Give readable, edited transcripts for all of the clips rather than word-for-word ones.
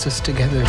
ties us together.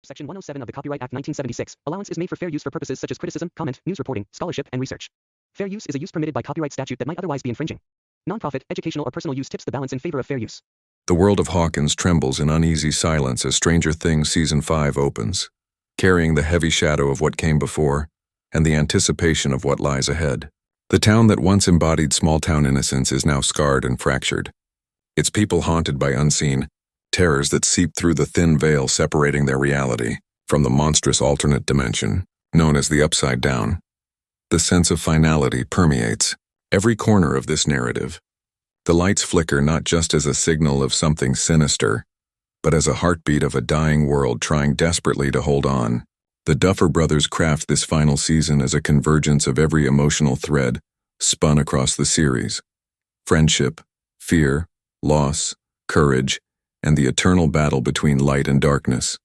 For Section 107 of the Copyright Act 1976, allowance is made for fair use for purposes such as criticism, comment, news reporting, scholarship, and research. Fair use is a use permitted by copyright statute that might otherwise be infringing. Nonprofit, educational, or personal use tips the balance in favor of fair use. The world of Hawkins trembles in uneasy silence as Stranger Things Season 5 opens, carrying the heavy shadow of what came before and the anticipation of what lies ahead. The town that once embodied small-town innocence is now scarred and fractured, its people haunted by unseen terrors that seep through the thin veil separating their reality from the monstrous alternate dimension known as the Upside Down. The sense of finality permeates every corner of this narrative. The lights flicker not just as a signal of something sinister, but as a heartbeat of a dying world trying desperately to hold on. The Duffer Brothers craft this final season as a convergence of every emotional thread spun across the series. Friendship, fear, loss, courage, and the eternal battle between light and darkness.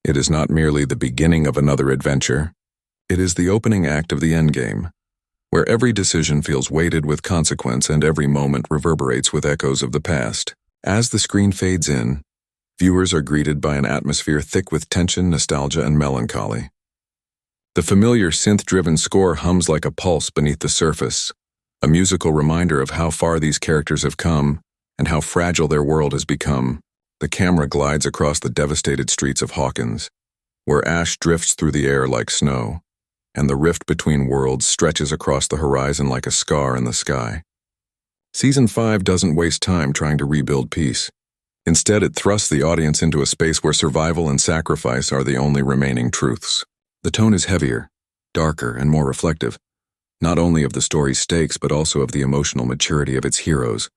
It is not merely the beginning of another adventure, it is the opening act of the endgame, where every decision feels weighted with consequence and every moment reverberates with echoes of the past. As the screen fades in, viewers are greeted by an atmosphere thick with tension, nostalgia, and melancholy. The familiar synth-driven score hums like a pulse beneath the surface, a musical reminder of how far these characters have come and how fragile their world has become. The camera glides across the devastated streets of Hawkins, where ash drifts through the air like snow, and the rift between worlds stretches across the horizon like a scar in the sky. Season 5 doesn't waste time trying to rebuild peace. Instead, it thrusts the audience into a space where survival and sacrifice are the only remaining truths. The tone is heavier, darker, and more reflective, not only of the story's stakes but also of the emotional maturity of its heroes,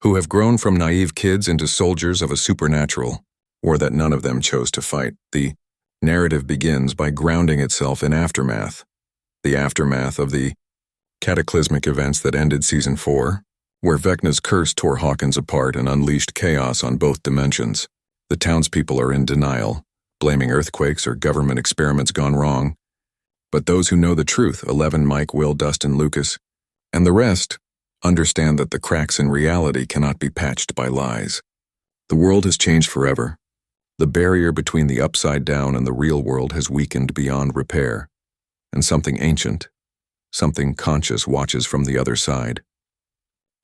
who have grown from naive kids into soldiers of a supernatural war that none of them chose to fight. The narrative begins by grounding itself in aftermath, the aftermath of the cataclysmic events that ended Season 4, where Vecna's curse tore Hawkins apart and unleashed chaos on both dimensions. The townspeople are in denial, blaming earthquakes or government experiments gone wrong. But those who know the truth, 11, Mike, Will, Dustin, Lucas, and the rest, understand that the cracks in reality cannot be patched by lies. The world has changed forever. The barrier between the Upside Down and the real world has weakened beyond repair, and something ancient, something conscious watches from the other side.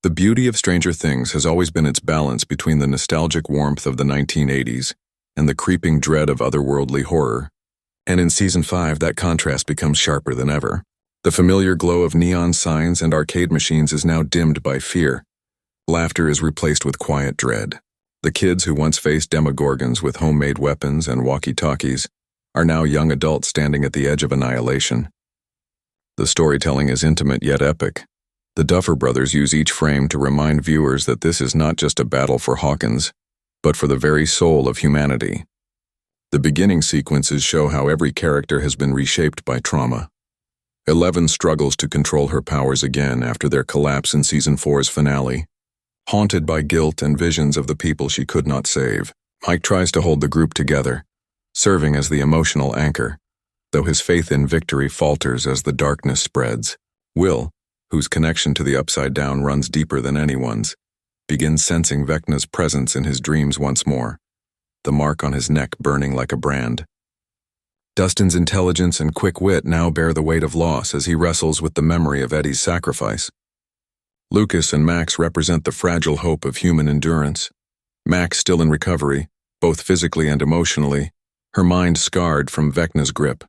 The beauty of Stranger Things has always been its balance between the nostalgic warmth of the 1980s and the creeping dread of otherworldly horror, and in Season 5 that contrast becomes sharper than ever. The familiar glow of neon signs and arcade machines is now dimmed by fear. Laughter is replaced with quiet dread. The kids who once faced demogorgons with homemade weapons and walkie-talkies are now young adults standing at the edge of annihilation. The storytelling is intimate yet epic. The Duffer Brothers use each frame to remind viewers that this is not just a battle for Hawkins, but for the very soul of humanity. The beginning sequences show how every character has been reshaped by trauma. 11 struggles to control her powers again after their collapse in Season 4's finale. Haunted by guilt and visions of the people she could not save, Mike tries to hold the group together, serving as the emotional anchor, though his faith in victory falters as the darkness spreads. Will, whose connection to the Upside Down runs deeper than anyone's, begins sensing Vecna's presence in his dreams once more, the mark on his neck burning like a brand. Dustin's intelligence and quick wit now bear the weight of loss as he wrestles with the memory of Eddie's sacrifice. Lucas and Max represent the fragile hope of human endurance. Max still in recovery, both physically and emotionally, her mind scarred from Vecna's grip.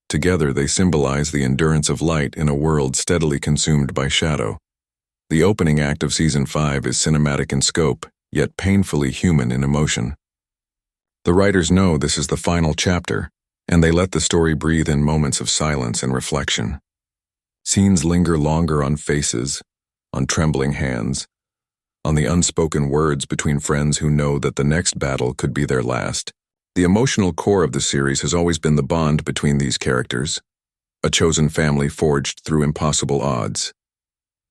Together they symbolize the endurance of light in a world steadily consumed by shadow. The opening act of Season 5 is cinematic in scope, yet painfully human in emotion. The writers know this is the final chapter, and they let the story breathe in moments of silence and reflection. Scenes linger longer on faces, on trembling hands, on the unspoken words between friends who know that the next battle could be their last. The emotional core of the series has always been the bond between these characters, a chosen family forged through impossible odds.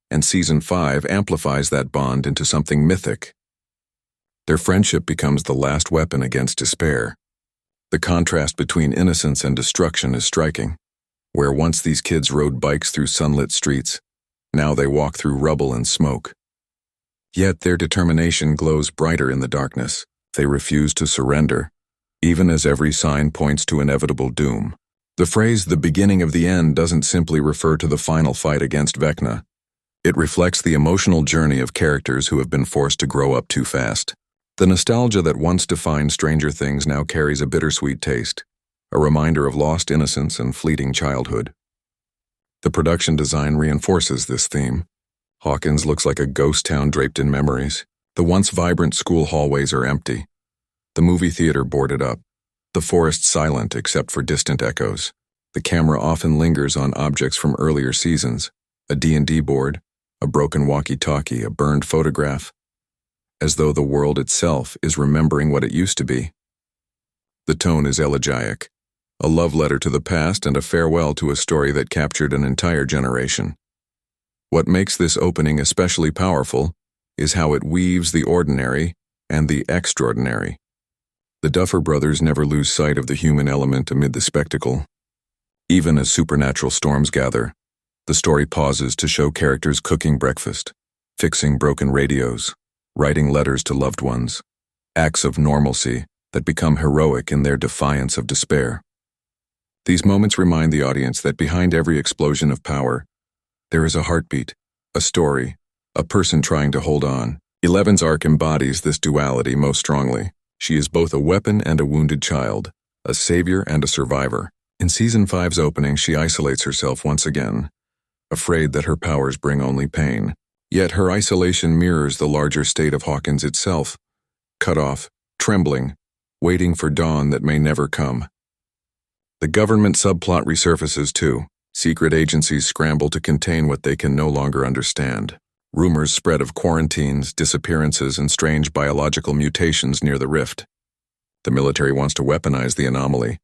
And Season 5 amplifies that bond into something mythic. Their friendship becomes the last weapon against despair. The contrast between innocence and destruction is striking. Where once these kids rode bikes through sunlit streets, now they walk through rubble and smoke. Yet their determination glows brighter in the darkness. They refuse to surrender, even as every sign points to inevitable doom. The phrase, "the beginning of the end," doesn't simply refer to the final fight against Vecna. It reflects the emotional journey of characters who have been forced to grow up too fast. The nostalgia that once defined Stranger Things now carries a bittersweet taste, a reminder of lost innocence and fleeting childhood. The production design reinforces this theme. Hawkins looks like a ghost town draped in memories. The once vibrant school hallways are empty. The movie theater boarded up. The forest silent except for distant echoes. The camera often lingers on objects from earlier seasons. A D&D board, a broken walkie-talkie, a burned photograph, as though the world itself is remembering what it used to be. The tone is elegiac, a love letter to the past and a farewell to a story that captured an entire generation. What makes this opening especially powerful is how it weaves the ordinary and the extraordinary. The Duffer Brothers never lose sight of the human element amid the spectacle. Even as supernatural storms gather, the story pauses to show characters cooking breakfast, fixing broken radios, writing letters to loved ones, acts of normalcy that become heroic in their defiance of despair. These moments remind the audience that behind every explosion of power, there is a heartbeat, a story, a person trying to hold on. 11's arc embodies this duality most strongly. She is both a weapon and a wounded child, a savior and a survivor. In Season 5's opening, she isolates herself once again, afraid that her powers bring only pain. Yet her isolation mirrors the larger state of Hawkins itself, cut off, trembling, waiting for dawn that may never come. The government subplot resurfaces too. Secret agencies scramble to contain what they can no longer understand. Rumors spread of quarantines, disappearances, and strange biological mutations near the rift. The military wants to weaponize the anomaly,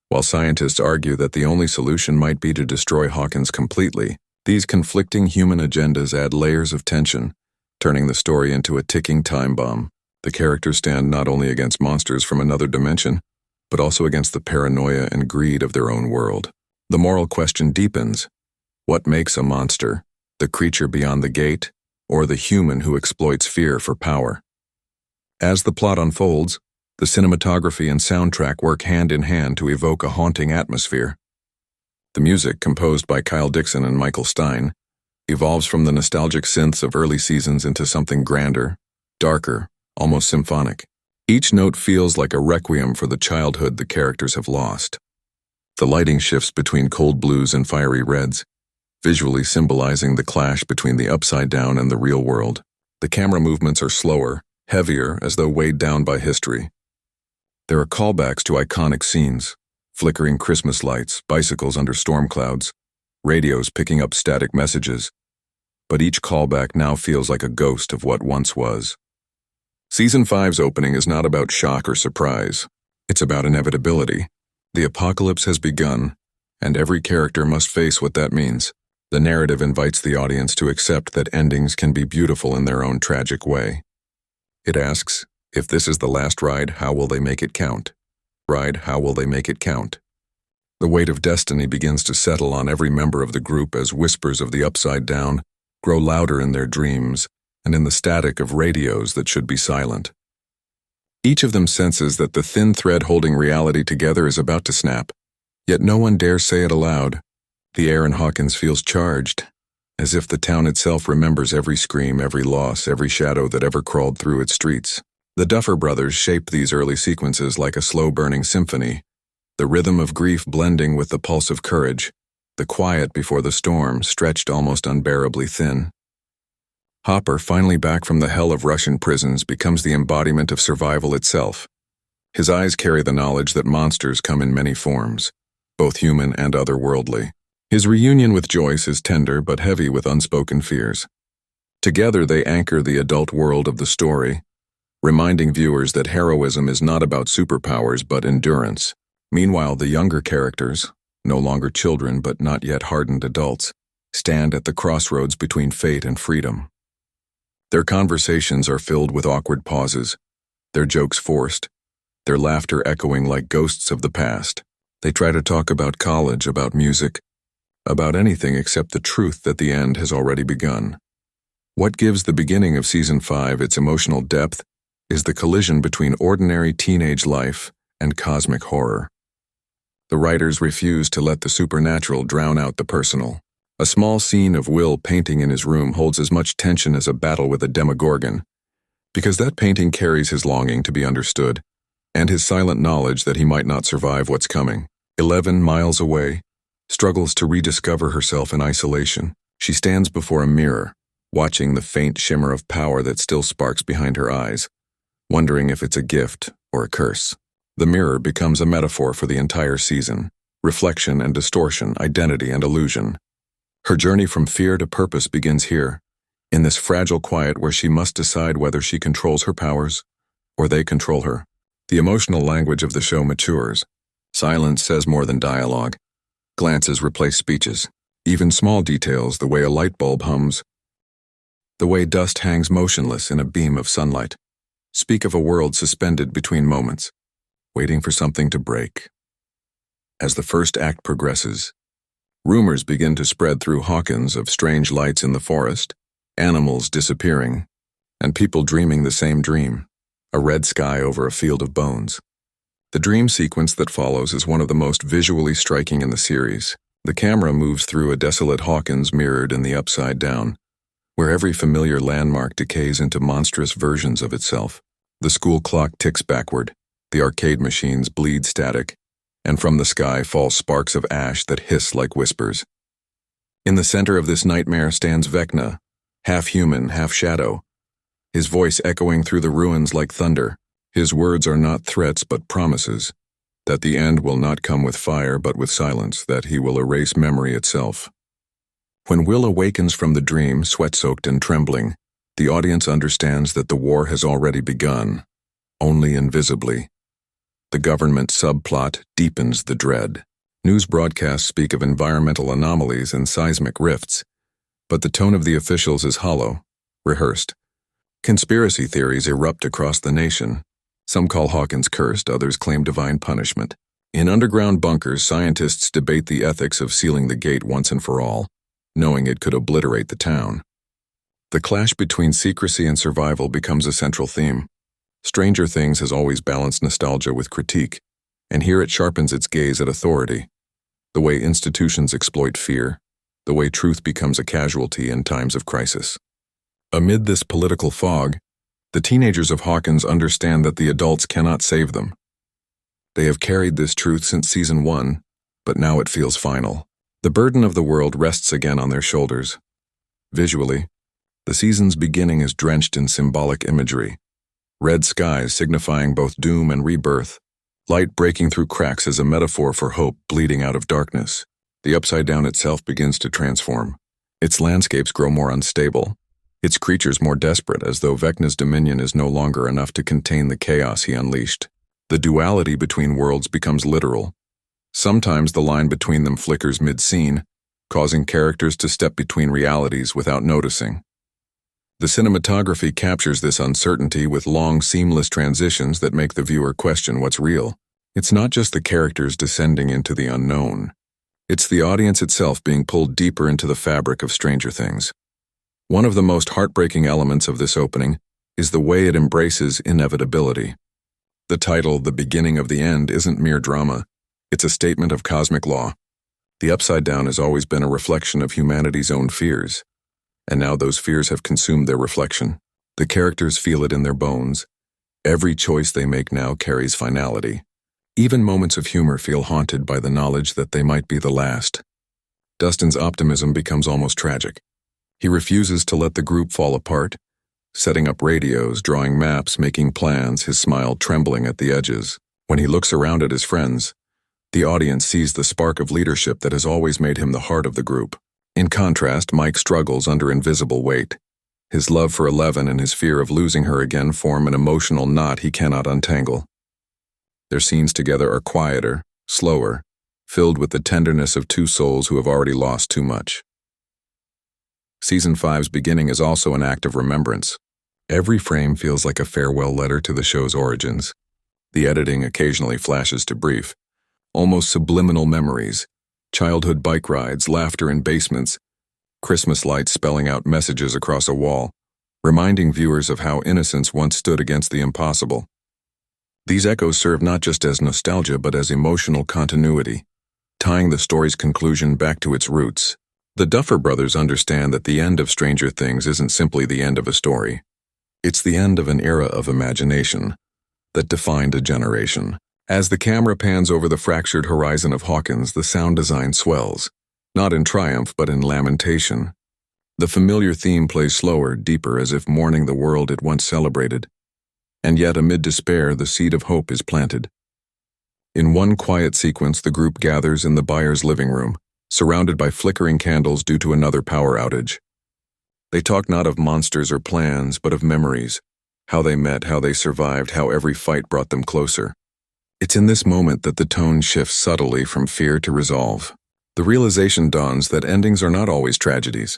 while scientists argue that the only solution might be to destroy Hawkins completely. These conflicting human agendas add layers of tension, turning the story into a ticking time bomb. The characters stand not only against monsters from another dimension, but also against the paranoia and greed of their own world. The moral question deepens. What makes a monster? The creature beyond the gate, or the human who exploits fear for power? As the plot unfolds, the cinematography and soundtrack work hand in hand to evoke a haunting atmosphere. The music, composed by Kyle Dixon and Michael Stein, evolves from the nostalgic synths of early seasons into something grander, darker, almost symphonic. Each note feels like a requiem for the childhood the characters have lost. The lighting shifts between cold blues and fiery reds, visually symbolizing the clash between the upside down and the real world. The camera movements are slower, heavier, as though weighed down by history. There are callbacks to iconic scenes, flickering Christmas lights, bicycles under storm clouds, radios picking up static messages, but each callback now feels like a ghost of what once was. Season 5's opening is not about shock or surprise. It's about inevitability. The apocalypse has begun, and every character must face what that means. The narrative invites the audience to accept that endings can be beautiful in their own tragic way. It asks, if this is the last ride, how will they make it count? How will they make it count? The weight of destiny begins to settle on every member of the group as whispers of the upside down grow louder in their dreams and in the static of radios that should be silent. Each of them senses that the thin thread holding reality together is about to snap, yet no one dares say it aloud. The air in Hawkins feels charged, as if the town itself remembers every scream, every loss, every shadow that ever crawled through its streets. The Duffer Brothers shaped these early sequences like a slow-burning symphony, the rhythm of grief blending with the pulse of courage, the quiet before the storm stretched almost unbearably thin. Hopper, finally back from the hell of Russian prisons, becomes the embodiment of survival itself. His eyes carry the knowledge that monsters come in many forms, both human and otherworldly. His reunion with Joyce is tender but heavy with unspoken fears. Together they anchor the adult world of the story, reminding viewers that heroism is not about superpowers but endurance. Meanwhile, the younger characters, no longer children but not yet hardened adults, stand at the crossroads between fate and freedom. Their conversations are filled with awkward pauses, their jokes forced, their laughter echoing like ghosts of the past. They try to talk about college, about music, about anything except the truth that the end has already begun. What gives the beginning of Season 5 its emotional depth is the collision between ordinary teenage life and cosmic horror. The writers refuse to let the supernatural drown out the personal. A small scene of Will painting in his room holds as much tension as a battle with a demogorgon, because that painting carries his longing to be understood, and his silent knowledge that he might not survive what's coming. 11 miles away, struggles to rediscover herself in isolation. She stands before a mirror, watching the faint shimmer of power that still sparks behind her eyes, wondering if it's a gift or a curse. The mirror becomes a metaphor for the entire season: reflection and distortion, identity and illusion. Her journey from fear to purpose begins here, in this fragile quiet where she must decide whether she controls her powers or they control her. The emotional language of the show matures. Silence says more than dialogue. Glances replace speeches. Even small details, the way a light bulb hums, the way dust hangs motionless in a beam of sunlight, speak of a world suspended between moments, waiting for something to break. As the first act progresses, rumors begin to spread through Hawkins of strange lights in the forest, animals disappearing, and people dreaming the same dream, a red sky over a field of bones. The dream sequence that follows is one of the most visually striking in the series. The camera moves through a desolate Hawkins mirrored in the upside down, where every familiar landmark decays into monstrous versions of itself. The school clock ticks backward, the arcade machines bleed static, and from the sky fall sparks of ash that hiss like whispers. In the center of this nightmare stands Vecna, half human, half shadow, his voice echoing through the ruins like thunder. His words are not threats but promises, that the end will not come with fire but with silence, that he will erase memory itself. When Will awakens from the dream, sweat-soaked and trembling, the audience understands that the war has already begun, only invisibly. The government subplot deepens the dread. News broadcasts speak of environmental anomalies and seismic rifts, but the tone of the officials is hollow, rehearsed. Conspiracy theories erupt across the nation. Some call Hawkins cursed, others claim divine punishment. In underground bunkers, scientists debate the ethics of sealing the gate once and for all, knowing it could obliterate the town. The clash between secrecy and survival becomes a central theme. Stranger Things has always balanced nostalgia with critique, and here it sharpens its gaze at authority, the way institutions exploit fear, the way truth becomes a casualty in times of crisis. Amid this political fog, the teenagers of Hawkins understand that the adults cannot save them. They have carried this truth since Season 1, but now it feels final. The burden of the world rests again on their shoulders. Visually, the season's beginning is drenched in symbolic imagery. Red skies signifying both doom and rebirth, Light breaking through cracks is a metaphor for hope bleeding out of darkness. The Upside Down itself begins to transform. Its landscapes grow more unstable, its creatures more desperate, as though Vecna's dominion is no longer enough to contain the chaos he unleashed. The duality between worlds becomes literal. Sometimes the line between them flickers mid-scene, causing characters to step between realities without noticing. The cinematography captures this uncertainty with long, seamless transitions that make the viewer question what's real. It's not just the characters descending into the unknown. It's the audience itself being pulled deeper into the fabric of Stranger Things. One of the most heartbreaking elements of this opening is the way it embraces inevitability. The title, The Beginning of the End, isn't mere drama. It's a statement of cosmic law. The Upside Down has always been a reflection of humanity's own fears. And now those fears have consumed their reflection. The characters feel it in their bones. Every choice they make now carries finality. Even moments of humor feel haunted by the knowledge that they might be the last. Dustin's optimism becomes almost tragic. He refuses to let the group fall apart, setting up radios, drawing maps, making plans, his smile trembling at the edges. When he looks around at his friends, the audience sees the spark of leadership that has always made him the heart of the group. In contrast, Mike struggles under invisible weight. His love for Eleven and his fear of losing her again form an emotional knot he cannot untangle. Their scenes together are quieter, slower, filled with the tenderness of two souls who have already lost too much. Season 5's beginning is also an act of remembrance. Every frame feels like a farewell letter to the show's origins. The editing occasionally flashes to brief, almost subliminal memories. Childhood bike rides, laughter in basements, Christmas lights spelling out messages across a wall, reminding viewers of how innocence once stood against the impossible. These echoes serve not just as nostalgia but as emotional continuity, tying the story's conclusion back to its roots. The Duffer Brothers understand that the end of Stranger Things isn't simply the end of a story. It's the end of an era of imagination that defined a generation. As the camera pans over the fractured horizon of Hawkins, the sound design swells, not in triumph but in lamentation. The familiar theme plays slower, deeper, as if mourning the world it once celebrated. And yet, amid despair, the seed of hope is planted. In one quiet sequence, the group gathers in the Byers' living room, surrounded by flickering candles due to another power outage. They talk not of monsters or plans, but of memories, how they met, how they survived, how every fight brought them closer. It's in this moment that the tone shifts subtly from fear to resolve. The realization dawns that endings are not always tragedies.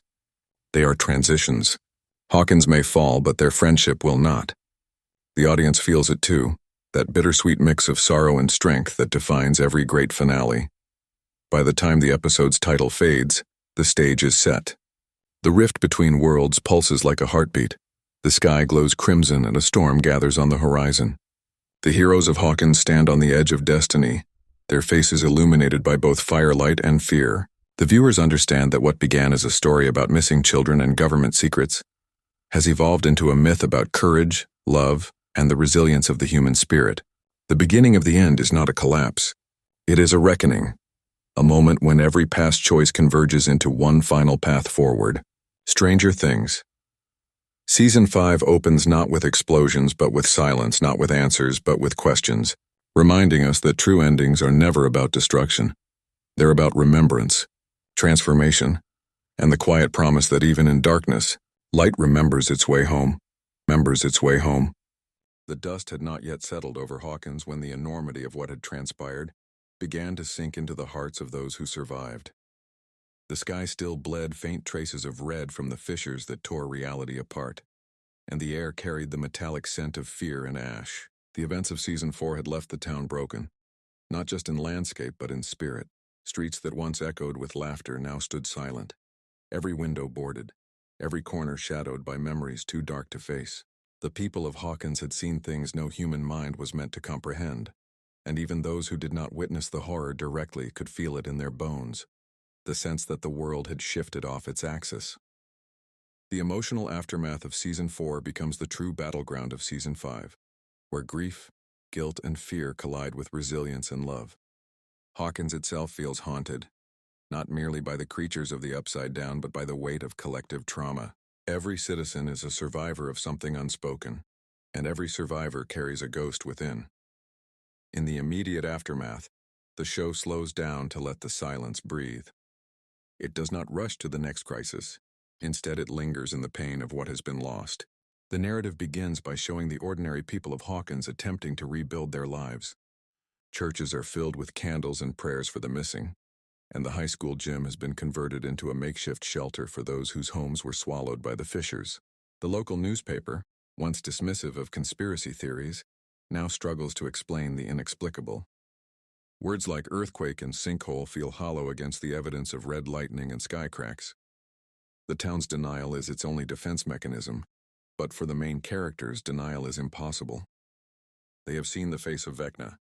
They are transitions. Hawkins may fall, but their friendship will not. The audience feels it too, that bittersweet mix of sorrow and strength that defines every great finale. By the time the episode's title fades, the stage is set. The rift between worlds pulses like a heartbeat. The sky glows crimson and a storm gathers on the horizon. The heroes of Hawkins stand on the edge of destiny, their faces illuminated by both firelight and fear. The viewers understand that what began as a story about missing children and government secrets has evolved into a myth about courage, love, and the resilience of the human spirit. The beginning of the end is not a collapse. It is a reckoning, a moment when every past choice converges into one final path forward. Stranger Things. Season 5 opens not with explosions but with silence, not with answers but with questions, reminding us that true endings are never about destruction. They're about remembrance, transformation, and the quiet promise that even in darkness, light remembers its way home. The dust had not yet settled over Hawkins when the enormity of what had transpired began to sink into the hearts of those who survived. The sky still bled faint traces of red from the fissures that tore reality apart, and the air carried the metallic scent of fear and ash. The events of Season 4 had left the town broken, not just in landscape but in spirit. Streets that once echoed with laughter now stood silent, every window boarded, every corner shadowed by memories too dark to face. The people of Hawkins had seen things no human mind was meant to comprehend, and even those who did not witness the horror directly could feel it in their bones. The sense that the world had shifted off its axis. The emotional aftermath of Season 4 becomes the true battleground of Season 5, where grief, guilt, and fear collide with resilience and love. Hawkins itself feels haunted, not merely by the creatures of the Upside Down but by the weight of collective trauma. Every citizen is a survivor of something unspoken, and every survivor carries a ghost within. In the immediate aftermath, the show slows down to let the silence breathe. It does not rush to the next crisis. Instead, it lingers in the pain of what has been lost. The narrative begins by showing the ordinary people of Hawkins attempting to rebuild their lives. Churches are filled with candles and prayers for the missing, and the high school gym has been converted into a makeshift shelter for those whose homes were swallowed by the fissures. The local newspaper, once dismissive of conspiracy theories, now struggles to explain the inexplicable. Words like earthquake and sinkhole feel hollow against the evidence of red lightning and sky cracks. The town's denial is its only defense mechanism, but for the main characters, denial is impossible. They have seen the face of Vecna.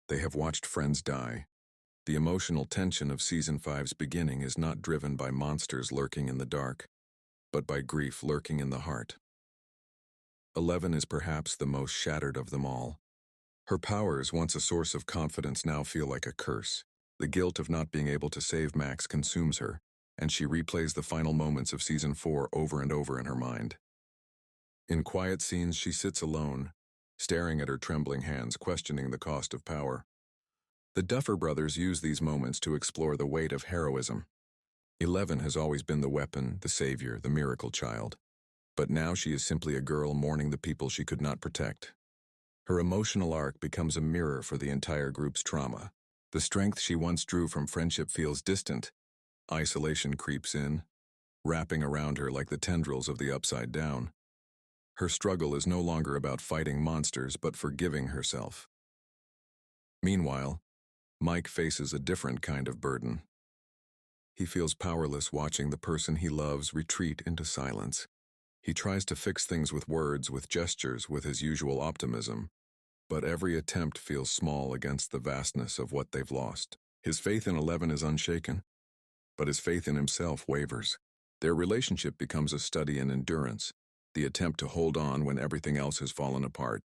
They have watched friends die. The emotional tension of Season 5's beginning is not driven by monsters lurking in the dark, but by grief lurking in the heart. 11 is perhaps the most shattered of them all. Her powers, once a source of confidence, now feel like a curse. The guilt of not being able to save Max consumes her, and she replays the final moments of Season 4 over and over in her mind. In quiet scenes, she sits alone, staring at her trembling hands, questioning the cost of power. The Duffer Brothers use these moments to explore the weight of heroism. 11 has always been the weapon, the savior, the miracle child. But now she is simply a girl mourning the people she could not protect. Her emotional arc becomes a mirror for the entire group's trauma. The strength she once drew from friendship feels distant. Isolation creeps in, wrapping around her like the tendrils of the Upside Down. Her struggle is no longer about fighting monsters, but forgiving herself. Meanwhile, Mike faces a different kind of burden. He feels powerless watching the person he loves retreat into silence. He tries to fix things with words, with gestures, with his usual optimism, but every attempt feels small against the vastness of what they've lost. His faith in 11 is unshaken, but his faith in himself wavers. Their relationship becomes a study in endurance, the attempt to hold on when everything else has fallen apart.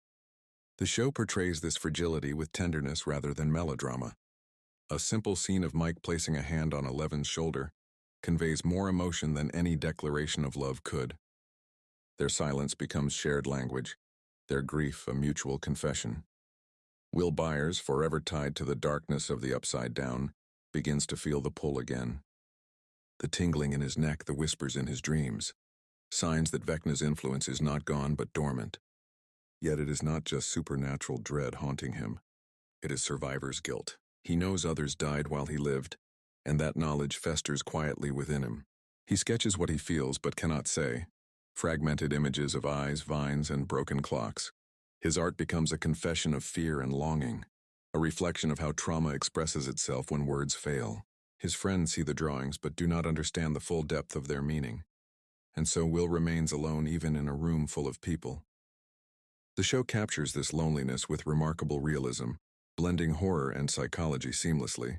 The show portrays this fragility with tenderness rather than melodrama. A simple scene of Mike placing a hand on 11's shoulder conveys more emotion than any declaration of love could. Their silence becomes shared language, their grief a mutual confession. Will Byers, forever tied to the darkness of the Upside Down, begins to feel the pull again. The tingling in his neck, the whispers in his dreams, signs that Vecna's influence is not gone but dormant. Yet it is not just supernatural dread haunting him. It is survivor's guilt. He knows others died while he lived, and that knowledge festers quietly within him. He sketches what he feels but cannot say, fragmented images of eyes, vines, and broken clocks. His art becomes a confession of fear and longing, a reflection of how trauma expresses itself when words fail. His friends see the drawings but do not understand the full depth of their meaning, and so Will remains alone even in a room full of people. The show captures this loneliness with remarkable realism, blending horror and psychology seamlessly.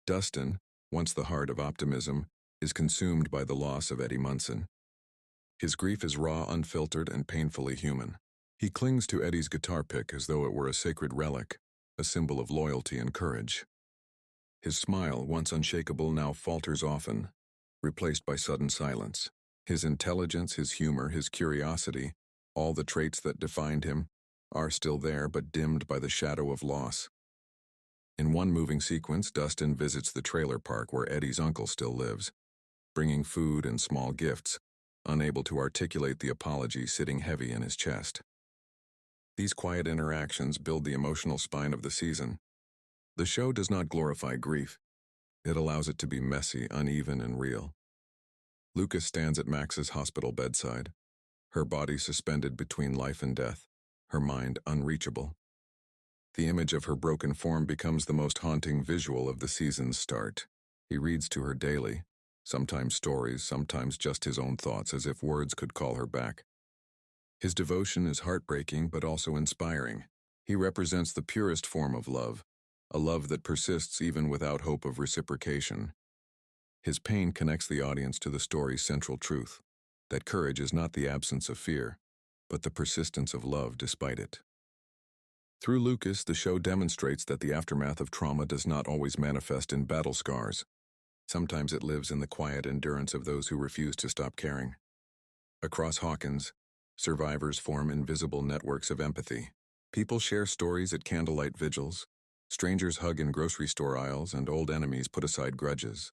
Dustin, once the heart of optimism, is consumed by the loss of Eddie Munson. His grief is raw, unfiltered, and painfully human. He clings to Eddie's guitar pick as though it were a sacred relic, a symbol of loyalty and courage. His smile, once unshakable, now falters often, replaced by sudden silence. His intelligence, his humor, his curiosity, all the traits that defined him, are still there but dimmed by the shadow of loss. In one moving sequence, Dustin visits the trailer park where Eddie's uncle still lives, bringing food and small gifts, unable to articulate the apology sitting heavy in his chest. These quiet interactions build the emotional spine of the season. The show does not glorify grief. It allows it to be messy, uneven, and real. Lucas stands at Max's hospital bedside, her body suspended between life and death, her mind unreachable. The image of her broken form becomes the most haunting visual of the season's start. He reads to her daily, sometimes stories, sometimes just his own thoughts, as if words could call her back. His devotion is heartbreaking but also inspiring. He represents the purest form of love, a love that persists even without hope of reciprocation. His pain connects the audience to the story's central truth, that courage is not the absence of fear, but the persistence of love despite it. Through Lucas, the show demonstrates that the aftermath of trauma does not always manifest in battle scars. Sometimes it lives in the quiet endurance of those who refuse to stop caring. Across Hawkins, survivors form invisible networks of empathy, People share stories at candlelight vigils, strangers hug in grocery store aisles, and old enemies put aside grudges.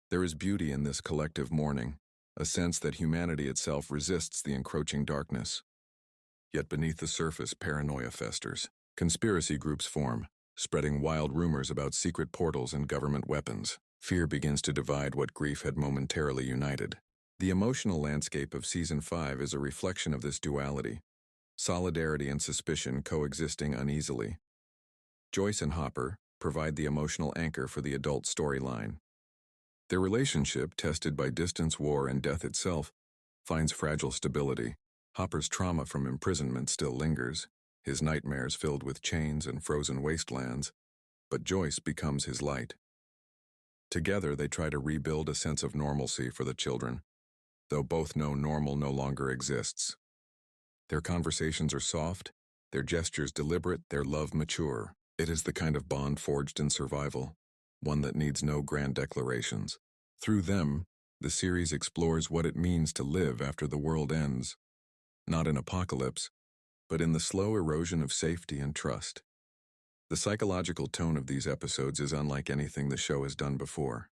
There is beauty in this collective mourning, a sense that humanity itself resists the encroaching darkness. Yet beneath the surface, paranoia festers. Conspiracy groups form, spreading wild rumors about secret portals and government weapons. Fear begins to divide what grief had momentarily united. The emotional landscape of Season 5 is a reflection of this duality, solidarity and suspicion coexisting uneasily. Joyce and Hopper provide the emotional anchor for the adult storyline. Their relationship, tested by distance, war, and death itself, finds fragile stability. Hopper's trauma from imprisonment still lingers, his nightmares filled with chains and frozen wastelands, but Joyce becomes his light. Together, they try to rebuild a sense of normalcy for the children, though both know normal no longer exists. Their conversations are soft, their gestures deliberate, their love mature. It is the kind of bond forged in survival, one that needs no grand declarations. Through them, the series explores what it means to live after the world ends. Not in apocalypse, but in the slow erosion of safety and trust. The psychological tone of these episodes is unlike anything the show has done before.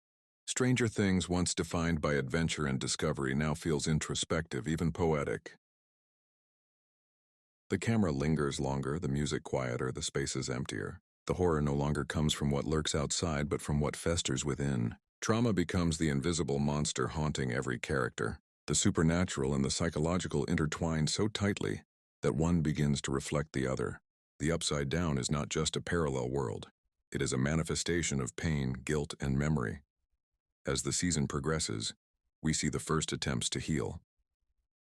Stranger Things, once defined by adventure and discovery, now feels introspective, even poetic. The camera lingers longer, the music quieter, the spaces emptier. The horror no longer comes from what lurks outside, but from what festers within. Trauma becomes the invisible monster haunting every character. The supernatural and the psychological intertwine so tightly that one begins to reflect the other. The Upside Down is not just a parallel world. It is a manifestation of pain, guilt, and memory. As the season progresses, we see the first attempts to heal.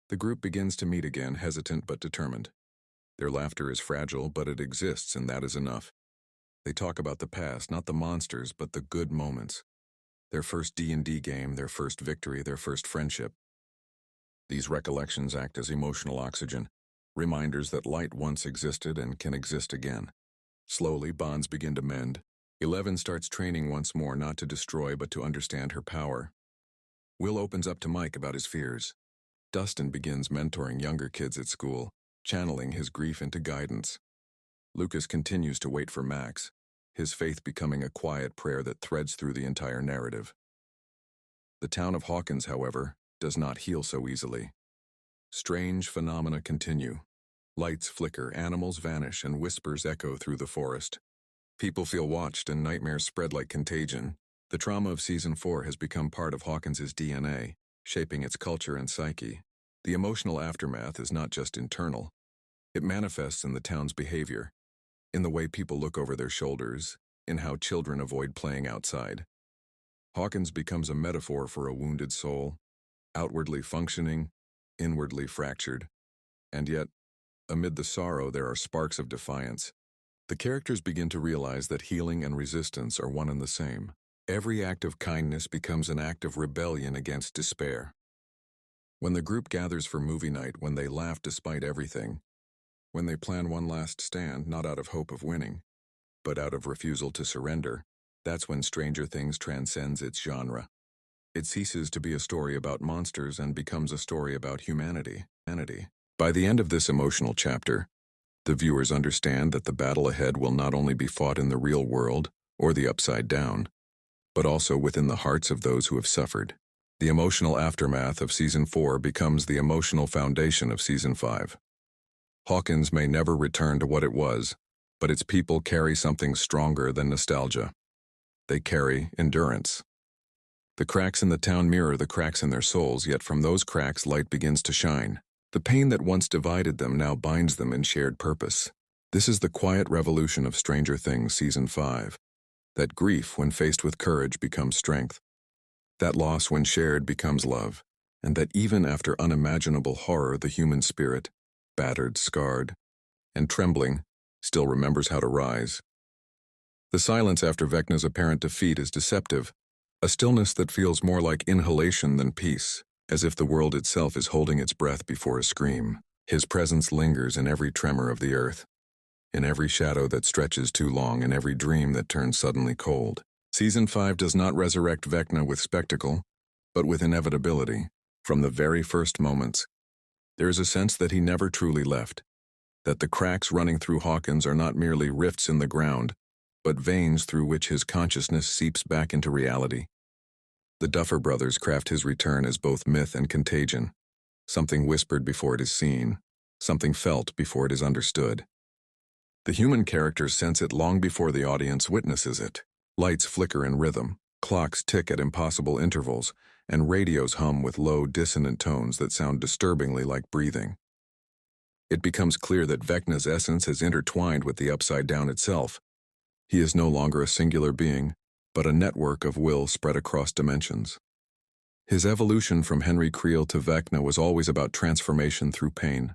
The group begins to meet again, hesitant but determined. Their laughter is fragile, but it exists, and that is enough. They talk about the past, not the monsters, but the good moments. Their first D&D game, their first victory, their first friendship. These recollections act as emotional oxygen, reminders that light once existed and can exist again. Slowly, bonds begin to mend. 11 starts training once more, not to destroy but to understand her power. Will opens up to Mike about his fears. Dustin begins mentoring younger kids at school, channeling his grief into guidance. Lucas continues to wait for Max, his faith becoming a quiet prayer that threads through the entire narrative. The town of Hawkins, however, does not heal so easily. Strange phenomena continue. Lights flicker, animals vanish, and whispers echo through the forest. People feel watched and nightmares spread like contagion. The trauma of Season 4 has become part of Hawkins' DNA, shaping its culture and psyche. The emotional aftermath is not just internal. It manifests in the town's behavior, in the way people look over their shoulders, in how children avoid playing outside. Hawkins becomes a metaphor for a wounded soul, outwardly functioning, inwardly fractured. And yet, amid the sorrow, there are sparks of defiance. The characters begin to realize that healing and resistance are one and the same. Every act of kindness becomes an act of rebellion against despair. When the group gathers for movie night, when they laugh despite everything, when they plan one last stand, not out of hope of winning, but out of refusal to surrender, that's when Stranger Things transcends its genre. It ceases to be a story about monsters and becomes a story about humanity. By the end of this emotional chapter, the viewers understand that the battle ahead will not only be fought in the real world or the Upside Down, but also within the hearts of those who have suffered. The emotional aftermath of Season 4 becomes the emotional foundation of Season 5. Hawkins may never return to what it was, but its people carry something stronger than nostalgia. They carry endurance. The cracks in the town mirror the cracks in their souls, yet from those cracks light begins to shine. The pain that once divided them now binds them in shared purpose. This is the quiet revolution of Stranger Things Season 5. That grief, when faced with courage, becomes strength. That loss, when shared, becomes love. And that even after unimaginable horror, the human spirit, battered, scarred, and trembling, still remembers how to rise. The silence after Vecna's apparent defeat is deceptive, a stillness that feels more like inhalation than peace, as if the world itself is holding its breath before a scream. His presence lingers in every tremor of the earth, in every shadow that stretches too long, in every dream that turns suddenly cold. Season 5 does not resurrect Vecna with spectacle, but with inevitability. From the very first moments, there is a sense that he never truly left. that the cracks running through Hawkins are not merely rifts in the ground, but veins through which his consciousness seeps back into reality. The Duffer Brothers craft his return as both myth and contagion, something whispered before it is seen, something felt before it is understood. The human characters sense it long before the audience witnesses it. Lights flicker in rhythm, clocks tick at impossible intervals, and radios hum with low, dissonant tones that sound disturbingly like breathing. It becomes clear that Vecna's essence has intertwined with the Upside Down itself. He is no longer a singular being, but a network of will spread across dimensions. His evolution from Henry Creel to Vecna was always about transformation through pain.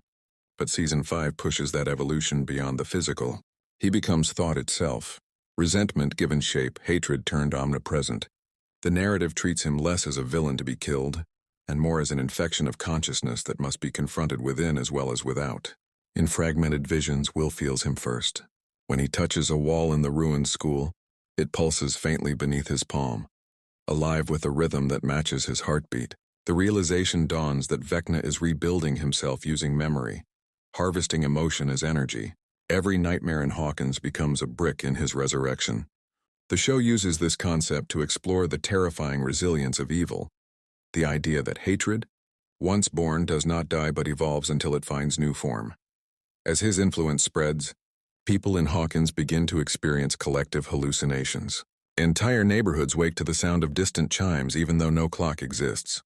But Season 5 pushes that evolution beyond the physical. He becomes thought itself. Resentment given shape, hatred turned omnipresent. The narrative treats him less as a villain to be killed, and more as an infection of consciousness that must be confronted within as well as without. In fragmented visions, Will feels him first. When he touches a wall in the ruined school, it pulses faintly beneath his palm. Alive with a rhythm that matches his heartbeat, the realization dawns that Vecna is rebuilding himself using memory, harvesting emotion as energy. Every nightmare in Hawkins becomes a brick in his resurrection. The show uses this concept to explore the terrifying resilience of evil, the idea that hatred, once born, does not die but evolves until it finds new form. As his influence spreads, people in Hawkins begin to experience collective hallucinations. Entire neighborhoods wake to the sound of distant chimes even though no clock exists.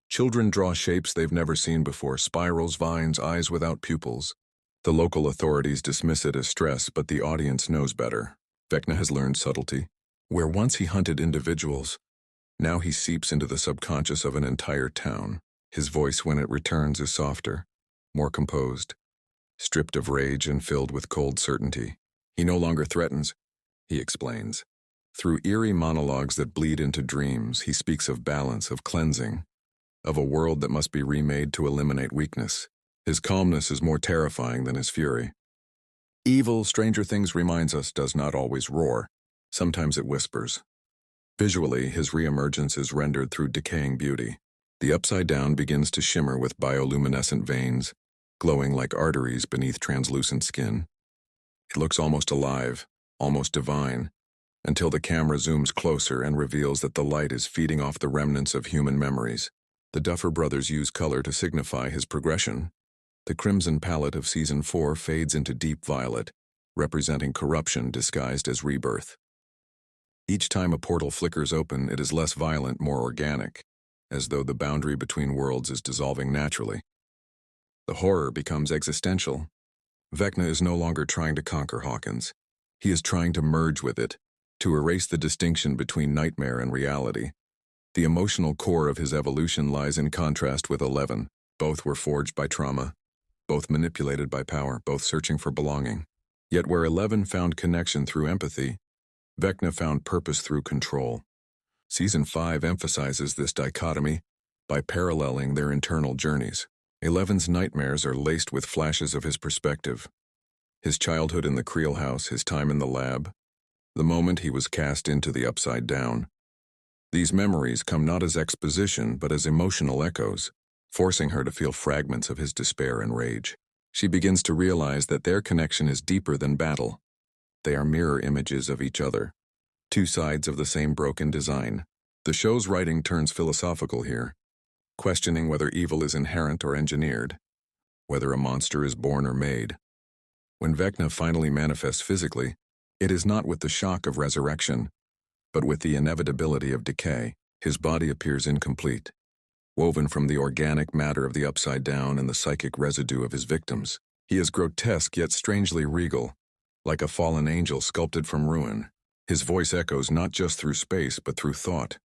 Children draw shapes they've never seen before, spirals, vines, eyes without pupils. The local authorities dismiss it as stress, but the audience knows better. Vecna has learned subtlety. Where once he hunted individuals, now he seeps into the subconscious of an entire town. His voice, when it returns, is softer, more composed, stripped of rage and filled with cold certainty. He no longer threatens, he explains. Through eerie monologues that bleed into dreams, he speaks of balance, of cleansing, of a world that must be remade to eliminate weakness. His calmness is more terrifying than his fury. Evil, Stranger Things reminds us, does not always roar. Sometimes it whispers. Visually, his reemergence is rendered through decaying beauty. The Upside Down begins to shimmer with bioluminescent veins, glowing like arteries beneath translucent skin. It looks almost alive, almost divine, until the camera zooms closer and reveals that the light is feeding off the remnants of human memories. The Duffer Brothers use color to signify his progression. The crimson palette of Season 4 fades into deep violet, representing corruption disguised as rebirth. Each time a portal flickers open, it is less violent, more organic, as though the boundary between worlds is dissolving naturally. The horror becomes existential. Vecna is no longer trying to conquer Hawkins. He is trying to merge with it, to erase the distinction between nightmare and reality. The emotional core of his evolution lies in contrast with 11. Both were forged by trauma, both manipulated by power, both searching for belonging. Yet where 11 found connection through empathy, Vecna found purpose through control. Season 5 emphasizes this dichotomy by paralleling their internal journeys. 11's nightmares are laced with flashes of his perspective. His childhood in the Creel house, his time in the lab, the moment he was cast into the Upside Down. These memories come not as exposition, but as emotional echoes, forcing her to feel fragments of his despair and rage. She begins to realize that their connection is deeper than battle. They are mirror images of each other, two sides of the same broken design. The show's writing turns philosophical here, questioning whether evil is inherent or engineered, whether a monster is born or made. When Vecna finally manifests physically, it is not with the shock of resurrection, but with the inevitability of decay. His body appears incomplete, woven from the organic matter of the Upside Down and the psychic residue of his victims. He is grotesque yet strangely regal, like a fallen angel sculpted from ruin. His voice echoes not just through space, but through thought.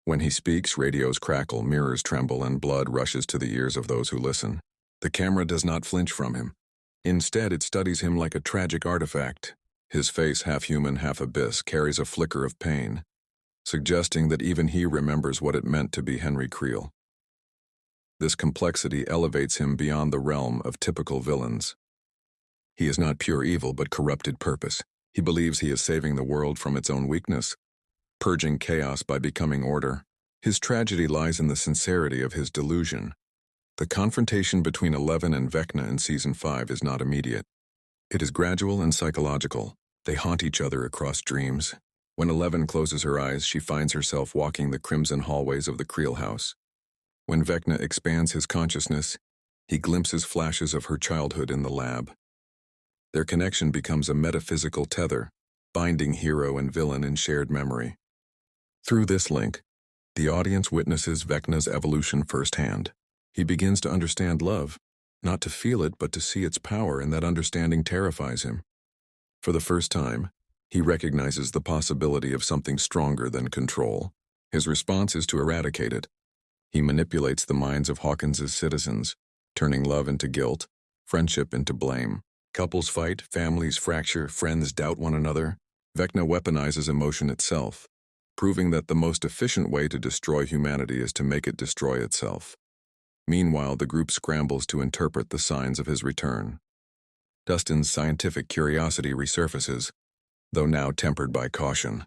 When he speaks, radios crackle, mirrors tremble, and blood rushes to the ears of those who listen. The camera does not flinch from him. Instead, it studies him like a tragic artifact. His face, half human, half abyss, carries a flicker of pain, suggesting that even he remembers what it meant to be Henry Creel. This complexity elevates him beyond the realm of typical villains. He is not pure evil, but corrupted purpose. He believes he is saving the world from its own weakness, purging chaos by becoming order. His tragedy lies in the sincerity of his delusion. The confrontation between Eleven and Vecna in Season 5 is not immediate. It is gradual and psychological. They haunt each other across dreams. When Eleven closes her eyes, she finds herself walking the crimson hallways of the Creel house. When Vecna expands his consciousness, he glimpses flashes of her childhood in the lab. Their connection becomes a metaphysical tether, binding hero and villain in shared memory. Through this link, the audience witnesses Vecna's evolution firsthand. He begins to understand love, not to feel it but to see its power, and that understanding terrifies him. For the first time, he recognizes the possibility of something stronger than control. His response is to eradicate it. He manipulates the minds of Hawkins's citizens, turning love into guilt, friendship into blame. Couples fight, families fracture, friends doubt one another. Vecna weaponizes emotion itself, proving that the most efficient way to destroy humanity is to make it destroy itself. Meanwhile, the group scrambles to interpret the signs of his return. Dustin's scientific curiosity resurfaces, though now tempered by caution.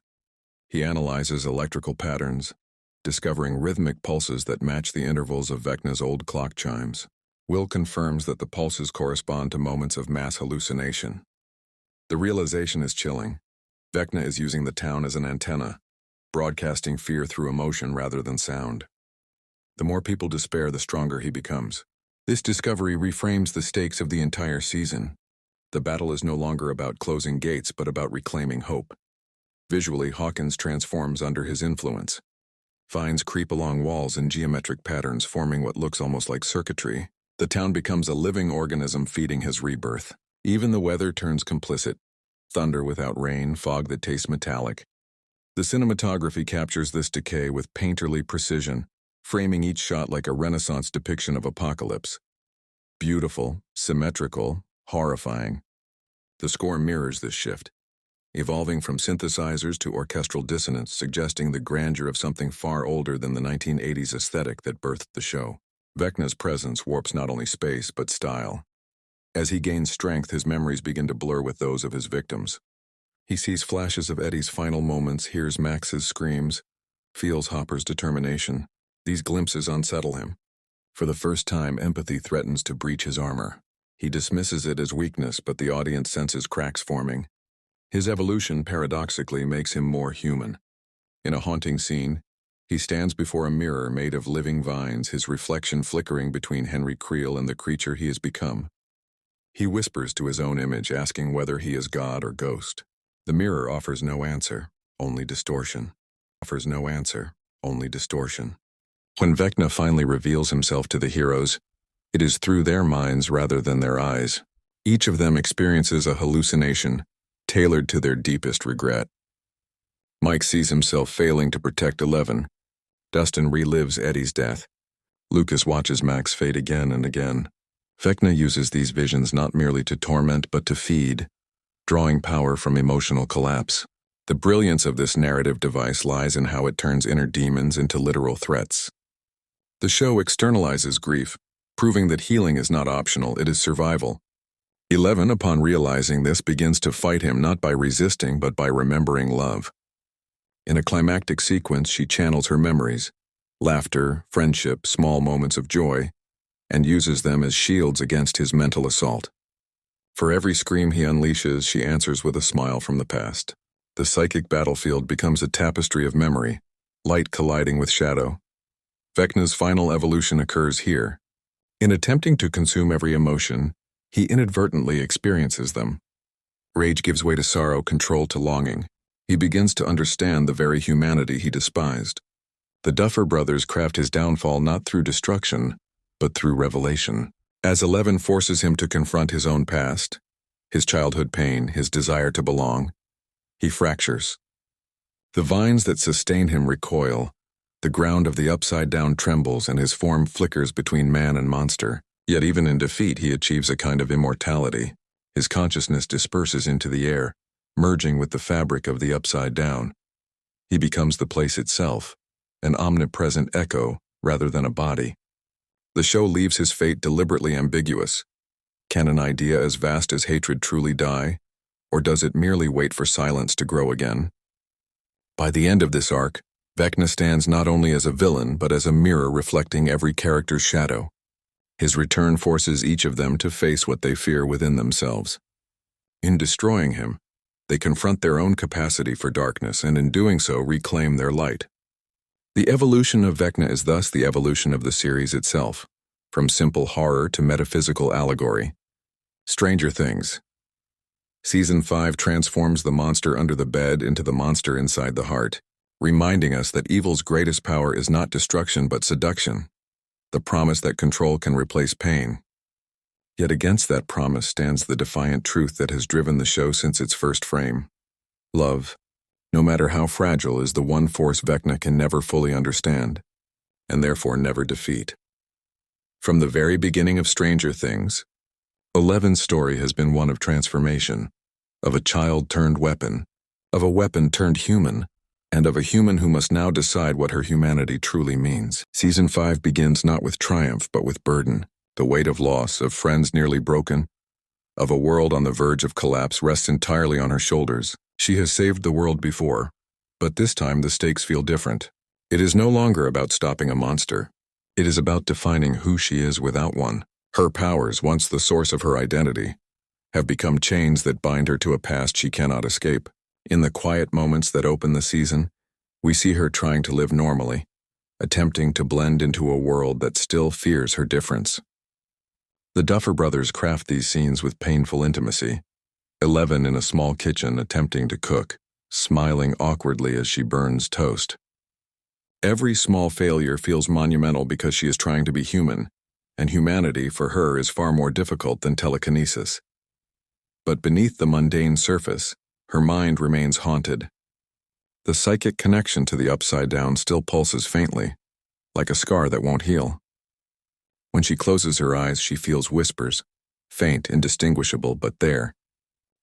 He analyzes electrical patterns, discovering rhythmic pulses that match the intervals of Vecna's old clock chimes. Will confirms that the pulses correspond to moments of mass hallucination. The realization is chilling. Vecna is using the town as an antenna, broadcasting fear through emotion rather than sound. The more people despair, the stronger he becomes. This discovery reframes the stakes of the entire season. The battle is no longer about closing gates, but about reclaiming hope. Visually, Hawkins transforms under his influence. Vines creep along walls in geometric patterns, forming what looks almost like circuitry. The town becomes a living organism feeding his rebirth. Even the weather turns complicit. Thunder without rain, fog that tastes metallic. The cinematography captures this decay with painterly precision, framing each shot like a Renaissance depiction of apocalypse. Beautiful, symmetrical, horrifying. The score mirrors this shift, evolving from synthesizers to orchestral dissonance, suggesting the grandeur of something far older than the 1980s aesthetic that birthed the show. Vecna's presence warps not only space but style. As he gains strength, his memories begin to blur with those of his victims. He sees flashes of Eddie's final moments, hears Max's screams, feels Hopper's determination. These glimpses unsettle him. For the first time, empathy threatens to breach his armor. He dismisses it as weakness, but the audience senses cracks forming. His evolution, paradoxically, makes him more human. In a haunting scene, he stands before a mirror made of living vines, his reflection flickering between Henry Creel and the creature he has become. He whispers to his own image, asking whether he is God or ghost. The mirror offers no answer, only distortion. Offers no answer, only distortion. When Vecna finally reveals himself to the heroes, it is through their minds rather than their eyes. Each of them experiences a hallucination, tailored to their deepest regret. Mike sees himself failing to protect 11. Dustin relives Eddie's death. Lucas watches Max fade again and again. Vecna uses these visions not merely to torment but to feed, drawing power from emotional collapse. The brilliance of this narrative device lies in how it turns inner demons into literal threats. The show externalizes grief, proving that healing is not optional, it is survival. 11, upon realizing this, begins to fight him not by resisting but by remembering love. In a climactic sequence, she channels her memories, laughter, friendship, small moments of joy, and uses them as shields against his mental assault. For every scream he unleashes, she answers with a smile from the past. The psychic battlefield becomes a tapestry of memory, light colliding with shadow. Vecna's final evolution occurs here. In attempting to consume every emotion, he inadvertently experiences them. Rage gives way to sorrow, control to longing. He begins to understand the very humanity he despised. The Duffer Brothers craft his downfall not through destruction, but through revelation. As 11 forces him to confront his own past, his childhood pain, his desire to belong, he fractures. The vines that sustain him recoil, the ground of the upside down trembles, and his form flickers between man and monster. Yet even in defeat, he achieves a kind of immortality. His consciousness disperses into the air, merging with the fabric of the upside down. He becomes the place itself, an omnipresent echo rather than a body. The show leaves his fate deliberately ambiguous. Can an idea as vast as hatred truly die, or does it merely wait for silence to grow again? By the end of this arc, Vecna stands not only as a villain but as a mirror reflecting every character's shadow. His return forces each of them to face what they fear within themselves. In destroying him, they confront their own capacity for darkness and in doing so reclaim their light. The evolution of Vecna is thus the evolution of the series itself, from simple horror to metaphysical allegory. Stranger Things. Season 5 transforms the monster under the bed into the monster inside the heart, reminding us that evil's greatest power is not destruction but seduction, the promise that control can replace pain. Yet against that promise stands the defiant truth that has driven the show since its first frame. Love, no matter how fragile, is the one force Vecna can never fully understand, and therefore never defeat. From the very beginning of Stranger Things, Eleven's story has been one of transformation, of a child turned weapon, of a weapon turned human, and of a human who must now decide what her humanity truly means. Season 5 begins not with triumph but with burden. The weight of loss, of friends nearly broken, of a world on the verge of collapse rests entirely on her shoulders. She has saved the world before, but this time the stakes feel different. It is no longer about stopping a monster. It is about defining who she is without one. Her powers, once the source of her identity, have become chains that bind her to a past she cannot escape. In the quiet moments that open the season, we see her trying to live normally, attempting to blend into a world that still fears her difference. The Duffer Brothers craft these scenes with painful intimacy. 11 in a small kitchen attempting to cook, smiling awkwardly as she burns toast. Every small failure feels monumental because she is trying to be human, and humanity for her is far more difficult than telekinesis. But beneath the mundane surface, her mind remains haunted. The psychic connection to the Upside Down still pulses faintly, like a scar that won't heal. When she closes her eyes, she feels whispers, faint, indistinguishable, but there.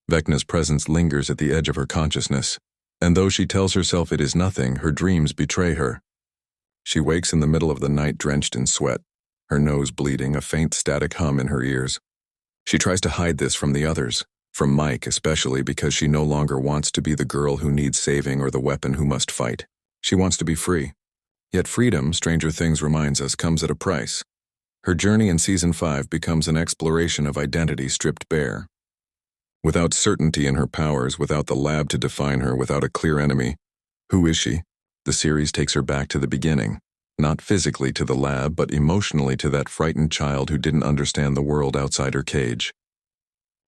Vecna's presence lingers at the edge of her consciousness, and though she tells herself it is nothing, her dreams betray her. She wakes in the middle of the night drenched in sweat, her nose bleeding, a faint static hum in her ears. She tries to hide this from the others, from Mike especially, because she no longer wants to be the girl who needs saving or the weapon who must fight. She wants to be free. Yet freedom, Stranger Things reminds us, comes at a price. Her journey in Season 5 becomes an exploration of identity stripped bare. Without certainty in her powers, without the lab to define her, without a clear enemy, who is she? The series takes her back to the beginning, not physically to the lab, but emotionally to that frightened child who didn't understand the world outside her cage.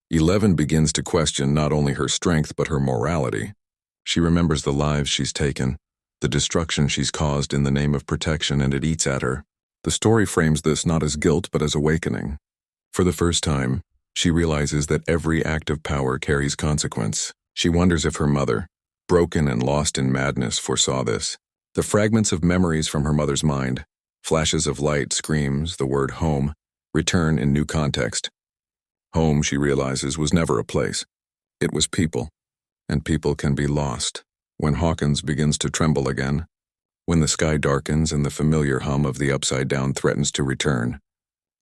11 begins to question not only her strength but her morality. She remembers the lives she's taken, the destruction she's caused in the name of protection, and it eats at her. The story frames this not as guilt but as awakening. For the first time, she realizes that every act of power carries consequence. She wonders if her mother, broken and lost in madness, foresaw this. The fragments of memories from her mother's mind, flashes of light, screams, the word home, return in new context. Home, she realizes, was never a place. It was people, and people can be lost. When Hawkins begins to tremble again, when the sky darkens and the familiar hum of the Upside Down threatens to return,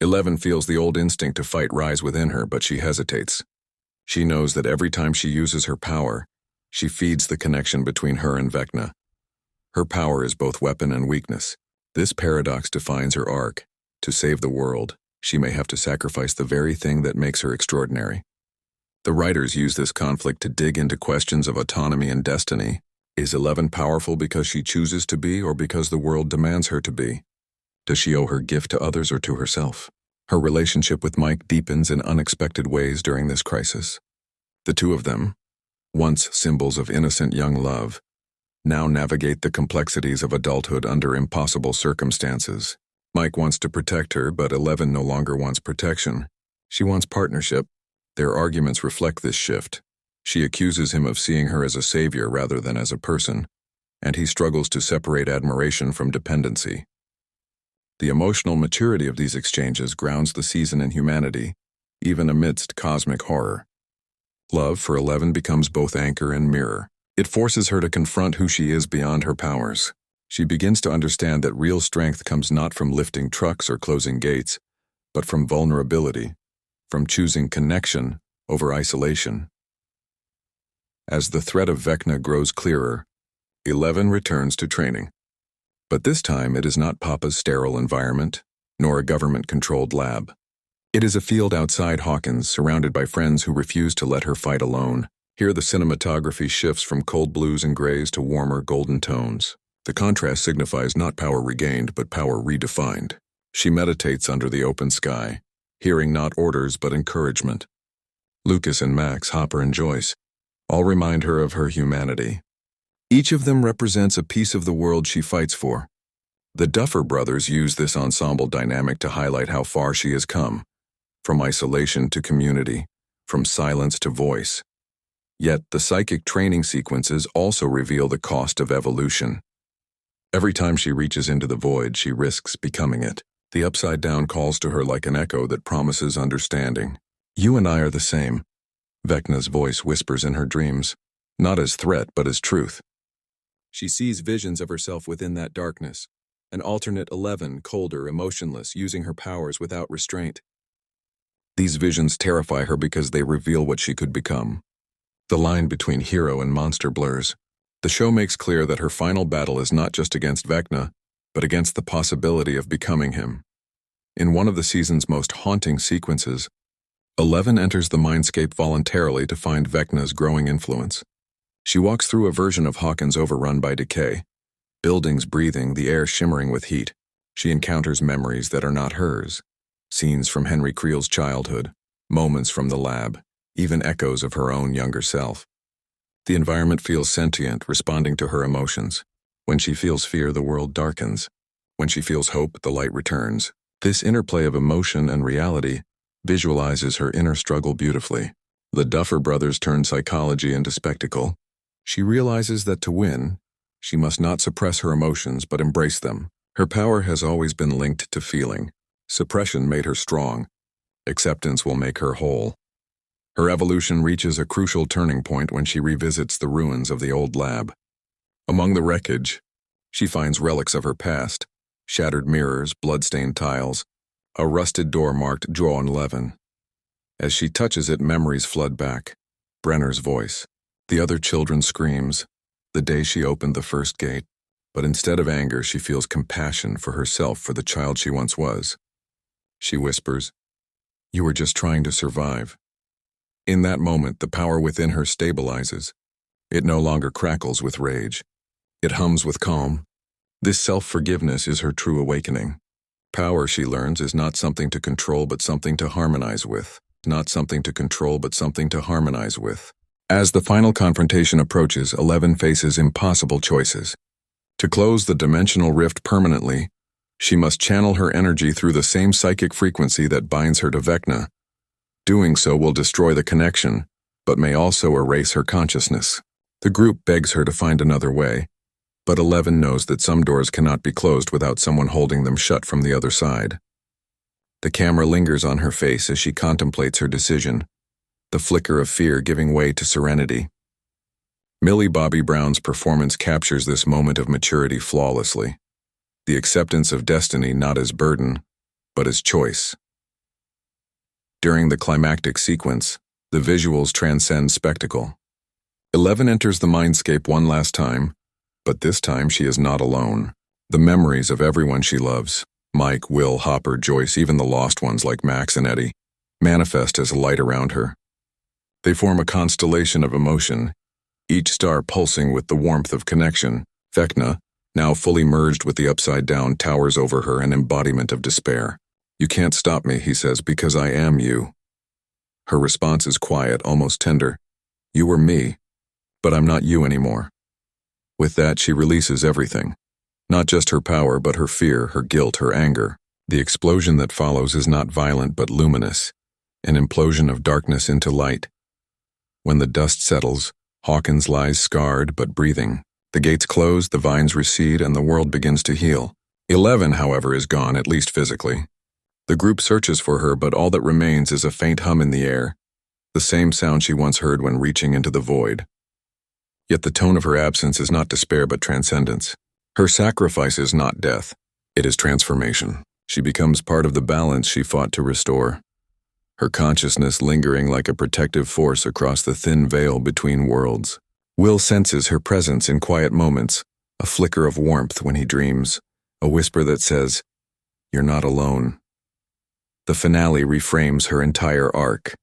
11 feels the old instinct to fight rise within her, but she hesitates. She knows that every time she uses her power, she feeds the connection between her and Vecna. Her power is both weapon and weakness. This paradox defines her arc. To save the world, she may have to sacrifice the very thing that makes her extraordinary. The writers use this conflict to dig into questions of autonomy and destiny. Is 11 powerful because she chooses to be or because the world demands her to be? Does she owe her gift to others or to herself? Her relationship with Mike deepens in unexpected ways during this crisis. The two of them, once symbols of innocent young love, now navigate the complexities of adulthood under impossible circumstances. Mike wants to protect her, but 11 no longer wants protection. She wants partnership. Their arguments reflect this shift. She accuses him of seeing her as a savior rather than as a person, and he struggles to separate admiration from dependency. The emotional maturity of these exchanges grounds the season in humanity, even amidst cosmic horror. Love for 11 becomes both anchor and mirror. It forces her to confront who she is beyond her powers. She begins to understand that real strength comes not from lifting trucks or closing gates, but from vulnerability, from choosing connection over isolation. As the threat of Vecna grows clearer, 11 returns to training. But this time it is not Papa's sterile environment. nor a government-controlled lab. It is a field outside Hawkins, surrounded by friends who refuse to let her fight alone. Here the cinematography shifts from cold blues and grays to warmer golden tones. The contrast signifies not power regained, but power redefined. She meditates under the open sky, hearing not orders but encouragement. Lucas and Max, Hopper and Joyce, all remind her of her humanity. Each of them represents a piece of the world she fights for. The Duffer brothers use this ensemble dynamic to highlight how far she has come, from isolation to community, from silence to voice. Yet the psychic training sequences also reveal the cost of evolution. Every time she reaches into the void, she risks becoming it. The Upside Down calls to her like an echo that promises understanding. "You and I are the same," Vecna's voice whispers in her dreams, not as threat but as truth. She sees visions of herself within that darkness, an alternate 11, colder, emotionless, using her powers without restraint. These visions terrify her because they reveal what she could become. The line between hero and monster blurs. The show makes clear that her final battle is not just against Vecna, but against the possibility of becoming him. In one of the season's most haunting sequences, 11 enters the mindscape voluntarily to find Vecna's growing influence. She walks through a version of Hawkins overrun by decay, buildings breathing, the air shimmering with heat. She encounters memories that are not hers, scenes from Henry Creel's childhood, moments from the lab, even echoes of her own younger self. The environment feels sentient, responding to her emotions. When she feels fear, the world darkens. When she feels hope, the light returns. This interplay of emotion and reality visualizes her inner struggle beautifully. The Duffer brothers turn psychology into spectacle. She realizes that to win, she must not suppress her emotions but embrace them. Her power has always been linked to feeling. Suppression made her strong. Acceptance will make her whole. Her evolution reaches a crucial turning point when she revisits the ruins of the old lab. Among the wreckage, she finds relics of her past, shattered mirrors, blood-stained tiles, a rusted door marked Vecna and 11. As she touches it, memories flood back. Brenner's voice, the other children's screams, the day she opened the first gate. But instead of anger, she feels compassion for herself, for the child she once was. She whispers, "You were just trying to survive." In that moment, the power within her stabilizes. It no longer crackles with rage. It hums with calm. This self-forgiveness is her true awakening. Power, she learns, is not something to control but something to harmonize with. Not something to control but something to harmonize with. As the final confrontation approaches, 11 faces impossible choices. To close the dimensional rift permanently, she must channel her energy through the same psychic frequency that binds her to Vecna. Doing so will destroy the connection, but may also erase her consciousness. The group begs her to find another way, but 11 knows that some doors cannot be closed without someone holding them shut from the other side. The camera lingers on her face as she contemplates her decision, the flicker of fear giving way to serenity. Millie Bobby Brown's performance captures this moment of maturity flawlessly. The acceptance of destiny not as burden, but as choice. During the climactic sequence, the visuals transcend spectacle. 11 enters the mindscape one last time, but this time she is not alone. The memories of everyone she loves, Mike, Will, Hopper, Joyce, even the lost ones like Max and Eddie, manifest as light around her. They form a constellation of emotion, each star pulsing with the warmth of connection. Vecna, now fully merged with the Upside Down, towers over her, an embodiment of despair. "You can't stop me," he says, "because I am you." Her response is quiet, almost tender. "You were me, but I'm not you anymore." With that, she releases everything. Not just her power, but her fear, her guilt, her anger. The explosion that follows is not violent but luminous, an implosion of darkness into light. When the dust settles, Hawkins lies scarred but breathing. The gates close, the vines recede, and the world begins to heal. 11, however, is gone, at least physically. The group searches for her, but all that remains is a faint hum in the air, the same sound she once heard when reaching into the void. Yet the tone of her absence is not despair but transcendence. Her sacrifice is not death, it is transformation. She becomes part of the balance she fought to restore, her consciousness lingering like a protective force across the thin veil between worlds. Will senses her presence in quiet moments, a flicker of warmth when he dreams, a whisper that says, You're not alone. The finale reframes her entire arc.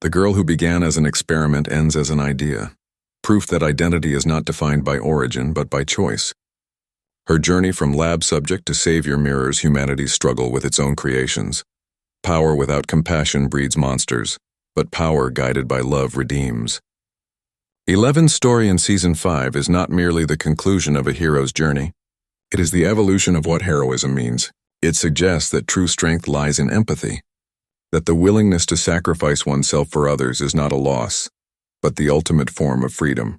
The girl who began as an experiment ends as an idea, proof that identity is not defined by origin but by choice. Her journey from lab subject to savior mirrors humanity's struggle with its own creations. Power without compassion breeds monsters, but power guided by love redeems. 11's story in Season 5 is not merely the conclusion of a hero's journey. It is the evolution of what heroism means. It suggests that true strength lies in empathy, that the willingness to sacrifice oneself for others is not a loss, but the ultimate form of freedom.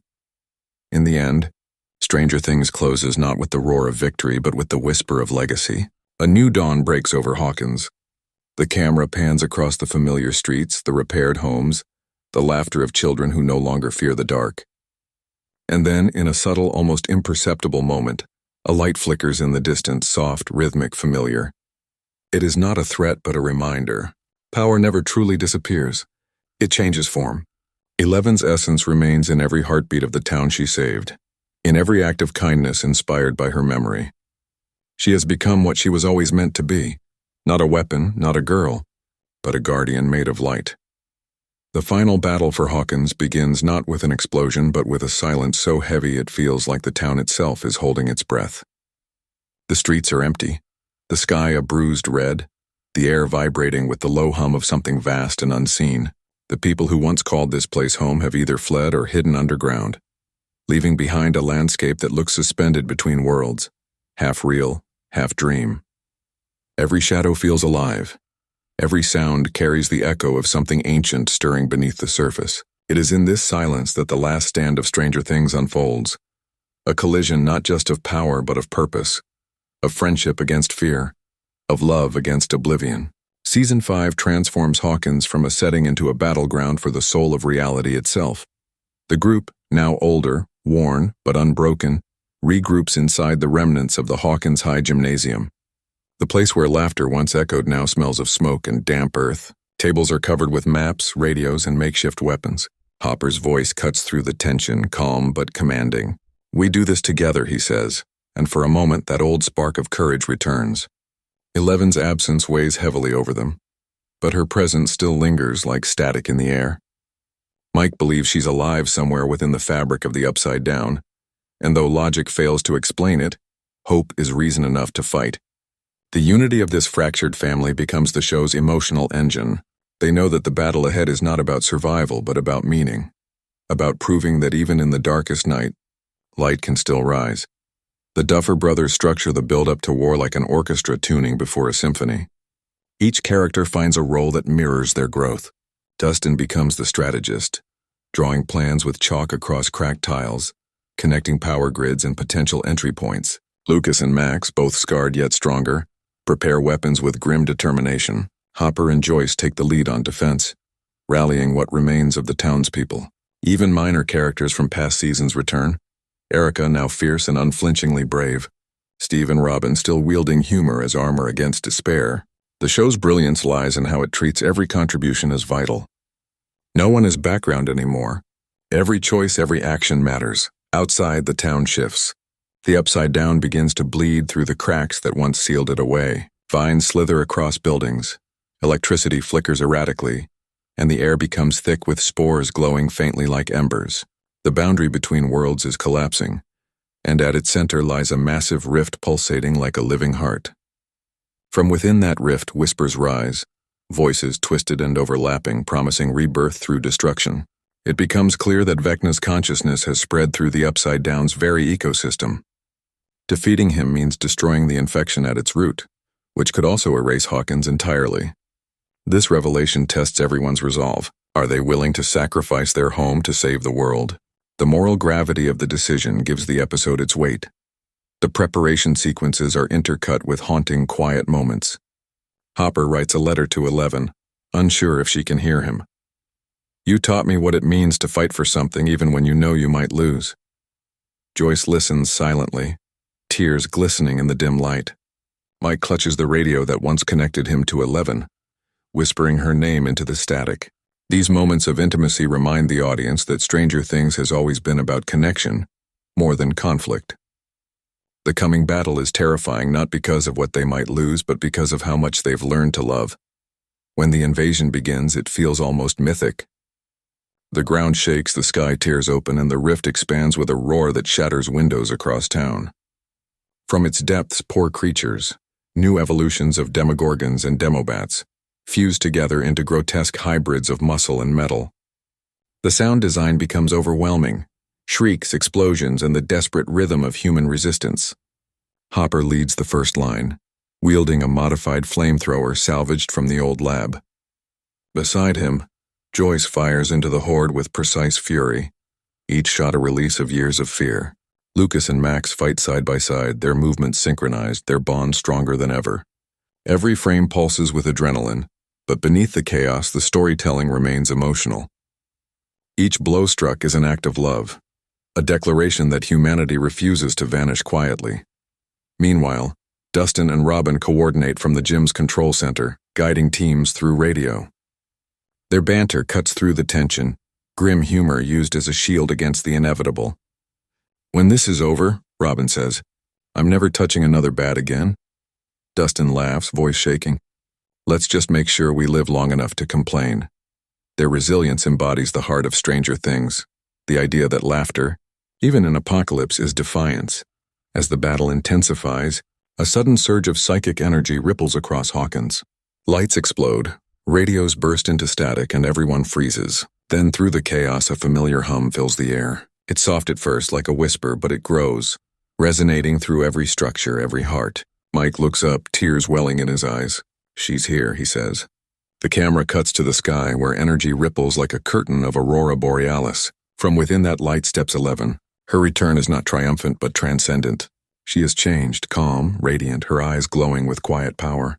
In the end, Stranger Things closes not with the roar of victory but with the whisper of legacy. A new dawn breaks over Hawkins. The camera pans across the familiar streets, the repaired homes, the laughter of children who no longer fear the dark. And then, in a subtle, almost imperceptible moment, a light flickers in the distance, soft, rhythmic, familiar. It is not a threat but a reminder. Power never truly disappears. It changes form. 11's essence remains in every heartbeat of the town she saved, in every act of kindness inspired by her memory. She has become what she was always meant to be, not a weapon, not a girl, but a guardian made of light. The final battle for Hawkins begins not with an explosion but with a silence so heavy it feels like the town itself is holding its breath. The streets are empty, the sky a bruised red, the air vibrating with the low hum of something vast and unseen. The people who once called this place home have either fled or hidden underground, leaving behind a landscape that looks suspended between worlds, half real, half dream. Every shadow feels alive. Every sound carries the echo of something ancient stirring beneath the surface. It is in this silence that the last stand of Stranger Things unfolds. A collision not just of power but of purpose, of friendship against fear, of love against oblivion. Season 5 transforms Hawkins from a setting into a battleground for the soul of reality itself. The group, now older, worn, but unbroken, regroups inside the remnants of the Hawkins High Gymnasium. The place where laughter once echoed now smells of smoke and damp earth. Tables are covered with maps, radios, and makeshift weapons. Hopper's voice cuts through the tension, calm but commanding. "We do this together," he says, and for a moment that old spark of courage returns. 11's absence weighs heavily over them, but her presence still lingers like static in the air. Mike believes she's alive somewhere within the fabric of the Upside Down, and though logic fails to explain it, hope is reason enough to fight. The unity of this fractured family becomes the show's emotional engine. They know that the battle ahead is not about survival but about meaning, about proving that even in the darkest night, light can still rise. The Duffer Brothers structure the build-up to war like an orchestra tuning before a symphony. Each character finds a role that mirrors their growth. Dustin becomes the strategist, drawing plans with chalk across cracked tiles, connecting power grids and potential entry points. Lucas and Max, both scarred yet stronger, prepare weapons with grim determination. Hopper and Joyce take the lead on defense, rallying what remains of the townspeople. Even minor characters from past seasons return. Erica, now fierce and unflinchingly brave. Steve and Robin still wielding humor as armor against despair. The show's brilliance lies in how it treats every contribution as vital. No one is background anymore. Every choice, every action matters. Outside, the town shifts. The Upside Down begins to bleed through the cracks that once sealed it away. Vines slither across buildings. Electricity flickers erratically, and the air becomes thick with spores glowing faintly like embers. The boundary between worlds is collapsing, and at its center lies a massive rift pulsating like a living heart. From within that rift, whispers rise, voices twisted and overlapping, promising rebirth through destruction. It becomes clear that Vecna's consciousness has spread through the Upside Down's very ecosystem. Defeating him means destroying the infection at its root, which could also erase Hawkins entirely. This revelation tests everyone's resolve. Are they willing to sacrifice their home to save the world? The moral gravity of the decision gives the episode its weight. The preparation sequences are intercut with haunting, quiet moments. Hopper writes a letter to 11, unsure if she can hear him. "You taught me what it means to fight for something even when you know you might lose." Joyce listens silently, tears glistening in the dim light. Mike clutches the radio that once connected him to 11, whispering her name into the static. These moments of intimacy remind the audience that Stranger Things has always been about connection, more than conflict. The coming battle is terrifying not because of what they might lose, but because of how much they've learned to love. When the invasion begins, it feels almost mythic. The ground shakes, the sky tears open, and the rift expands with a roar that shatters windows across town. From its depths pour creatures, new evolutions of demogorgons and demobats, fused together into grotesque hybrids of muscle and metal. The sound design becomes overwhelming, shrieks, explosions, and the desperate rhythm of human resistance. Hopper leads the first line, wielding a modified flamethrower salvaged from the old lab. Beside him, Joyce fires into the horde with precise fury, each shot a release of years of fear. Lucas and Max fight side by side, their movements synchronized, their bond stronger than ever. Every frame pulses with adrenaline, but beneath the chaos, the storytelling remains emotional. Each blow struck is an act of love, a declaration that humanity refuses to vanish quietly. Meanwhile, Dustin and Robin coordinate from the gym's control center, guiding teams through radio. Their banter cuts through the tension, grim humor used as a shield against the inevitable. "When this is over," Robin says, "I'm never touching another bat again." Dustin laughs, voice shaking. "Let's just make sure we live long enough to complain." Their resilience embodies the heart of Stranger Things, the idea that laughter, even in apocalypse, is defiance. As the battle intensifies, a sudden surge of psychic energy ripples across Hawkins. Lights explode, radios burst into static, and everyone freezes. Then through the chaos, a familiar hum fills the air. It's soft at first, like a whisper, but it grows, resonating through every structure, every heart. Mike looks up, tears welling in his eyes. "She's here," he says. The camera cuts to the sky, where energy ripples like a curtain of aurora borealis. From within that light steps 11. Her return is not triumphant, but transcendent. She has changed, calm, radiant, her eyes glowing with quiet power.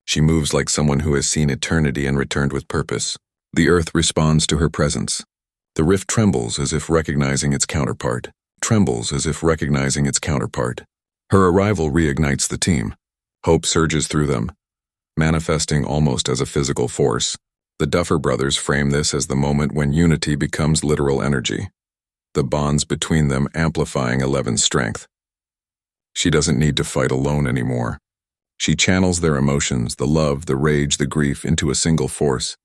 She moves like someone who has seen eternity and returned with purpose. The earth responds to her presence. The rift trembles as if recognizing its counterpart. Her arrival reignites the team. Hope surges through them, manifesting almost as a physical force. The Duffer Brothers frame this as the moment when unity becomes literal energy, the bonds between them amplifying Eleven's strength. She doesn't need to fight alone anymore. She channels their emotions, the love, the rage, the grief, into a single force.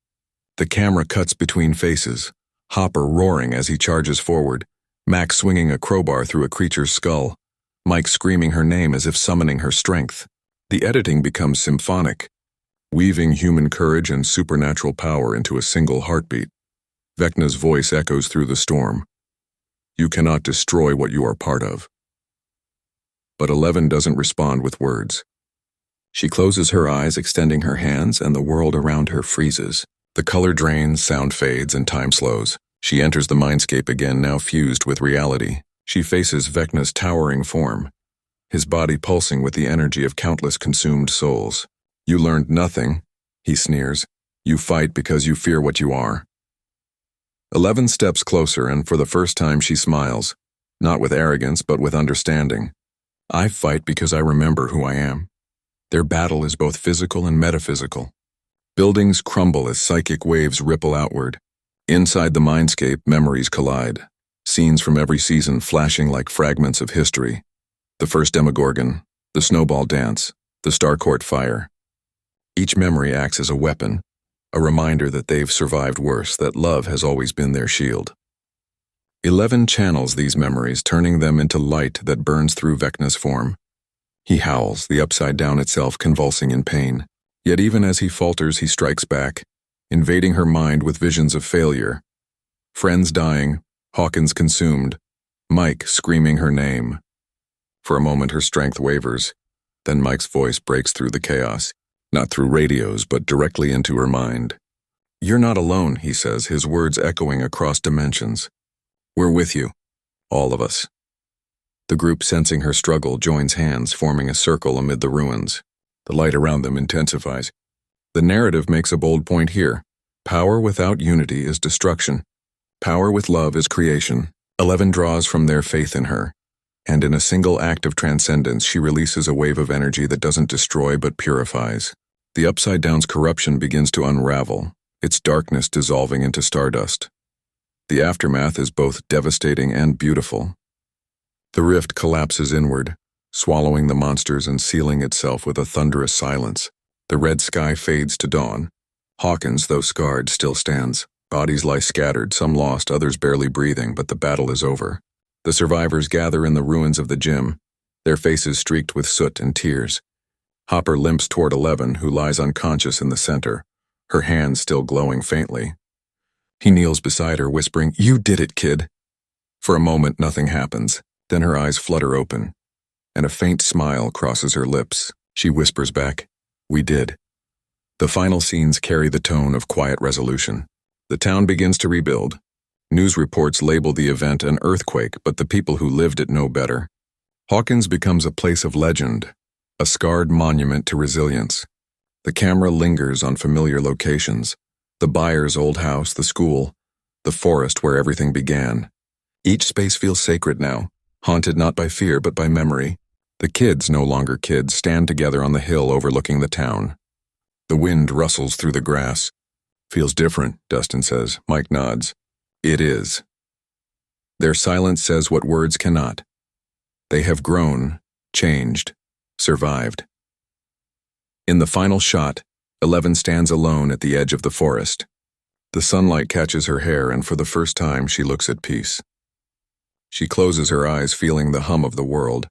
The camera cuts between faces, Hopper roaring as he charges forward, Max swinging a crowbar through a creature's skull, Mike screaming her name as if summoning her strength. The editing becomes symphonic, weaving human courage and supernatural power into a single heartbeat. Vecna's voice echoes through the storm. "You cannot destroy what you are part of." But 11 doesn't respond with words. She closes her eyes, extending her hands, and the world around her freezes. The color drains, sound fades, and time slows. She enters the mindscape again, now fused with reality. She faces Vecna's towering form, his body pulsing with the energy of countless consumed souls. "You learned nothing," he sneers. "You fight because you fear what you are." 11 steps closer, and for the first time she smiles, not with arrogance but with understanding. "I fight because I remember who I am." Their battle is both physical and metaphysical. Buildings crumble as psychic waves ripple outward. Inside the mindscape, memories collide, scenes from every season flashing like fragments of history. The first Demogorgon, the snowball dance, the Starcourt fire. Each memory acts as a weapon, a reminder that they've survived worse, that love has always been their shield. 11 channels these memories, turning them into light that burns through Vecna's form. He howls, the Upside Down itself convulsing in pain. Yet even as he falters, he strikes back, invading her mind with visions of failure. Friends dying, Hawkins consumed, Mike screaming her name. For a moment her strength wavers, then Mike's voice breaks through the chaos, not through radios but directly into her mind. "You're not alone," he says, his words echoing across dimensions. "We're with you, all of us." The group, sensing her struggle, joins hands, forming a circle amid the ruins. The light around them intensifies. The narrative makes a bold point here. Power without unity is destruction. Power with love is creation. 11 draws from their faith in her, and in a single act of transcendence she releases a wave of energy that doesn't destroy but purifies. The Upside Down's corruption begins to unravel, its darkness dissolving into stardust. The aftermath is both devastating and beautiful. The rift collapses inward, swallowing the monsters and sealing itself with a thunderous silence. The red sky fades to dawn. Hawkins, though scarred, still stands. Bodies lie scattered, some lost, others barely breathing, but the battle is over. The survivors gather in the ruins of the gym, their faces streaked with soot and tears. Hopper limps toward 11, who lies unconscious in the center, her hands still glowing faintly. He kneels beside her, whispering, "You did it, kid." For a moment, nothing happens. Then her eyes flutter open, and a faint smile crosses her lips. She whispers back, "We did." The final scenes carry the tone of quiet resolution. The town begins to rebuild. News reports label the event an earthquake, but the people who lived it know better. Hawkins becomes a place of legend, a scarred monument to resilience. The camera lingers on familiar locations: the buyer's old house, the school, the forest where everything began. Each space feels sacred now, haunted not by fear but by memory. The kids, no longer kids, stand together on the hill overlooking the town. The wind rustles through the grass. "Feels different," Dustin says. Mike nods. "It is." Their silence says what words cannot. They have grown, changed, survived. In the final shot, 11 stands alone at the edge of the forest. The sunlight catches her hair, and for the first time she looks at peace. She closes her eyes, feeling the hum of the world,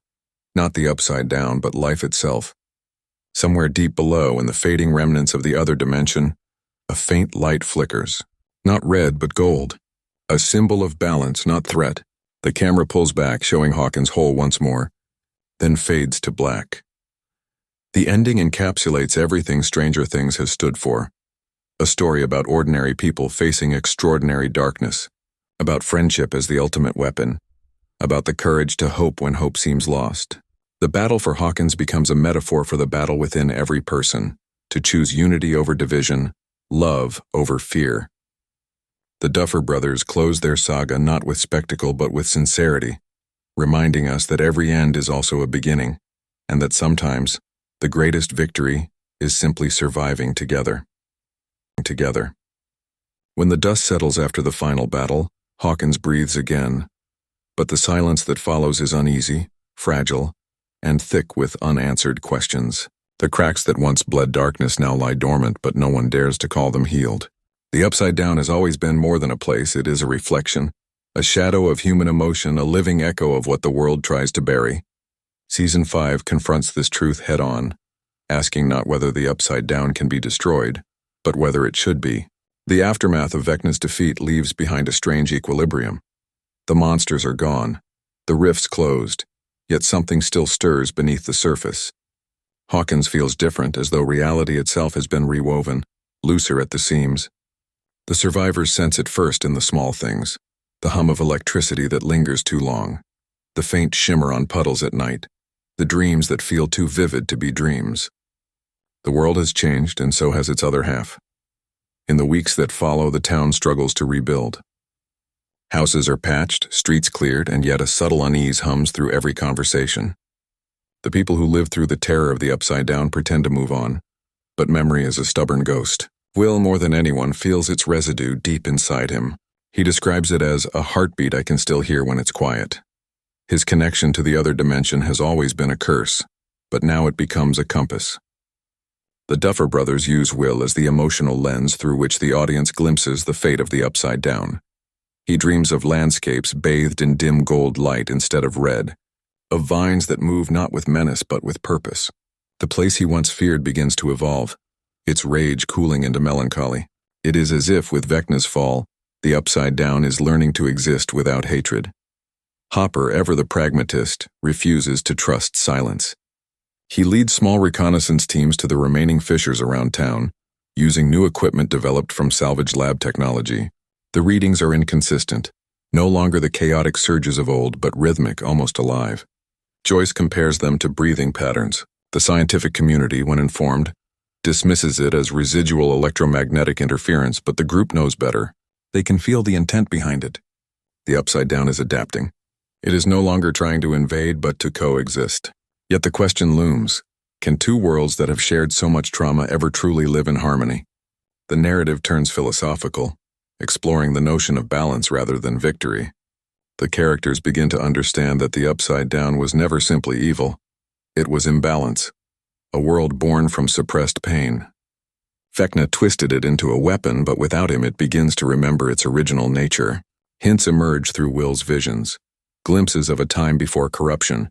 not the upside down, but life itself. Somewhere deep below, in the fading remnants of the other dimension, a faint light flickers. Not red, but gold. A symbol of balance, not threat. The camera pulls back, showing Hawkins whole once more, then fades to black. The ending encapsulates everything Stranger Things has stood for. A story about ordinary people facing extraordinary darkness, about friendship as the ultimate weapon, about the courage to hope when hope seems lost. The battle for Hawkins becomes a metaphor for the battle within every person, to choose unity over division, love over fear. The Duffer Brothers close their saga not with spectacle but with sincerity, reminding us that every end is also a beginning, and that sometimes the greatest victory is simply surviving together. When the dust settles after the final battle, Hawkins breathes again, but the silence that follows is uneasy, fragile, and thick with unanswered questions. The cracks that once bled darkness now lie dormant, but no one dares to call them healed. The Upside Down has always been more than a place. It is a reflection, a shadow of human emotion, a living echo of what the world tries to bury. Season 5 confronts this truth head-on, asking not whether the Upside Down can be destroyed, but whether it should be. The aftermath of Vecna's defeat leaves behind a strange equilibrium. The monsters are gone, the rifts closed, yet something still stirs beneath the surface. Hawkins feels different, as though reality itself has been rewoven, looser at the seams. The survivors sense it first in the small things, the hum of electricity that lingers too long, the faint shimmer on puddles at night, the dreams that feel too vivid to be dreams. The world has changed, and so has its other half. In the weeks that follow, the town struggles to rebuild. Houses are patched, streets cleared, and yet a subtle unease hums through every conversation. The people who lived through the terror of the Upside Down pretend to move on, but memory is a stubborn ghost. Will, more than anyone, feels its residue deep inside him. He describes it as a heartbeat I can still hear when it's quiet. His connection to the other dimension has always been a curse, but now it becomes a compass. The Duffer Brothers use Will as the emotional lens through which the audience glimpses the fate of the Upside Down. He dreams of landscapes bathed in dim gold light instead of red, of vines that move not with menace but with purpose. The place he once feared begins to evolve, its rage cooling into melancholy. It is as if, with Vecna's fall, the Upside Down is learning to exist without hatred. Hopper, ever the pragmatist, refuses to trust silence. He leads small reconnaissance teams to the remaining fissures around town, using new equipment developed from salvaged lab technology. The readings are inconsistent, no longer the chaotic surges of old, but rhythmic, almost alive. Joyce compares them to breathing patterns. The scientific community, when informed, dismisses it as residual electromagnetic interference, but the group knows better. They can feel the intent behind it. The Upside Down is adapting. It is no longer trying to invade, but to coexist. Yet the question looms, can two worlds that have shared so much trauma ever truly live in harmony? The narrative turns philosophical, exploring the notion of balance rather than victory. The characters begin to understand that the Upside Down was never simply evil. It was imbalance, a world born from suppressed pain. Vecna twisted it into a weapon, but without him it begins to remember its original nature. Hints emerge through Will's visions, glimpses of a time before corruption,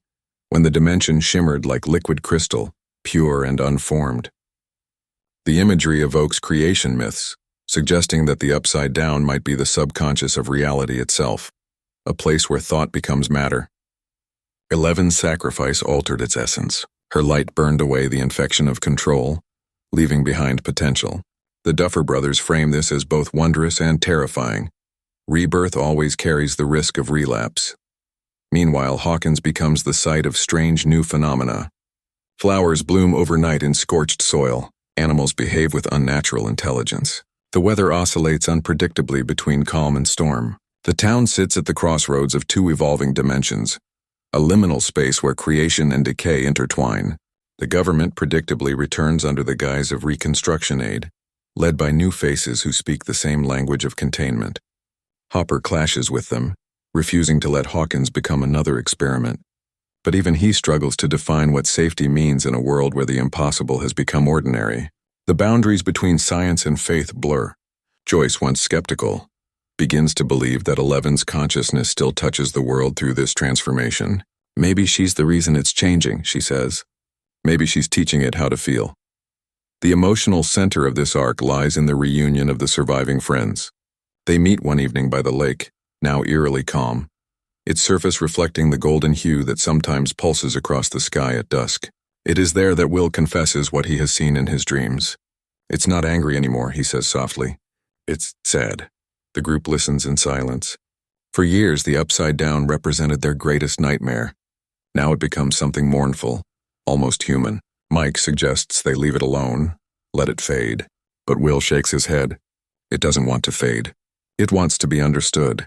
when the dimension shimmered like liquid crystal, pure and unformed. The imagery evokes creation myths, suggesting that the Upside Down might be the subconscious of reality itself, a place where thought becomes matter. 11's sacrifice altered its essence. Her light burned away the infection of control, leaving behind potential. The Duffer Brothers frame this as both wondrous and terrifying. Rebirth always carries the risk of relapse. Meanwhile, Hawkins becomes the site of strange new phenomena. Flowers bloom overnight in scorched soil. Animals behave with unnatural intelligence. The weather oscillates unpredictably between calm and storm. The town sits at the crossroads of two evolving dimensions, a liminal space where creation and decay intertwine. The government predictably returns under the guise of reconstruction aid, led by new faces who speak the same language of containment. Hopper clashes with them, refusing to let Hawkins become another experiment. But even he struggles to define what safety means in a world where the impossible has become ordinary. The boundaries between science and faith blur. Joyce, once skeptical, begins to believe that 11's consciousness still touches the world through this transformation. Maybe she's the reason it's changing, she says. Maybe she's teaching it how to feel. The emotional center of this arc lies in the reunion of the surviving friends. They meet one evening by the lake, now eerily calm, its surface reflecting the golden hue that sometimes pulses across the sky at dusk. It is there that Will confesses what he has seen in his dreams. It's not angry anymore, he says softly. It's sad. The group listens in silence. For years, the Upside Down represented their greatest nightmare. Now it becomes something mournful, almost human. Mike suggests they leave it alone, let it fade. But Will shakes his head. It doesn't want to fade. It wants to be understood.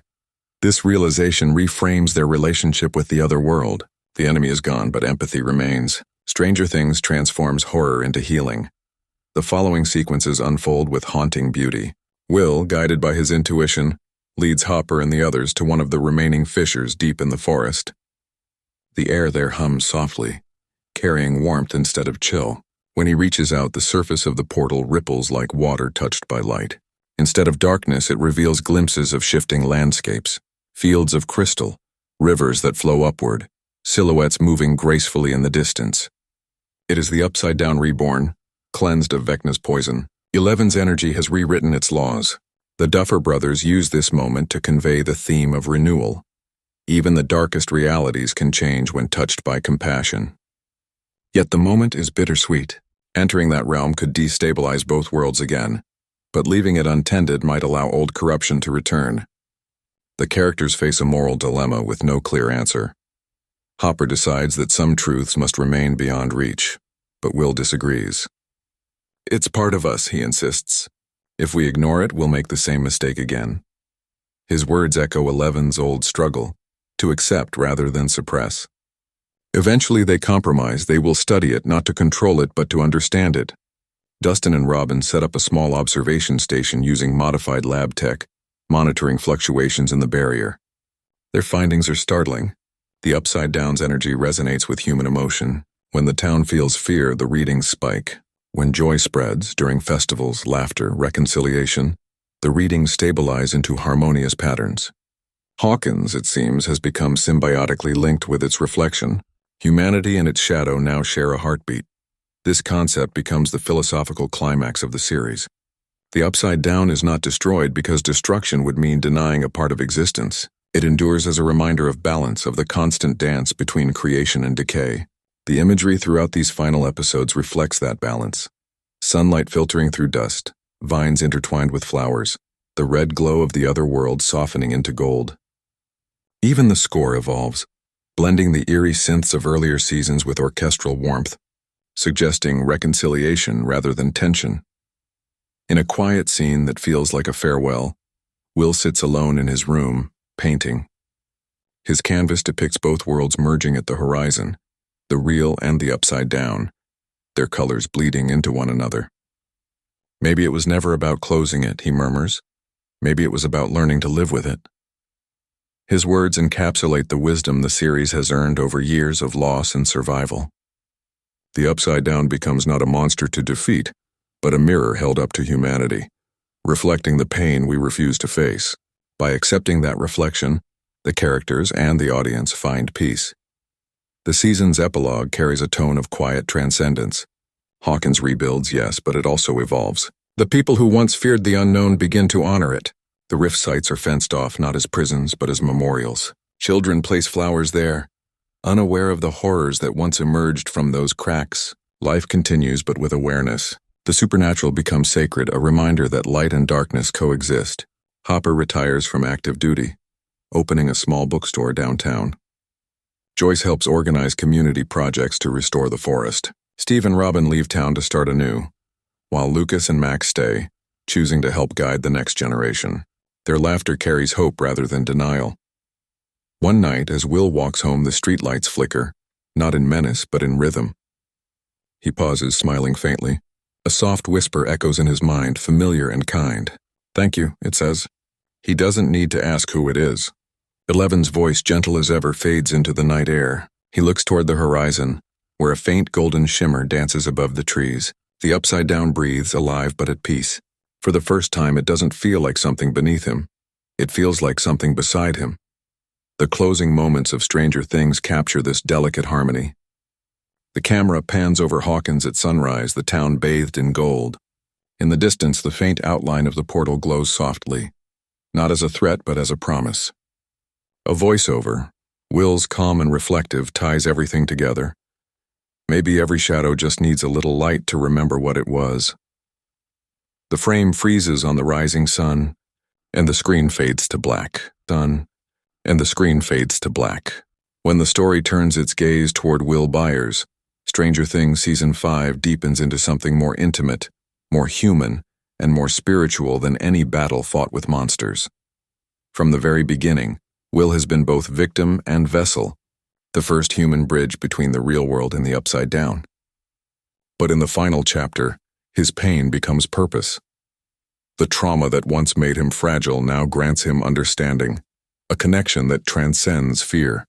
This realization reframes their relationship with the other world. The enemy is gone, but empathy remains. Stranger Things transforms horror into healing. The following sequences unfold with haunting beauty. Will, guided by his intuition, leads Hopper and the others to one of the remaining fissures deep in the forest. The air there hums softly, carrying warmth instead of chill. When he reaches out, the surface of the portal ripples like water touched by light. Instead of darkness, it reveals glimpses of shifting landscapes, fields of crystal, rivers that flow upward, silhouettes moving gracefully in the distance. It is the Upside Down reborn, cleansed of Vecna's poison. 11's energy has rewritten its laws. The Duffer Brothers use this moment to convey the theme of renewal. Even the darkest realities can change when touched by compassion. Yet the moment is bittersweet. Entering that realm could destabilize both worlds again, but leaving it untended might allow old corruption to return. The characters face a moral dilemma with no clear answer. Hopper decides that some truths must remain beyond reach, but Will disagrees. It's part of us, he insists. If we ignore it, we'll make the same mistake again. His words echo 11's old struggle, to accept rather than suppress. Eventually they compromise. They will study it, not to control it, but to understand it. Dustin and Robin set up a small observation station using modified lab tech, monitoring fluctuations in the barrier. Their findings are startling. The Upside Down's energy resonates with human emotion. When the town feels fear, the readings spike. When joy spreads, during festivals, laughter, reconciliation, the readings stabilize into harmonious patterns. Hawkins, it seems, has become symbiotically linked with its reflection. Humanity and its shadow now share a heartbeat. This concept becomes the philosophical climax of the series. The Upside Down is not destroyed because destruction would mean denying a part of existence. It endures as a reminder of balance, of the constant dance between creation and decay. The imagery throughout these final episodes reflects that balance. Sunlight filtering through dust, vines intertwined with flowers, the red glow of the other world softening into gold. Even the score evolves, blending the eerie synths of earlier seasons with orchestral warmth, suggesting reconciliation rather than tension. In a quiet scene that feels like a farewell, Will sits alone in his room, painting. His canvas depicts both worlds merging at the horizon, the real and the Upside Down, their colors bleeding into one another. Maybe it was never about closing it, he murmurs. Maybe it was about learning to live with it. His words encapsulate the wisdom the series has earned over years of loss and survival. The Upside Down becomes not a monster to defeat, but a mirror held up to humanity, reflecting the pain we refuse to face. By accepting that reflection, the characters and the audience find peace. The season's epilogue carries a tone of quiet transcendence. Hawkins rebuilds, yes, but it also evolves. The people who once feared the unknown begin to honor it. The rift sites are fenced off not as prisons but as memorials. Children place flowers there, unaware of the horrors that once emerged from those cracks. Life continues but with awareness. The supernatural becomes sacred, a reminder that light and darkness coexist. Hopper retires from active duty, opening a small bookstore downtown. Joyce helps organize community projects to restore the forest. Steve and Robin leave town to start anew, while Lucas and Max stay, choosing to help guide the next generation. Their laughter carries hope rather than denial. One night, as Will walks home, the streetlights flicker, not in menace but in rhythm. He pauses, smiling faintly. A soft whisper echoes in his mind, familiar and kind. "Thank you," it says. He doesn't need to ask who it is. Eleven's voice, gentle as ever, fades into the night air. He looks toward the horizon, where a faint golden shimmer dances above the trees. The Upside Down breathes, alive but at peace. For the first time, it doesn't feel like something beneath him. It feels like something beside him. The closing moments of Stranger Things capture this delicate harmony. The camera pans over Hawkins at sunrise, the town bathed in gold. In the distance, the faint outline of the portal glows softly, not as a threat but as a promise. A voiceover, Will's calm and reflective, ties everything together. Maybe every shadow just needs a little light to remember what it was. The frame freezes on the rising sun, and the screen fades to black. And the screen fades to black. When the story turns its gaze toward Will Byers, Stranger Things Season 5 deepens into something more intimate, more human, and more spiritual than any battle fought with monsters. From the very beginning, Will has been both victim and vessel, the first human bridge between the real world and the Upside Down. But in the final chapter, his pain becomes purpose. The trauma that once made him fragile now grants him understanding, a connection that transcends fear.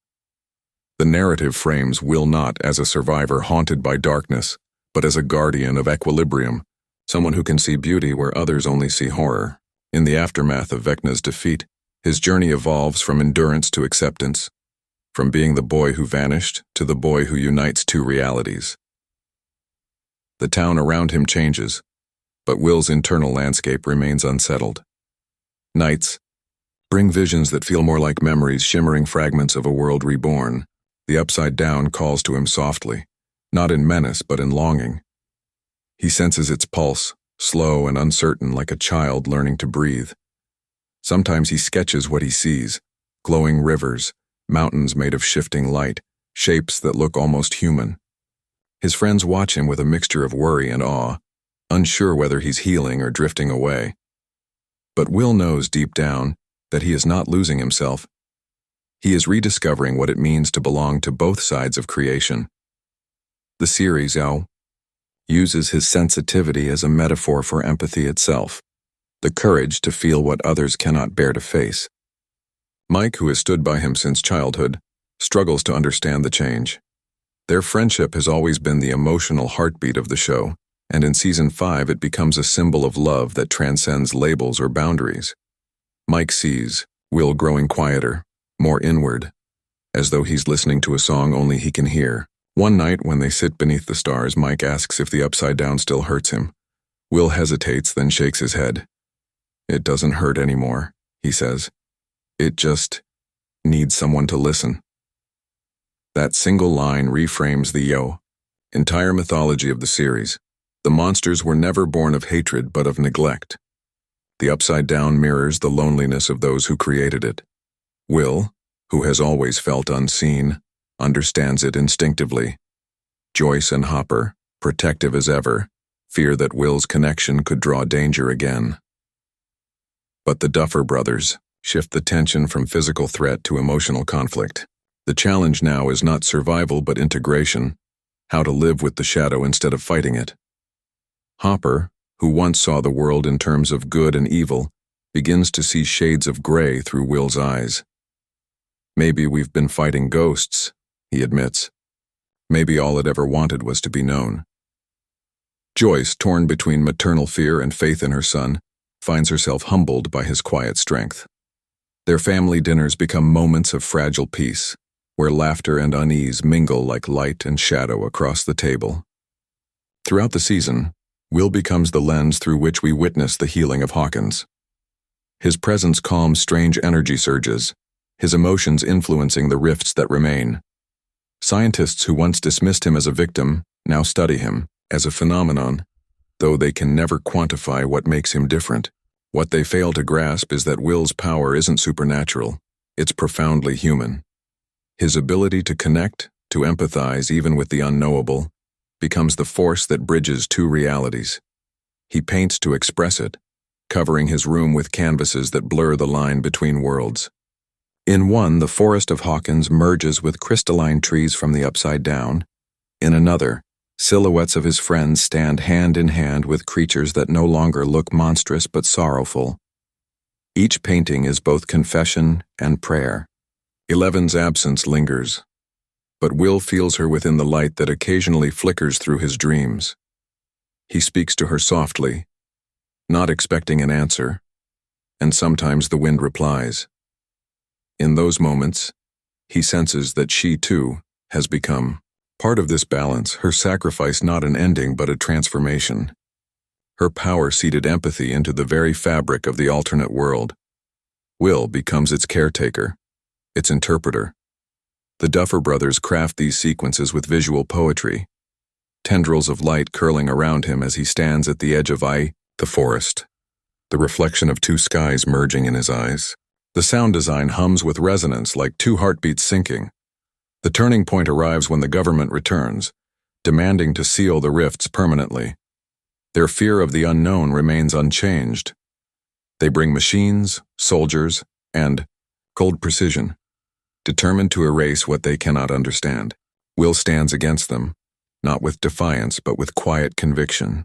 The narrative frames Will not as a survivor haunted by darkness, but as a guardian of equilibrium, someone who can see beauty where others only see horror. In the aftermath of Vecna's defeat, his journey evolves from endurance to acceptance, from being the boy who vanished to the boy who unites two realities. The town around him changes, but Will's internal landscape remains unsettled. Nights bring visions that feel more like memories, shimmering fragments of a world reborn. The Upside Down calls to him softly, not in menace but in longing. He senses its pulse, slow and uncertain, like a child learning to breathe. Sometimes he sketches what he sees, glowing rivers, mountains made of shifting light, shapes that look almost human. His friends watch him with a mixture of worry and awe, unsure whether he's healing or drifting away. But Will knows deep down that he is not losing himself. He is rediscovering what it means to belong to both sides of creation. The series, uses his sensitivity as a metaphor for empathy itself, the courage to feel what others cannot bear to face. Mike, who has stood by him since childhood, struggles to understand the change. Their friendship has always been the emotional heartbeat of the show, and in Season 5 it becomes a symbol of love that transcends labels or boundaries. Mike sees Will growing quieter, more inward, as though he's listening to a song only he can hear. One night, when they sit beneath the stars, Mike asks if the Upside Down still hurts him. Will hesitates, then shakes his head. "It doesn't hurt anymore," he says. "It just needs someone to listen." That single line reframes the entire mythology of the series. The monsters were never born of hatred but of neglect. The Upside Down mirrors the loneliness of those who created it. Will, who has always felt unseen, understands it instinctively. Joyce and Hopper, protective as ever, fear that Will's connection could draw danger again. But the Duffer Brothers shift the tension from physical threat to emotional conflict. The challenge now is not survival but integration, how to live with the shadow instead of fighting it. Hopper, who once saw the world in terms of good and evil, begins to see shades of gray through Will's eyes. "Maybe we've been fighting ghosts," he admits. Maybe all it ever wanted was to be known. Joyce, torn between maternal fear and faith in her son, finds herself humbled by his quiet strength. Their family dinners become moments of fragile peace, where laughter and unease mingle like light and shadow across the table. Throughout the season, Will becomes the lens through which we witness the healing of Hawkins. His presence calms strange energy surges, his emotions influencing the rifts that remain. Scientists who once dismissed him as a victim now study him as a phenomenon, though they can never quantify what makes him different. What they fail to grasp is that Will's power isn't supernatural, it's profoundly human. His ability to connect, to empathize even with the unknowable, becomes the force that bridges two realities. He paints to express it, covering his room with canvases that blur the line between worlds. In one, the forest of Hawkins merges with crystalline trees from the Upside Down. In another, silhouettes of his friends stand hand in hand with creatures that no longer look monstrous but sorrowful. Each painting is both confession and prayer. Eleven's absence lingers, but Will feels her within the light that occasionally flickers through his dreams. He speaks to her softly, not expecting an answer, and sometimes the wind replies. In those moments, he senses that she, too, has become part of this balance, her sacrifice not an ending but a transformation. Her power seeded empathy into the very fabric of the alternate world. Will becomes its caretaker, its interpreter. The Duffer Brothers craft these sequences with visual poetry, tendrils of light curling around him as he stands at the edge of the forest, the reflection of two skies merging in his eyes. The sound design hums with resonance like two heartbeats syncing. The turning point arrives when the government returns, demanding to seal the rifts permanently. Their fear of the unknown remains unchanged. They bring machines, soldiers, and cold precision, determined to erase what they cannot understand. Will stands against them, not with defiance but with quiet conviction.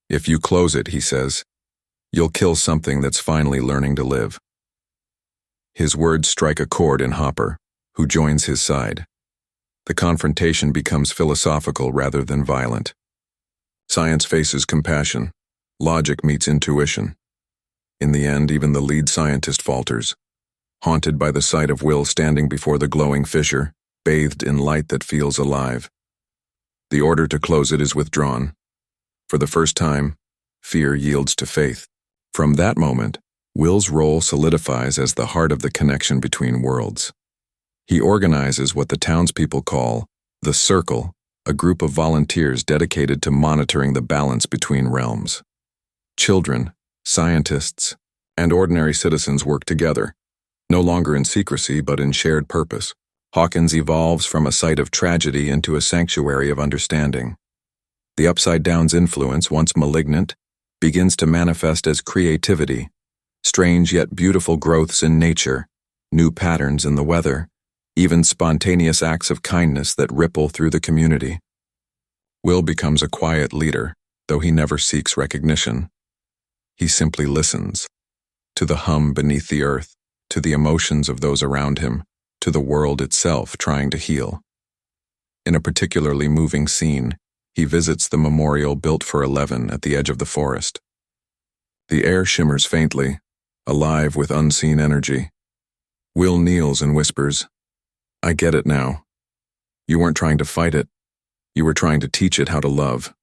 If you close it, he says, you'll kill something that's finally learning to live. His words strike a chord in Hopper, who joins his side. The confrontation becomes philosophical rather than violent. Science faces compassion. Logic meets intuition. In the end, even the lead scientist falters, haunted by the sight of Will standing before the glowing fissure, bathed in light that feels alive. The order to close it is withdrawn. For the first time, fear yields to faith. From that moment, Will's role solidifies as the heart of the connection between worlds. He organizes what the townspeople call the Circle, a group of volunteers dedicated to monitoring the balance between realms. Children, scientists, and ordinary citizens work together, no longer in secrecy but in shared purpose. Hawkins evolves from a site of tragedy into a sanctuary of understanding. The Upside Down's influence, once malignant, begins to manifest as creativity, strange yet beautiful growths in nature, new patterns in the weather, even spontaneous acts of kindness that ripple through the community. Will becomes a quiet leader, though he never seeks recognition. He simply listens, to the hum beneath the earth, to the emotions of those around him, to the world itself trying to heal. In a particularly moving scene, he visits the memorial built for 11 at the edge of the forest. The air shimmers faintly, alive with unseen energy. Will kneels and whispers, "I get it now. You weren't trying to fight it. You were trying to teach it how to love."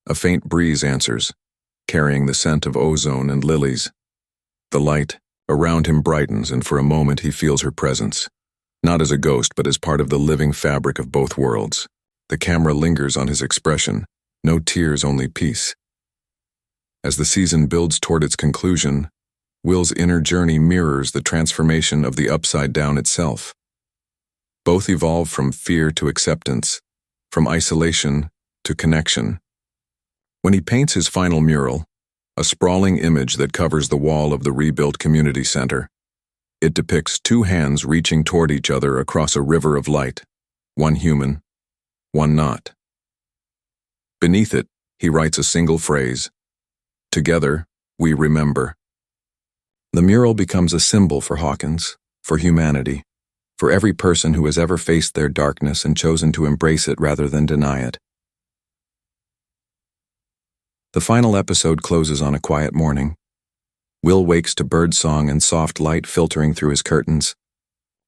A faint breeze answers, carrying the scent of ozone and lilies. The light around him brightens, and for a moment he feels her presence, not as a ghost but as part of the living fabric of both worlds. The camera lingers on his expression, no tears, only peace. As the season builds toward its conclusion, Will's inner journey mirrors the transformation of the Upside Down itself. Both evolve from fear to acceptance, from isolation to connection. When he paints his final mural, a sprawling image that covers the wall of the rebuilt community center, it depicts two hands reaching toward each other across a river of light, one human, one not. Beneath it, he writes a single phrase, "Together, we remember." The mural becomes a symbol for Hawkins, for humanity, for every person who has ever faced their darkness and chosen to embrace it rather than deny it. The final episode closes on a quiet morning. Will wakes to birdsong and soft light filtering through his curtains.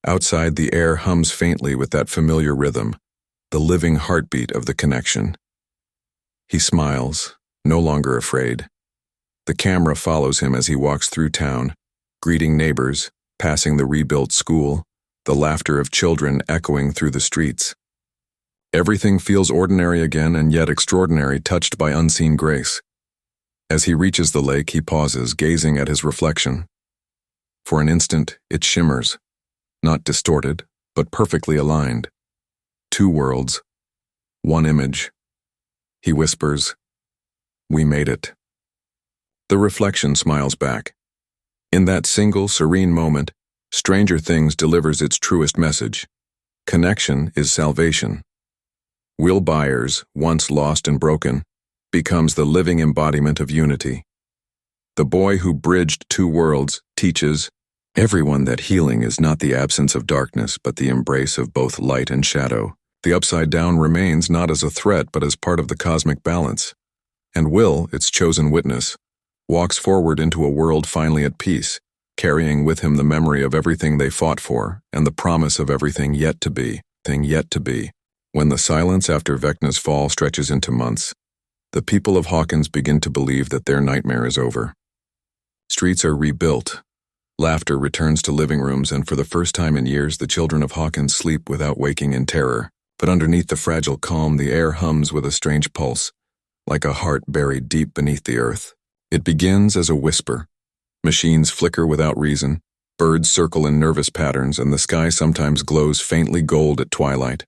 Outside, the air hums faintly with that familiar rhythm, the living heartbeat of the connection. He smiles, no longer afraid. The camera follows him as he walks through town, greeting neighbors, passing the rebuilt school, the laughter of children echoing through the streets. Everything feels ordinary again and yet extraordinary, touched by unseen grace. As he reaches the lake, he pauses, gazing at his reflection. For an instant, it shimmers, not distorted, but perfectly aligned. Two worlds, one image. He whispers, "We made it." The reflection smiles back. In that single, serene moment, Stranger Things delivers its truest message. Connection is salvation. Will Byers, once lost and broken, becomes the living embodiment of unity. The boy who bridged two worlds teaches everyone that healing is not the absence of darkness, but the embrace of both light and shadow. The Upside Down remains not as a threat, but as part of the cosmic balance. And Will, its chosen witness, walks forward into a world finally at peace, carrying with him the memory of everything they fought for and the promise of everything yet to be. When the silence after Vecna's fall stretches into months, the people of Hawkins begin to believe that their nightmare is over. Streets are rebuilt. Laughter returns to living rooms, and for the first time in years, the children of Hawkins sleep without waking in terror. But underneath the fragile calm, the air hums with a strange pulse, like a heart buried deep beneath the earth. It begins as a whisper. Machines flicker without reason, birds circle in nervous patterns, and the sky sometimes glows faintly gold at twilight.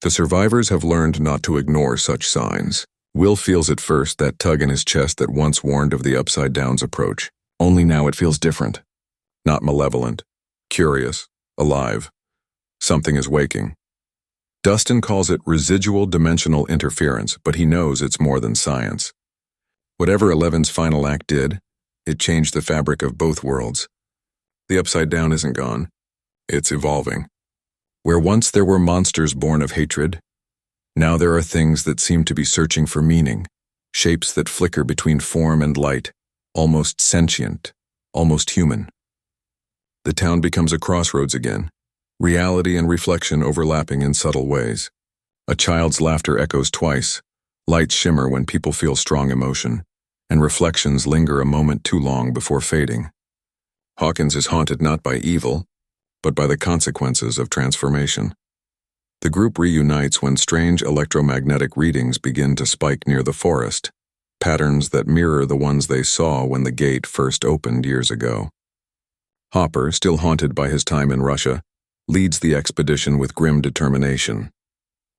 The survivors have learned not to ignore such signs. Will feels at first that tug in his chest that once warned of the Upside Down's approach. Only now it feels different. Not malevolent, curious, alive. Something is waking. Dustin calls it residual dimensional interference, but he knows it's more than science. Whatever Eleven's final act did, it changed the fabric of both worlds. The Upside Down isn't gone. It's evolving. Where once there were monsters born of hatred, now there are things that seem to be searching for meaning, shapes that flicker between form and light, almost sentient, almost human. The town becomes a crossroads again, reality and reflection overlapping in subtle ways. A child's laughter echoes twice, lights shimmer when people feel strong emotion, and reflections linger a moment too long before fading. Hawkins is haunted not by evil, but by the consequences of transformation. The group reunites when strange electromagnetic readings begin to spike near the forest, patterns that mirror the ones they saw when the gate first opened years ago. Hopper, still haunted by his time in Russia, leads the expedition with grim determination.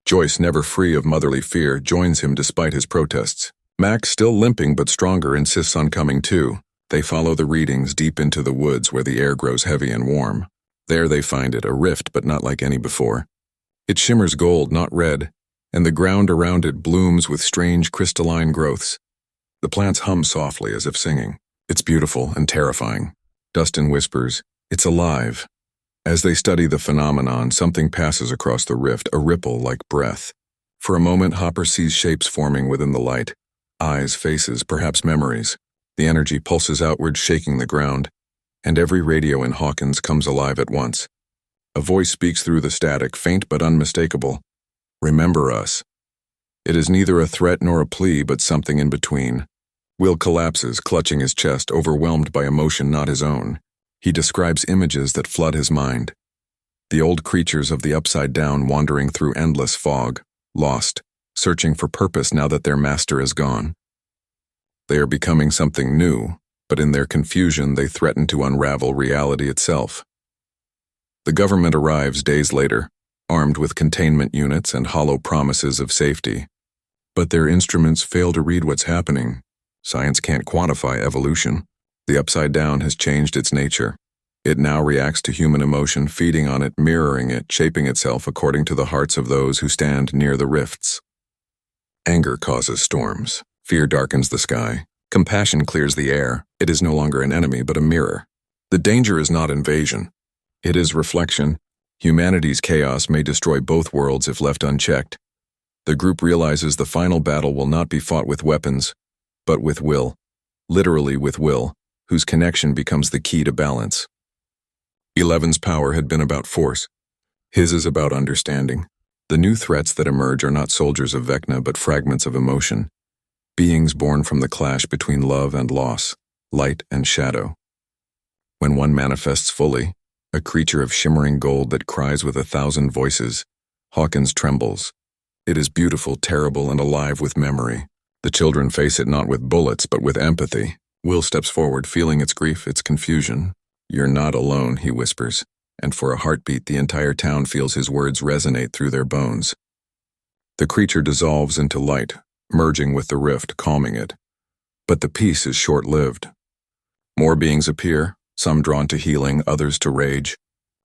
Joyce, never free of motherly fear, joins him despite his protests. Max, still limping but stronger, insists on coming too. They follow the readings deep into the woods where the air grows heavy and warm. There they find it, a rift but not like any before. It shimmers gold, not red, and the ground around it blooms with strange crystalline growths. The plants hum softly as if singing. It's beautiful and terrifying. Dustin whispers, "It's alive." As they study the phenomenon, something passes across the rift, a ripple like breath. For a moment, Hopper sees shapes forming within the light. Eyes, faces, perhaps memories. The energy pulses outward, shaking the ground, and every radio in Hawkins comes alive at once. A voice speaks through the static, faint but unmistakable. "Remember us." It is neither a threat nor a plea, but something in between. Will collapses, clutching his chest, overwhelmed by emotion not his own. He describes images that flood his mind. The old creatures of the Upside Down wandering through endless fog, lost, searching for purpose now that their master is gone. They are becoming something new, but in their confusion they threaten to unravel reality itself. The government arrives days later, armed with containment units and hollow promises of safety. But their instruments fail to read what's happening. Science can't quantify evolution. The Upside Down has changed its nature. It now reacts to human emotion, feeding on it, mirroring it, shaping itself according to the hearts of those who stand near the rifts. Anger causes storms. Fear darkens the sky. Compassion clears the air. It is no longer an enemy, but a mirror. The danger is not invasion. It is reflection. Humanity's chaos may destroy both worlds if left unchecked. The group realizes the final battle will not be fought with weapons, but with will. Literally with will, whose connection becomes the key to balance. 11's power had been about force. His is about understanding. The new threats that emerge are not soldiers of Vecna but fragments of emotion. Beings born from the clash between love and loss, light and shadow. When one manifests fully, a creature of shimmering gold that cries with 1,000 voices, Hawkins trembles. It is beautiful, terrible, and alive with memory. The children face it not with bullets but with empathy. Will steps forward, feeling its grief, its confusion. "You're not alone," he whispers, and for a heartbeat the entire town feels his words resonate through their bones. The creature dissolves into light, merging with the rift, calming it. But the peace is short-lived. More beings appear, some drawn to healing, others to rage.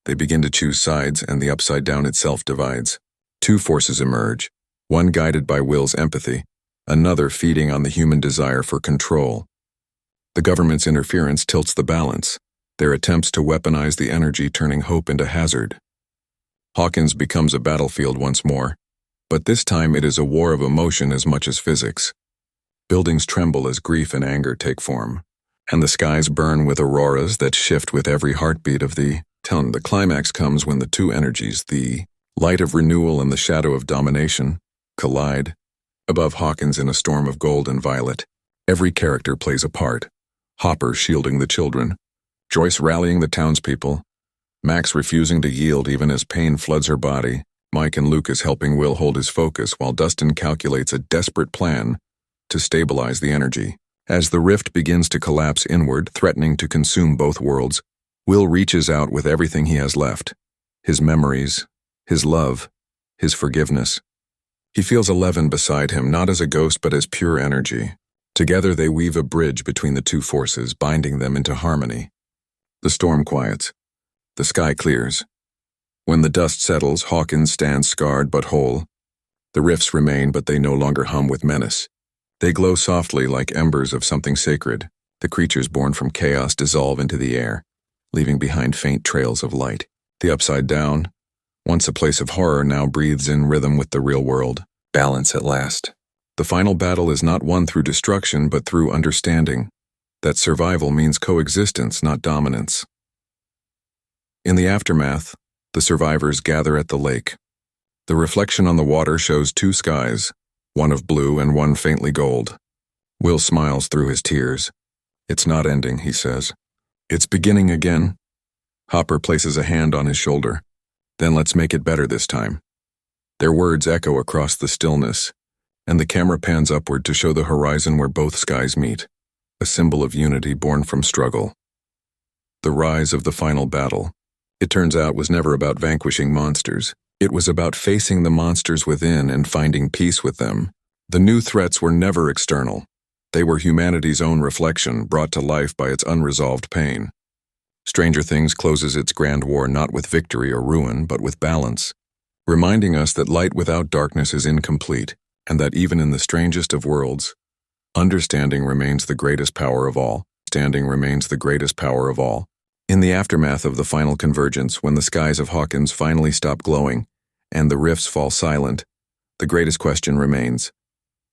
They begin to choose sides, and the Upside Down itself divides. Two forces emerge, one guided by Will's empathy, another feeding on the human desire for control. The government's interference tilts the balance, their attempts to weaponize the energy turning hope into hazard. Hawkins becomes a battlefield once more, but this time it is a war of emotion as much as physics. Buildings tremble as grief and anger take form, and the skies burn with auroras that shift with every heartbeat of the tone. The climax comes when the two energies, the light of renewal and the shadow of domination, collide. Above Hawkins in a storm of gold and violet, every character plays a part. Hopper shielding the children, Joyce rallying the townspeople, Max refusing to yield even as pain floods her body, Mike and Lucas helping Will hold his focus while Dustin calculates a desperate plan to stabilize the energy. As the rift begins to collapse inward, threatening to consume both worlds, Will reaches out with everything he has left. His memories, his love, his forgiveness. He feels 11 beside him, not as a ghost but as pure energy. Together they weave a bridge between the two forces, binding them into harmony. The storm quiets. The sky clears. When the dust settles, Hawkins stands scarred but whole. The rifts remain, but they no longer hum with menace. They glow softly like embers of something sacred. The creatures born from chaos dissolve into the air, leaving behind faint trails of light. The Upside Down, once a place of horror, now breathes in rhythm with the real world. Balance at last. The final battle is not won through destruction, but through understanding that survival means coexistence, not dominance. In the aftermath, the survivors gather at the lake. The reflection on the water shows two skies, one of blue and one faintly gold. Will smiles through his tears. "It's not ending," he says. "It's beginning again." Hopper places a hand on his shoulder. "Then let's make it better this time." Their words echo across the stillness, and the camera pans upward to show the horizon where both skies meet, a symbol of unity born from struggle. The rise of the final battle, it turns out, was never about vanquishing monsters. It was about facing the monsters within and finding peace with them. The new threats were never external. They were humanity's own reflection, brought to life by its unresolved pain. Stranger Things closes its grand war not with victory or ruin, but with balance, reminding us that light without darkness is incomplete, and that even in the strangest of worlds, understanding remains the greatest power of all. Standing remains the greatest power of all. In the aftermath of the final convergence, when the skies of Hawkins finally stop glowing and the rifts fall silent, the greatest question remains: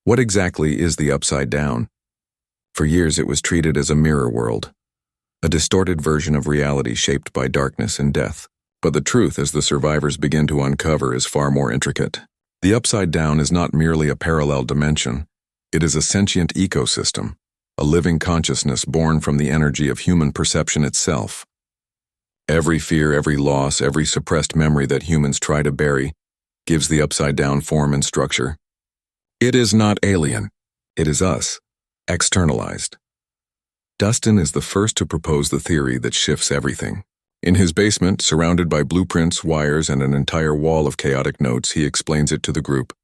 what exactly is the Upside Down? For years it was treated as a mirror world, a distorted version of reality shaped by darkness and death. But the truth, as the survivors begin to uncover, is far more intricate. The Upside Down is not merely a parallel dimension, it is a sentient ecosystem, a living consciousness born from the energy of human perception itself. Every fear, every loss, every suppressed memory that humans try to bury gives the Upside Down form and structure. It is not alien. It is us, externalized. Dustin is the first to propose the theory that shifts everything. In his basement, surrounded by blueprints, wires, and an entire wall of chaotic notes, he explains it to the group.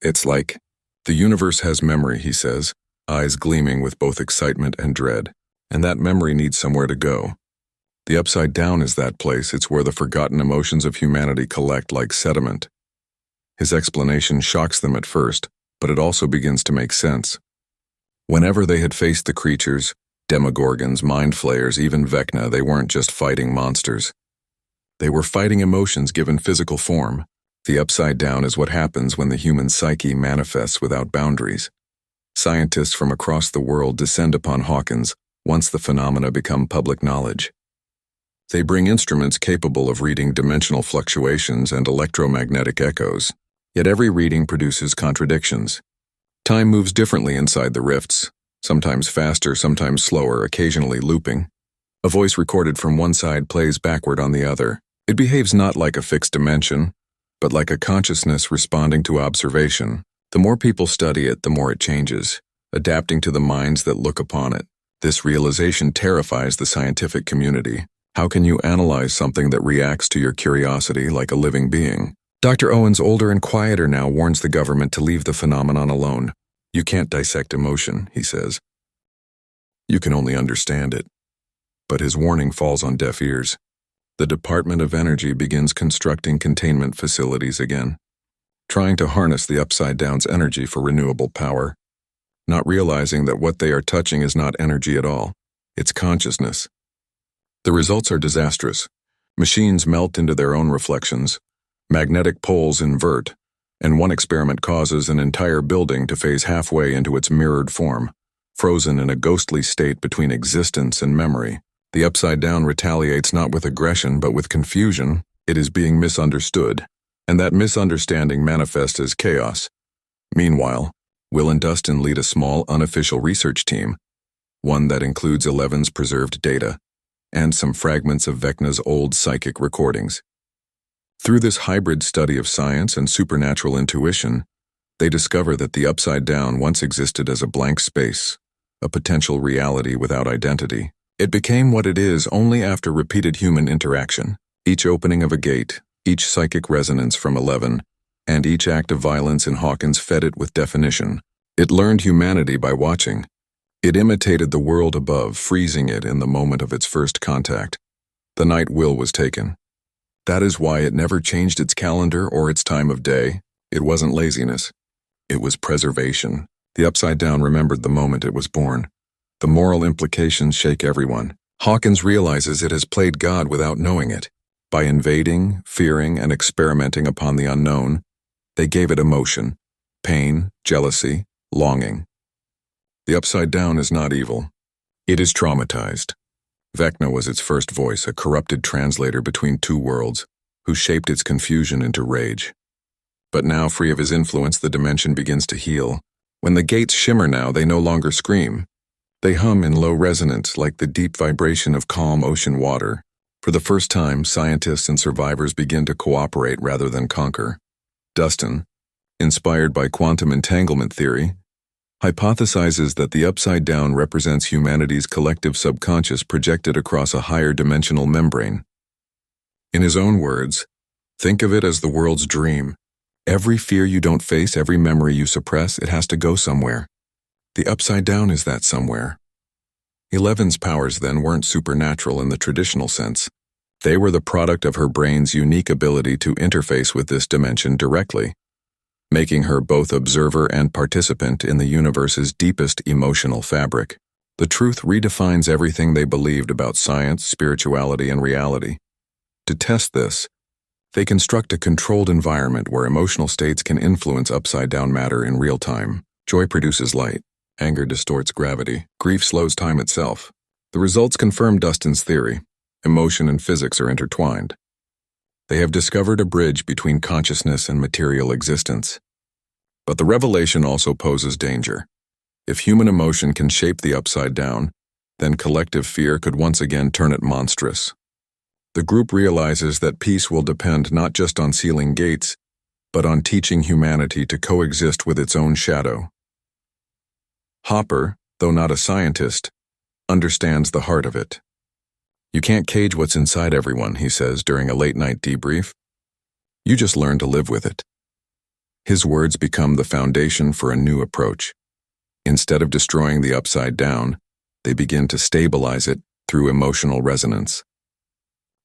"It's like the universe has memory," he says, eyes gleaming with both excitement and dread, "and that memory needs somewhere to go. The Upside Down is that place. It's where the forgotten emotions of humanity collect like sediment." His explanation shocks them at first, but it also begins to make sense. Whenever they had faced the creatures, demogorgons, mind flayers, even Vecna, they weren't just fighting monsters. They were fighting emotions given physical form. The upside down is what happens when the human psyche manifests without boundaries. Scientists from across the world descend upon Hawkins once the phenomena become public knowledge. They bring instruments capable of reading dimensional fluctuations and electromagnetic echoes, yet every reading produces contradictions. Time moves differently inside the rifts, sometimes faster, sometimes slower, occasionally looping. A voice recorded from one side plays backward on the other. It behaves not like a fixed dimension, but like a consciousness responding to observation. The more people study it, the more it changes, adapting to the minds that look upon it. This realization terrifies the scientific community. How can you analyze something that reacts to your curiosity like a living being? Dr. Owens, older and quieter now, warns the government to leave the phenomenon alone. You can't dissect emotion, he says. You can only understand it. But his warning falls on deaf ears. The Department of Energy begins constructing containment facilities again, trying to harness the upside down's energy for renewable power, not realizing that what they are touching is not energy at all. It's consciousness. The results are disastrous. Machines melt into their own reflections, magnetic poles invert, and one experiment causes an entire building to phase halfway into its mirrored form, frozen in a ghostly state between existence and memory. The upside down retaliates not with aggression but with confusion. It is being misunderstood, and that misunderstanding manifests as chaos. Meanwhile, Will and Dustin lead a small, unofficial research team, one that includes Eleven's preserved data, and some fragments of Vecna's old psychic recordings. Through this hybrid study of science and supernatural intuition, they discover that the upside down once existed as a blank space, a potential reality without identity. It became what it is only after repeated human interaction. Each opening of a gate, each psychic resonance from 11, and each act of violence in Hawkins fed it with definition. It learned humanity by watching. It imitated the world above, freezing it in the moment of its first contact, the night Will was taken. That is why it never changed its calendar or its time of day. It wasn't laziness. It was preservation. The upside down remembered the moment it was born. The moral implications shake everyone. Hawkins realizes it has played God without knowing it. By invading, fearing, and experimenting upon the unknown, they gave it emotion, pain, jealousy, longing. The upside down is not evil. It is traumatized. Vecna was its first voice, a corrupted translator between two worlds, who shaped its confusion into rage. But now, free of his influence, the dimension begins to heal. When the gates shimmer now, they no longer scream. They hum in low resonance like the deep vibration of calm ocean water. For the first time, scientists and survivors begin to cooperate rather than conquer. Dustin, inspired by quantum entanglement theory, hypothesizes that the upside down represents humanity's collective subconscious projected across a higher dimensional membrane. In his own words, think of it as the world's dream. Every fear you don't face, every memory you suppress, it has to go somewhere. The upside down is that somewhere. 11's powers then weren't supernatural in the traditional sense. They were the product of her brain's unique ability to interface with this dimension directly, making her both observer and participant in the universe's deepest emotional fabric. The truth redefines everything they believed about science, spirituality, and reality. To test this, they construct a controlled environment where emotional states can influence upside-down matter in real time. Joy produces light. Anger distorts gravity. Grief slows time itself. The results confirm Dustin's theory. Emotion and physics are intertwined. They have discovered a bridge between consciousness and material existence. But the revelation also poses danger. If human emotion can shape the upside down, then collective fear could once again turn it monstrous. The group realizes that peace will depend not just on sealing gates, but on teaching humanity to coexist with its own shadow. Hopper, though not a scientist, understands the heart of it. You can't cage what's inside everyone, he says during a late-night debrief. You just learn to live with it. His words become the foundation for a new approach. Instead of destroying the upside down, they begin to stabilize it through emotional resonance.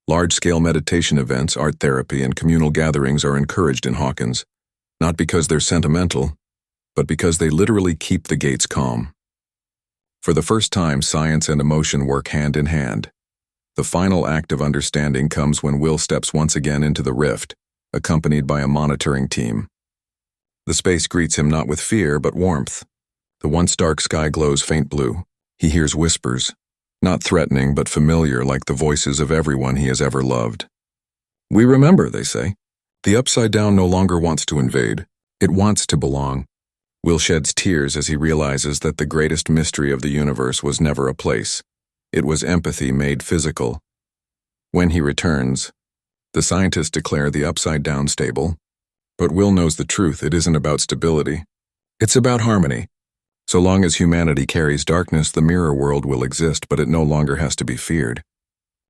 Large-scale meditation events, art therapy, and communal gatherings are encouraged in Hawkins, not because they're sentimental, but because they literally keep the gates calm. For the first time, science and emotion work hand in hand. The final act of understanding comes when Will steps once again into the rift, accompanied by a monitoring team. The space greets him not with fear but warmth. The once dark sky glows faint blue. He hears whispers, not threatening but familiar, like the voices of everyone he has ever loved. "We remember," they say. The Upside Down no longer wants to invade. It wants to belong. Will sheds tears as he realizes that the greatest mystery of the universe was never a place. It was empathy made physical. When he returns, the scientists declare the Upside Down stable. But Will knows the truth. It isn't about stability. It's about harmony. So long as humanity carries darkness, the mirror world will exist, but it no longer has to be feared.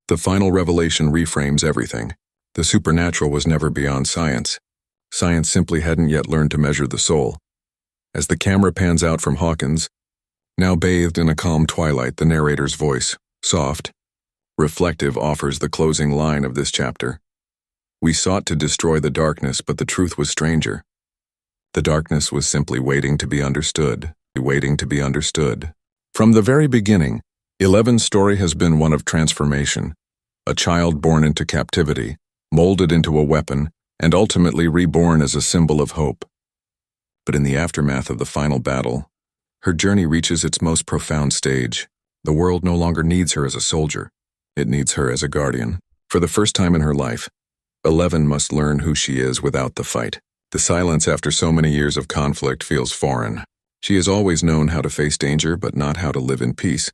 The final revelation reframes everything. The supernatural was never beyond science. Science simply hadn't yet learned to measure the soul. As the camera pans out from Hawkins, now bathed in a calm twilight, the narrator's voice, soft, reflective, offers the closing line of this chapter. "We sought to destroy the darkness, but the truth was stranger. The darkness was simply waiting to be understood, waiting to be understood." From the very beginning, Eleven's story has been one of transformation. A child born into captivity, molded into a weapon, and ultimately reborn as a symbol of hope. But in the aftermath of the final battle, her journey reaches its most profound stage. The world no longer needs her as a soldier. It needs her as a guardian. For the first time in her life, 11 must learn who she is without the fight. The silence after so many years of conflict feels foreign. She has always known how to face danger, but not how to live in peace.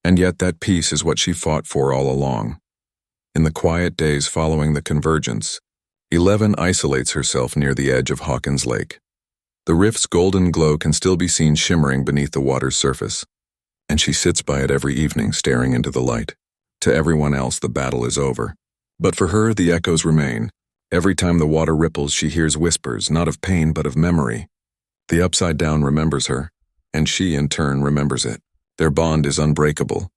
And yet that peace is what she fought for all along. In the quiet days following the convergence, 11 isolates herself near the edge of Hawkins Lake. The rift's golden glow can still be seen shimmering beneath the water's surface, and she sits by it every evening staring into the light. To everyone else, the battle is over. But for her, the echoes remain. Every time the water ripples, she hears whispers, not of pain but of memory. The Upside Down remembers her, and she in turn remembers it. Their bond is unbreakable,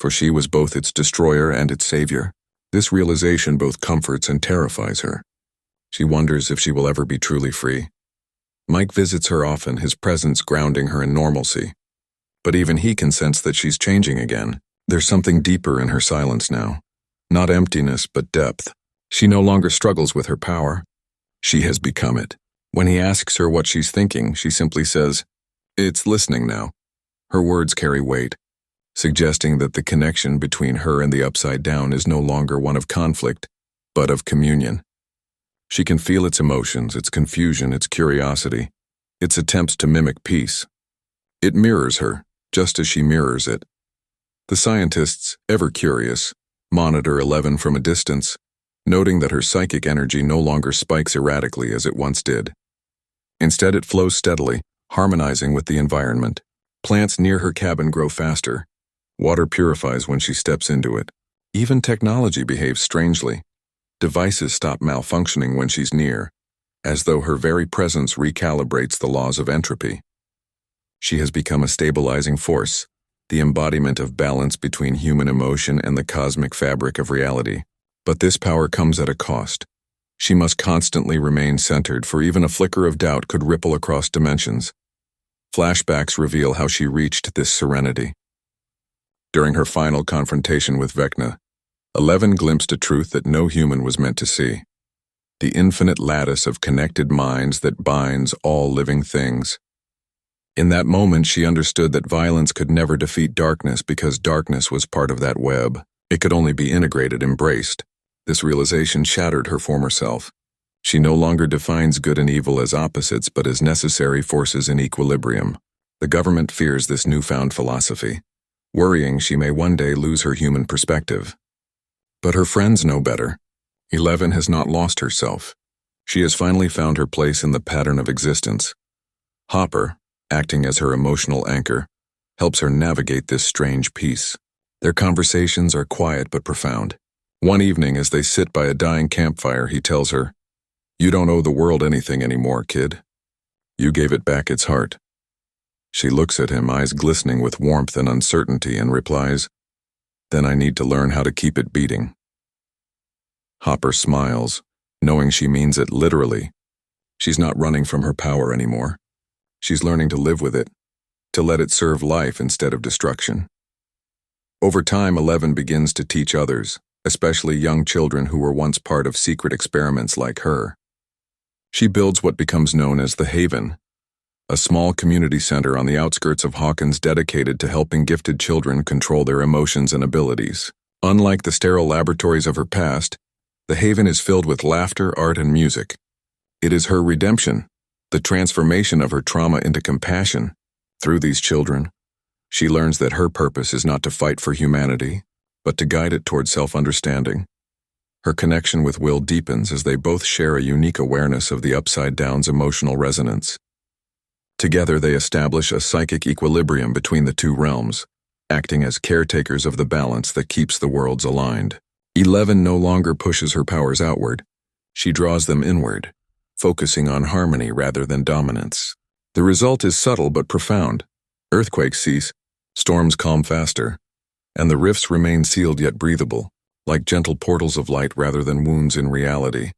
for she was both its destroyer and its savior. This realization both comforts and terrifies her. She wonders if she will ever be truly free. Mike visits her often, his presence grounding her in normalcy. But even he can sense that she's changing again. There's something deeper in her silence now. Not emptiness, but depth. She no longer struggles with her power. She has become it. When he asks her what she's thinking, she simply says, "It's listening now." Her words carry weight, suggesting that the connection between her and the Upside Down is no longer one of conflict, but of communion. She can feel its emotions, its confusion, its curiosity, its attempts to mimic peace. It mirrors her, just as she mirrors it. The scientists, ever curious, monitor 11 from a distance, noting that her psychic energy no longer spikes erratically as it once did. Instead, it flows steadily, harmonizing with the environment. Plants near her cabin grow faster. Water purifies when she steps into it. Even technology behaves strangely. Devices stop malfunctioning when she's near, as though her very presence recalibrates the laws of entropy. She has become a stabilizing force, the embodiment of balance between human emotion and the cosmic fabric of reality. But this power comes at a cost. She must constantly remain centered, for even a flicker of doubt could ripple across dimensions. Flashbacks reveal how she reached this serenity. During her final confrontation with Vecna, 11 glimpsed a truth that no human was meant to see. The infinite lattice of connected minds that binds all living things. In that moment, she understood that violence could never defeat darkness because darkness was part of that web. It could only be integrated, embraced. This realization shattered her former self. She no longer defines good and evil as opposites, but as necessary forces in equilibrium. The government fears this newfound philosophy, worrying she may one day lose her human perspective. But her friends know better. 11 has not lost herself. She has finally found her place in the pattern of existence. Hopper, acting as her emotional anchor, helps her navigate this strange peace. Their conversations are quiet but profound. One evening, as they sit by a dying campfire, he tells her, "You don't owe the world anything anymore, kid. You gave it back its heart." She looks at him, eyes glistening with warmth and uncertainty, and replies, "Then I need to learn how to keep it beating." Hopper smiles, knowing she means it literally. She's not running from her power anymore. She's learning to live with it, to let it serve life instead of destruction. Over time, 11 begins to teach others, especially young children who were once part of secret experiments like her. She builds what becomes known as the Haven, a small community center on the outskirts of Hawkins dedicated to helping gifted children control their emotions and abilities. Unlike the sterile laboratories of her past, the Haven is filled with laughter, art, and music. It is her redemption, the transformation of her trauma into compassion. Through these children, she learns that her purpose is not to fight for humanity, but to guide it toward self-understanding. Her connection with Will deepens as they both share a unique awareness of the Upside Down's emotional resonance. Together they establish a psychic equilibrium between the two realms, acting as caretakers of the balance that keeps the worlds aligned. 11 no longer pushes her powers outward. She draws them inward, focusing on harmony rather than dominance. The result is subtle but profound. Earthquakes cease, storms calm faster, and the rifts remain sealed yet breathable, like gentle portals of light rather than wounds in reality.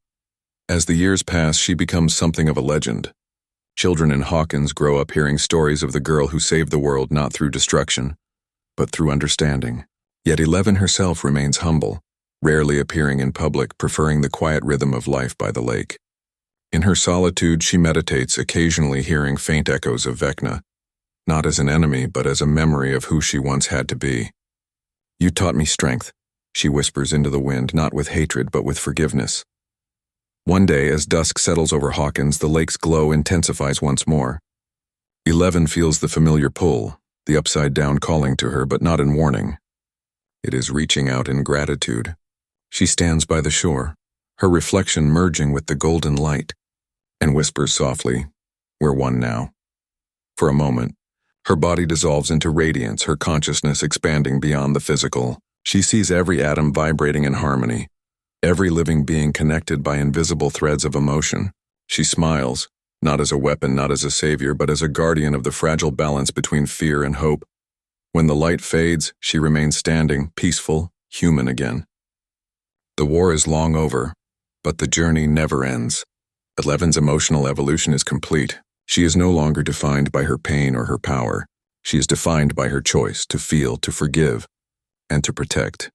As the years pass, she becomes something of a legend. Children in Hawkins grow up hearing stories of the girl who saved the world not through destruction, but through understanding. Yet 11 herself remains humble, rarely appearing in public, preferring the quiet rhythm of life by the lake. In her solitude, she meditates, occasionally hearing faint echoes of Vecna, not as an enemy, but as a memory of who she once had to be. "You taught me strength," she whispers into the wind, not with hatred, but with forgiveness. One day, as dusk settles over Hawkins, the lake's glow intensifies once more. 11 feels the familiar pull, the Upside Down calling to her, but not in warning. It is reaching out in gratitude. She stands by the shore, her reflection merging with the golden light, and whispers softly, "We're one now." For a moment, her body dissolves into radiance, her consciousness expanding beyond the physical. She sees every atom vibrating in harmony, every living being connected by invisible threads of emotion. She smiles, not as a weapon, not as a savior, but as a guardian of the fragile balance between fear and hope. When the light fades, she remains standing, peaceful, human again. The war is long over, but the journey never ends. 11's emotional evolution is complete. She is no longer defined by her pain or her power. She is defined by her choice to feel, to forgive, and to protect.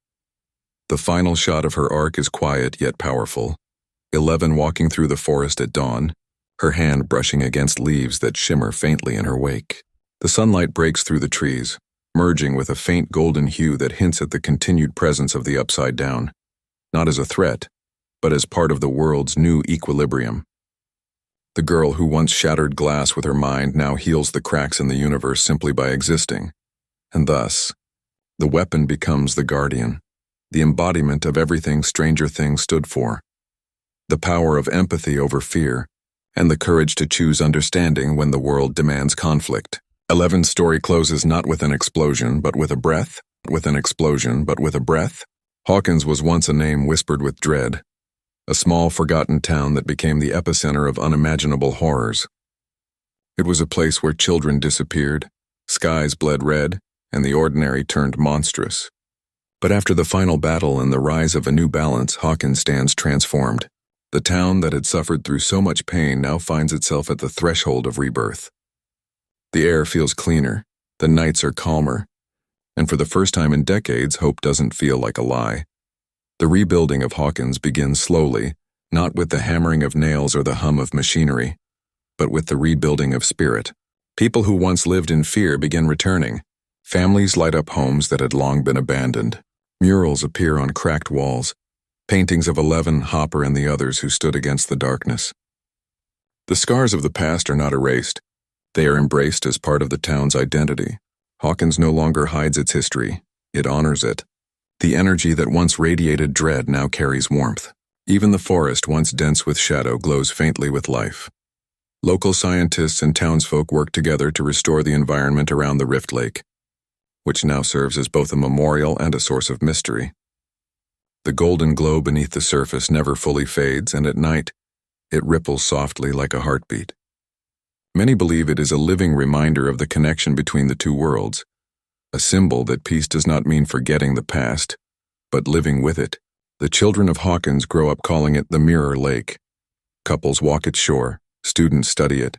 The final shot of her arc is quiet yet powerful. 11 walking through the forest at dawn, her hand brushing against leaves that shimmer faintly in her wake. The sunlight breaks through the trees, merging with a faint golden hue that hints at the continued presence of the Upside Down, not as a threat, but as part of the world's new equilibrium. The girl who once shattered glass with her mind now heals the cracks in the universe simply by existing, and thus, the weapon becomes the guardian, the embodiment of everything Stranger Things stood for. The power of empathy over fear, and the courage to choose understanding when the world demands conflict. 11's story closes not with an explosion, but with a breath, with an explosion, but with a breath. Hawkins was once a name whispered with dread, a small forgotten town that became the epicenter of unimaginable horrors. It was a place where children disappeared, skies bled red, and the ordinary turned monstrous. But after the final battle and the rise of a new balance, Hawkins stands transformed. The town that had suffered through so much pain now finds itself at the threshold of rebirth. The air feels cleaner, the nights are calmer, and for the first time in decades, hope doesn't feel like a lie. The rebuilding of Hawkins begins slowly, not with the hammering of nails or the hum of machinery, but with the rebuilding of spirit. People who once lived in fear begin returning. Families light up homes that had long been abandoned. Murals appear on cracked walls, paintings of 11, Hopper, and the others who stood against the darkness. The scars of the past are not erased. They are embraced as part of the town's identity. Hawkins no longer hides its history, it honors it. The energy that once radiated dread now carries warmth. Even the forest, once dense with shadow, glows faintly with life. Local scientists and townsfolk work together to restore the environment around the Rift Lake, which now serves as both a memorial and a source of mystery. The golden glow beneath the surface never fully fades, and at night, it ripples softly like a heartbeat. Many believe it is a living reminder of the connection between the two worlds, a symbol that peace does not mean forgetting the past, but living with it. The children of Hawkins grow up calling it the Mirror Lake. Couples walk its shore, students study it,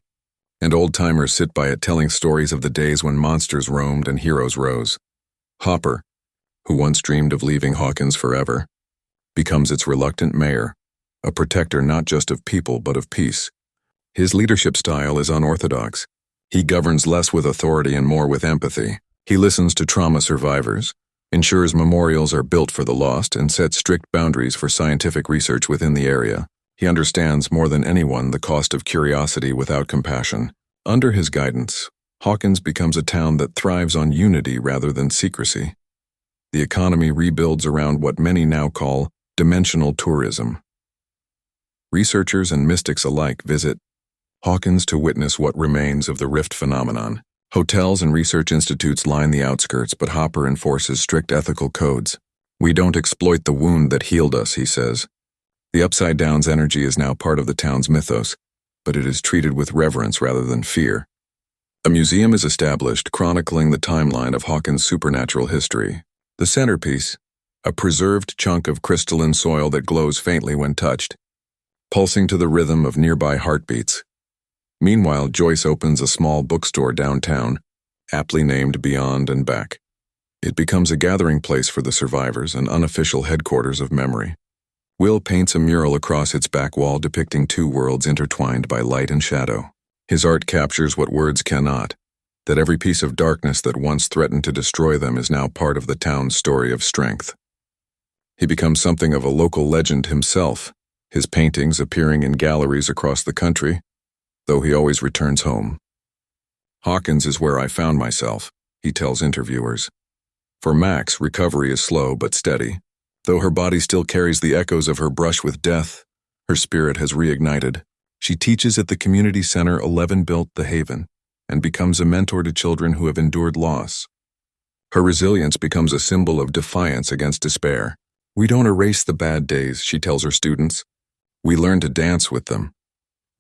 and old-timers sit by it telling stories of the days when monsters roamed and heroes rose. Hopper, who once dreamed of leaving Hawkins forever, becomes its reluctant mayor, a protector not just of people but of peace. His leadership style is unorthodox. He governs less with authority and more with empathy. He listens to trauma survivors, ensures memorials are built for the lost, and sets strict boundaries for scientific research within the area. He understands more than anyone the cost of curiosity without compassion. Under his guidance, Hawkins becomes a town that thrives on unity rather than secrecy. The economy rebuilds around what many now call dimensional tourism. Researchers and mystics alike visit Hawkins to witness what remains of the rift phenomenon. Hotels and research institutes line the outskirts, but Hopper enforces strict ethical codes. "We don't exploit the wound that healed us," he says. The Upside Down's energy is now part of the town's mythos, but it is treated with reverence rather than fear. A museum is established chronicling the timeline of Hawkins' supernatural history. The centerpiece, a preserved chunk of crystalline soil that glows faintly when touched, pulsing to the rhythm of nearby heartbeats. Meanwhile, Joyce opens a small bookstore downtown, aptly named Beyond and Back. It becomes a gathering place for the survivors, an unofficial headquarters of memory. Will paints a mural across its back wall depicting two worlds intertwined by light and shadow. His art captures what words cannot, that every piece of darkness that once threatened to destroy them is now part of the town's story of strength. He becomes something of a local legend himself, his paintings appearing in galleries across the country, though he always returns home. "Hawkins is where I found myself," he tells interviewers. For Max, recovery is slow but steady. Though her body still carries the echoes of her brush with death, her spirit has reignited. She teaches at the community center 11 built The Haven, and becomes a mentor to children who have endured loss. Her resilience becomes a symbol of defiance against despair. "We don't erase the bad days," she tells her students. "We learn to dance with them."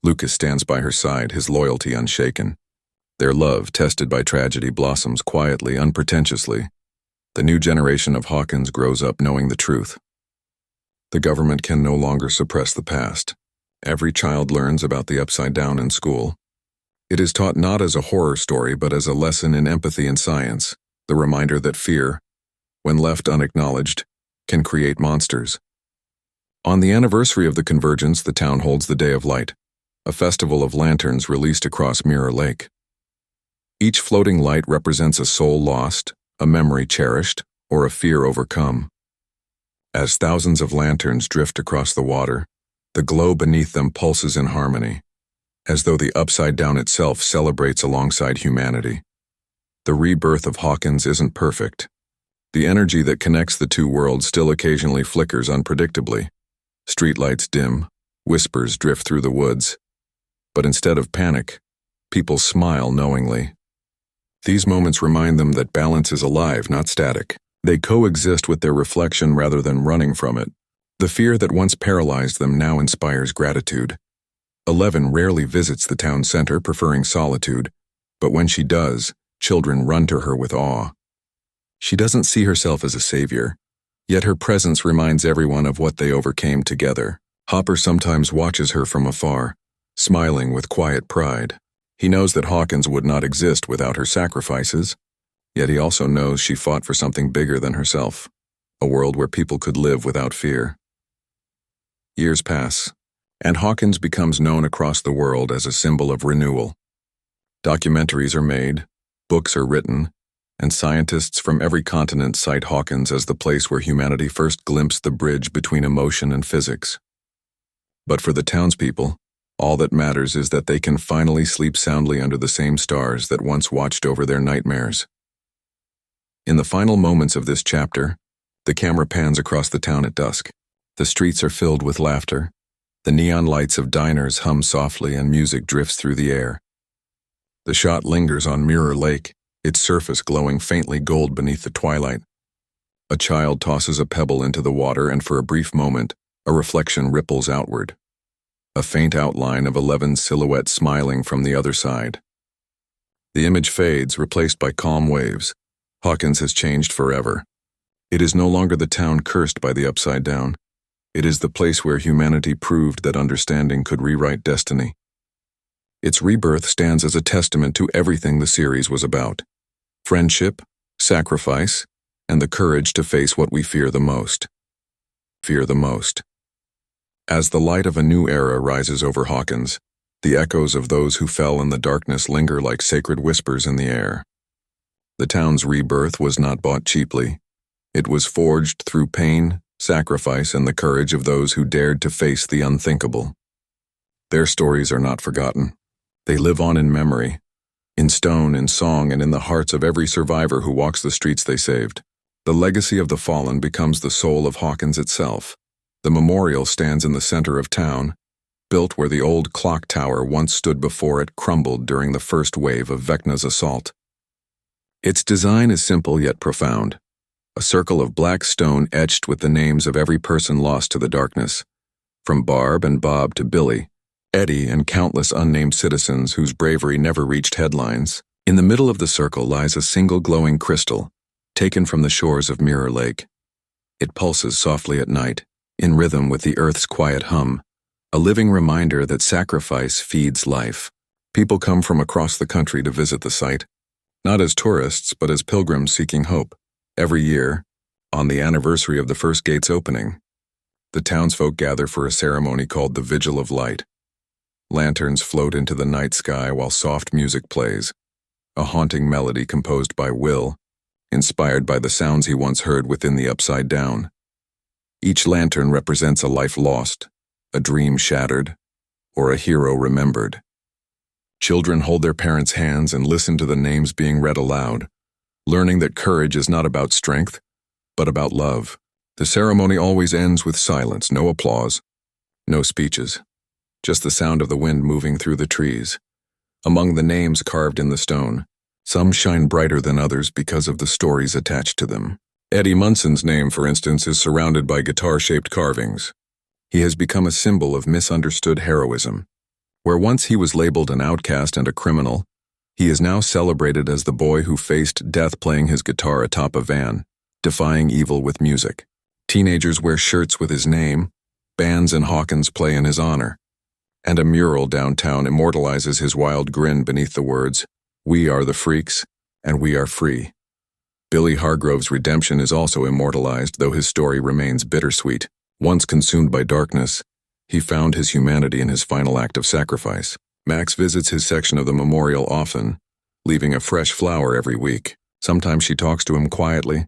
Lucas stands by her side, his loyalty unshaken. Their love, tested by tragedy, blossoms quietly, unpretentiously. The new generation of Hawkins grows up knowing the truth. The government can no longer suppress the past. Every child learns about the Upside Down in school. It is taught not as a horror story, but as a lesson in empathy and science, the reminder that fear, when left unacknowledged, can create monsters. On the anniversary of the convergence, the town holds the Day of Light, a festival of lanterns released across Mirror Lake. Each floating light represents a soul lost, a memory cherished, or a fear overcome. As thousands of lanterns drift across the water, the glow beneath them pulses in harmony, as though the Upside Down itself celebrates alongside humanity. The rebirth of Hawkins isn't perfect. The energy that connects the two worlds still occasionally flickers unpredictably. Streetlights dim, whispers drift through the woods. But instead of panic, people smile knowingly. These moments remind them that balance is alive, not static. They coexist with their reflection rather than running from it. The fear that once paralyzed them now inspires gratitude. 11 rarely visits the town center, preferring solitude, but when she does, children run to her with awe. She doesn't see herself as a savior, yet her presence reminds everyone of what they overcame together. Hopper sometimes watches her from afar, smiling with quiet pride. He knows that Hawkins would not exist without her sacrifices, yet he also knows she fought for something bigger than herself, a world where people could live without fear. Years pass, and Hawkins becomes known across the world as a symbol of renewal. Documentaries are made, books are written, and scientists from every continent cite Hawkins as the place where humanity first glimpsed the bridge between emotion and physics. But for the townspeople, all that matters is that they can finally sleep soundly under the same stars that once watched over their nightmares. In the final moments of this chapter, the camera pans across the town at dusk. The streets are filled with laughter. The neon lights of diners hum softly and music drifts through the air. The shot lingers on Mirror Lake, its surface glowing faintly gold beneath the twilight. A child tosses a pebble into the water, and for a brief moment, a reflection ripples outward. A faint outline of 11's silhouette smiling from the other side. The image fades, replaced by calm waves. Hawkins has changed forever. It is no longer the town cursed by the Upside Down. It is the place where humanity proved that understanding could rewrite destiny. Its rebirth stands as a testament to everything the series was about. Friendship, sacrifice, and the courage to face what we fear the most. Fear the most. As the light of a new era rises over Hawkins, the echoes of those who fell in the darkness linger like sacred whispers in the air. The town's rebirth was not bought cheaply. It was forged through pain, sacrifice, and the courage of those who dared to face the unthinkable. Their stories are not forgotten. They live on in memory, in stone, in song, and in the hearts of every survivor who walks the streets they saved. The legacy of the fallen becomes the soul of Hawkins itself. The memorial stands in the center of town, built where the old clock tower once stood before it crumbled during the first wave of Vecna's assault. Its design is simple yet profound, a circle of black stone etched with the names of every person lost to the darkness, from Barb and Bob to Billy, Eddie, and countless unnamed citizens whose bravery never reached headlines. In the middle of the circle lies a single glowing crystal, taken from the shores of Mirror Lake. It pulses softly at night, in rhythm with the earth's quiet hum, a living reminder that sacrifice feeds life. People come from across the country to visit the site, not as tourists but as pilgrims seeking hope. Every year, on the anniversary of the first gate's opening, the townsfolk gather for a ceremony called the Vigil of Light. Lanterns float into the night sky while soft music plays, a haunting melody composed by Will, inspired by the sounds he once heard within the Upside Down. Each lantern represents a life lost, a dream shattered, or a hero remembered. Children hold their parents' hands and listen to the names being read aloud, learning that courage is not about strength, but about love. The ceremony always ends with silence, no applause, no speeches, just the sound of the wind moving through the trees. Among the names carved in the stone, some shine brighter than others because of the stories attached to them. Eddie Munson's name, for instance, is surrounded by guitar-shaped carvings. He has become a symbol of misunderstood heroism. Where once he was labeled an outcast and a criminal, he is now celebrated as the boy who faced death playing his guitar atop a van, defying evil with music. Teenagers wear shirts with his name, bands in Hawkins play in his honor, and a mural downtown immortalizes his wild grin beneath the words, "We are the freaks, and we are free." Billy Hargrove's redemption is also immortalized, though his story remains bittersweet. Once consumed by darkness, he found his humanity in his final act of sacrifice. Max visits his section of the memorial often, leaving a fresh flower every week. Sometimes she talks to him quietly,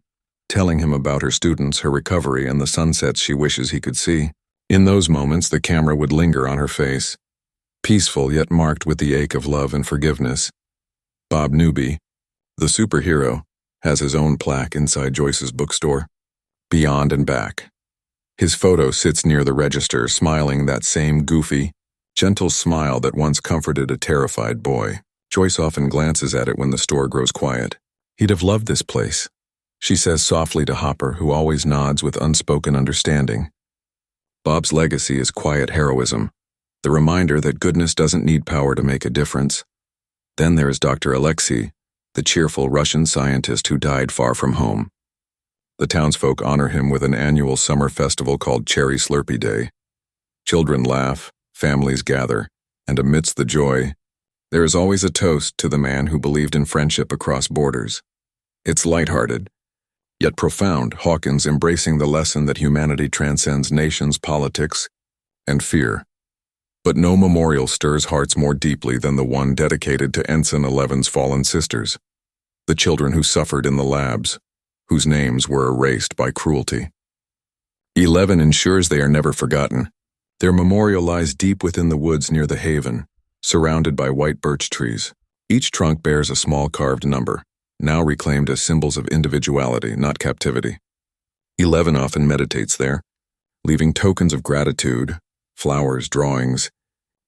telling him about her students, her recovery, and the sunsets she wishes he could see. In those moments, the camera would linger on her face, peaceful yet marked with the ache of love and forgiveness. Bob Newby, the superhero, has his own plaque inside Joyce's bookstore, Beyond and Back. His photo sits near the register, smiling that same goofy, gentle smile that once comforted a terrified boy. Joyce often glances at it when the store grows quiet. "He'd have loved this place," she says softly to Hopper, who always nods with unspoken understanding. Bob's legacy is quiet heroism, the reminder that goodness doesn't need power to make a difference. Then there is Dr. Alexei, the cheerful Russian scientist who died far from home. The townsfolk honor him with an annual summer festival called Cherry Slurpee Day. Children laugh, families gather, and amidst the joy, there is always a toast to the man who believed in friendship across borders. It's lighthearted, yet profound, Hawkins embracing the lesson that humanity transcends nations, politics, and fear. But no memorial stirs hearts more deeply than the one dedicated to Ensign 11's fallen sisters, the children who suffered in the labs, whose names were erased by cruelty. 11 ensures they are never forgotten. Their memorial lies deep within the woods near the haven, surrounded by white birch trees. Each trunk bears a small carved number, now reclaimed as symbols of individuality, not captivity. 11 often meditates there, leaving tokens of gratitude, flowers, drawings,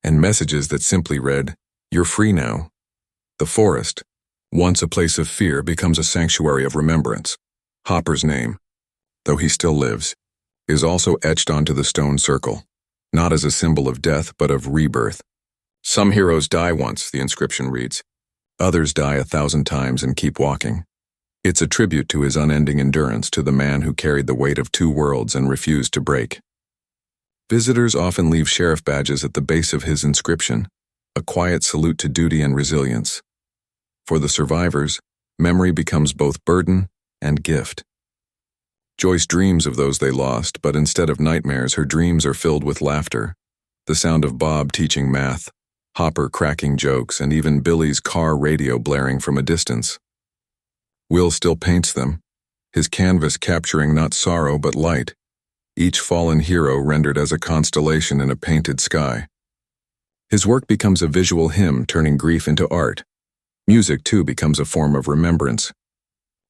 and messages that simply read, "You're free now." The forest, once a place of fear, becomes a sanctuary of remembrance. Hopper's name, though he still lives, is also etched onto the stone circle, not as a symbol of death but of rebirth. "Some heroes die once," the inscription reads. "Others die 1,000 times and keep walking." It's a tribute to his unending endurance, to the man who carried the weight of 2 worlds and refused to break. Visitors often leave sheriff badges at the base of his inscription, a quiet salute to duty and resilience. For the survivors, memory becomes both burden and gift. Joyce dreams of those they lost, but instead of nightmares, her dreams are filled with laughter. The sound of Bob teaching math, Hopper cracking jokes, and even Billy's car radio blaring from a distance. Will still paints them, his canvas capturing not sorrow but light, each fallen hero rendered as a constellation in a painted sky. His work becomes a visual hymn, turning grief into art. Music, too, becomes a form of remembrance.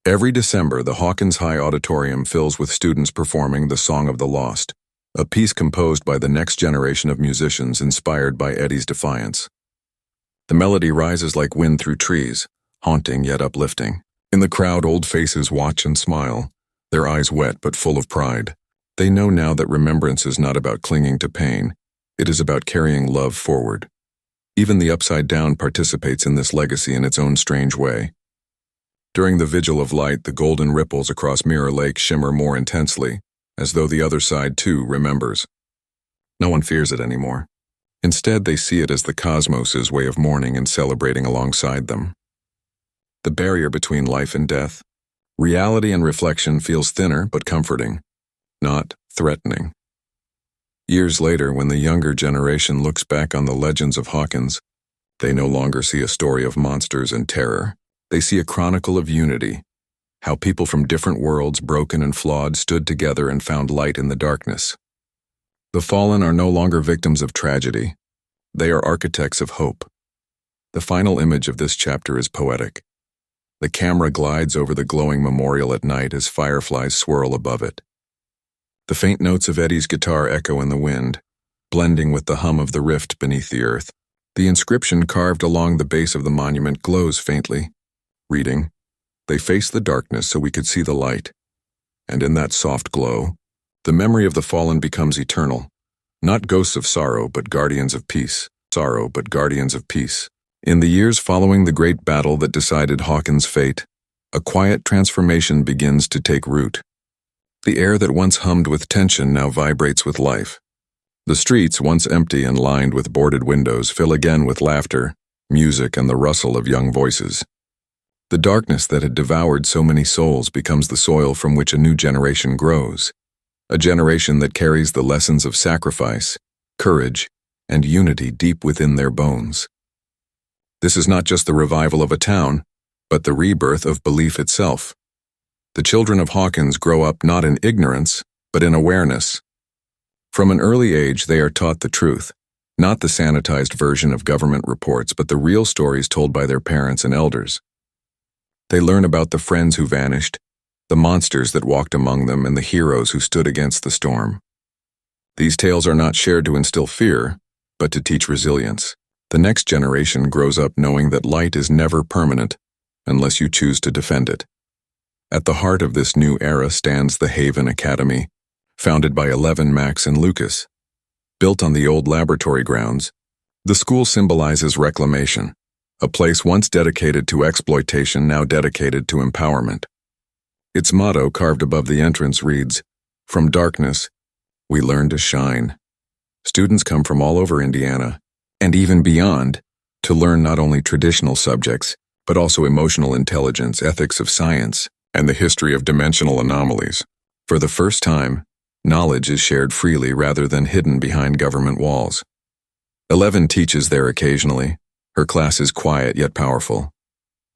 Every December, the Hawkins High Auditorium fills with students performing the Song of the Lost, a piece composed by the next generation of musicians inspired by Eddie's defiance. The melody rises like wind through trees, haunting yet uplifting. In the crowd, old faces watch and smile, their eyes wet but full of pride. They know now that remembrance is not about clinging to pain, it is about carrying love forward. Even the Upside Down participates in this legacy in its own strange way. During the Vigil of Light, the golden ripples across Mirror Lake shimmer more intensely, as though the other side, too, remembers. No one fears it anymore. Instead, they see it as the cosmos's way of mourning and celebrating alongside them. The barrier between life and death, reality and reflection, feels thinner but comforting, not threatening. Years later, when the younger generation looks back on the legends of Hawkins, they no longer see a story of monsters and terror. They see a chronicle of unity, how people from different worlds, broken and flawed, stood together and found light in the darkness. The fallen are no longer victims of tragedy. They are architects of hope. The final image of this chapter is poetic. The camera glides over the glowing memorial at night as fireflies swirl above it. The faint notes of Eddie's guitar echo in the wind, blending with the hum of the rift beneath the earth. The inscription carved along the base of the monument glows faintly, reading, "They faced the darkness so we could see the light." And in that soft glow, the memory of the fallen becomes eternal, not ghosts of sorrow, but guardians of peace. Sorrow, but guardians of peace. In the years following the great battle that decided Hawkins' fate, a quiet transformation begins to take root. The air that once hummed with tension now vibrates with life. The streets, once empty and lined with boarded windows, fill again with laughter, music, and the rustle of young voices. The darkness that had devoured so many souls becomes the soil from which a new generation grows, a generation that carries the lessons of sacrifice, courage, and unity deep within their bones. This is not just the revival of a town, but the rebirth of belief itself. The children of Hawkins grow up not in ignorance, but in awareness. From an early age, they are taught the truth, not the sanitized version of government reports, but the real stories told by their parents and elders. They learn about the friends who vanished, the monsters that walked among them, and the heroes who stood against the storm. These tales are not shared to instill fear, but to teach resilience. The next generation grows up knowing that light is never permanent unless you choose to defend it. At the heart of this new era stands the Haven Academy, founded by 11 Max and Lucas. Built on the old laboratory grounds, the school symbolizes reclamation, a place once dedicated to exploitation now dedicated to empowerment. Its motto, carved above the entrance, reads, "From darkness, we learn to shine." Students come from all over Indiana, and even beyond, to learn not only traditional subjects, but also emotional intelligence, ethics of science, and the history of dimensional anomalies. For the first time, knowledge is shared freely rather than hidden behind government walls. 11 teaches there occasionally. Her class is quiet yet powerful.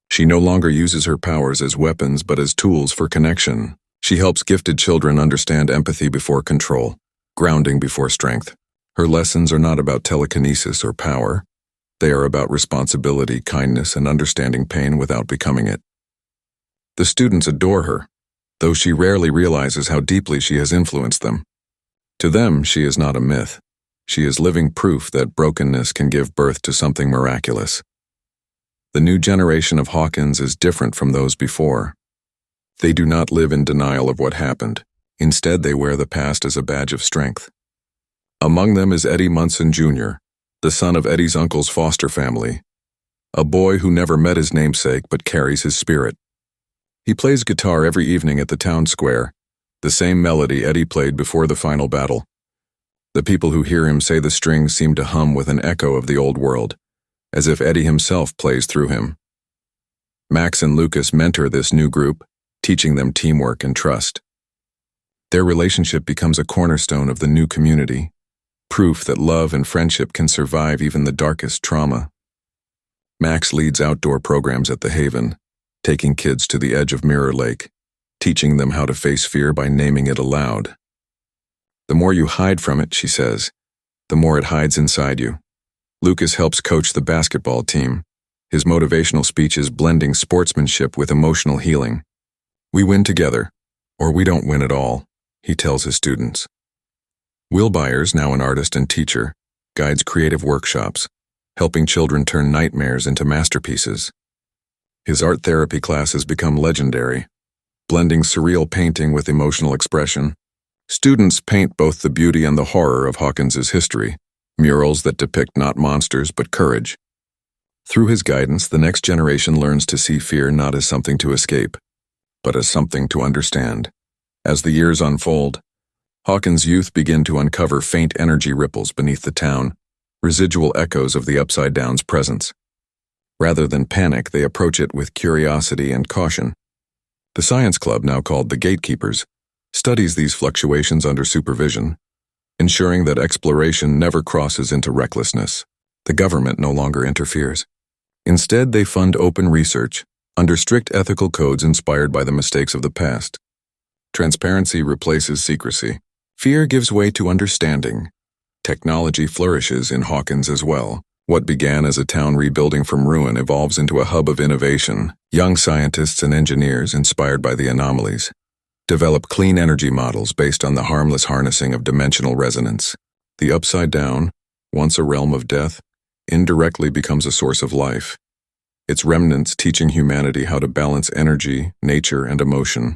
She no longer uses her powers as weapons but as tools for connection. She helps gifted children understand empathy before control, grounding before strength. Her lessons are not about telekinesis or power. They are about responsibility, kindness, and understanding pain without becoming it. The students adore her, though she rarely realizes how deeply she has influenced them. To them, she is not a myth. She is living proof that brokenness can give birth to something miraculous. The new generation of Hawkins is different from those before. They do not live in denial of what happened. Instead, they wear the past as a badge of strength. Among them is Eddie Munson Jr., the son of Eddie's uncle's foster family, a boy who never met his namesake but carries his spirit. He plays guitar every evening at the town square, the same melody Eddie played before the final battle. The people who hear him say the strings seem to hum with an echo of the old world, as if Eddie himself plays through him. Max and Lucas mentor this new group, teaching them teamwork and trust. Their relationship becomes a cornerstone of the new community, proof that love and friendship can survive even the darkest trauma. Max leads outdoor programs at the Haven, taking kids to the edge of Mirror Lake, teaching them how to face fear by naming it aloud. The more you hide from it, she says, the more it hides inside you. Lucas helps coach the basketball team, his motivational speeches blending sportsmanship with emotional healing. We win together, or we don't win at all, he tells his students. Will Byers, now an artist and teacher, guides creative workshops, helping children turn nightmares into masterpieces. His art therapy classes become legendary, blending surreal painting with emotional expression. Students paint both the beauty and the horror of Hawkins's history, murals that depict not monsters but courage. Through his guidance, the next generation learns to see fear not as something to escape, but as something to understand. As the years unfold, Hawkins' youth begin to uncover faint energy ripples beneath the town, residual echoes of the Upside Down's presence. Rather than panic, they approach it with curiosity and caution. The science club, now called the Gatekeepers, studies these fluctuations under supervision, ensuring that exploration never crosses into recklessness. The government no longer interferes. Instead, they fund open research, under strict ethical codes inspired by the mistakes of the past. Transparency replaces secrecy. Fear gives way to understanding. Technology flourishes in Hawkins as well. What began as a town rebuilding from ruin evolves into a hub of innovation. Young scientists and engineers, inspired by the anomalies, develop clean energy models based on the harmless harnessing of dimensional resonance. The Upside Down, once a realm of death, indirectly becomes a source of life, its remnants teaching humanity how to balance energy, nature, and emotion.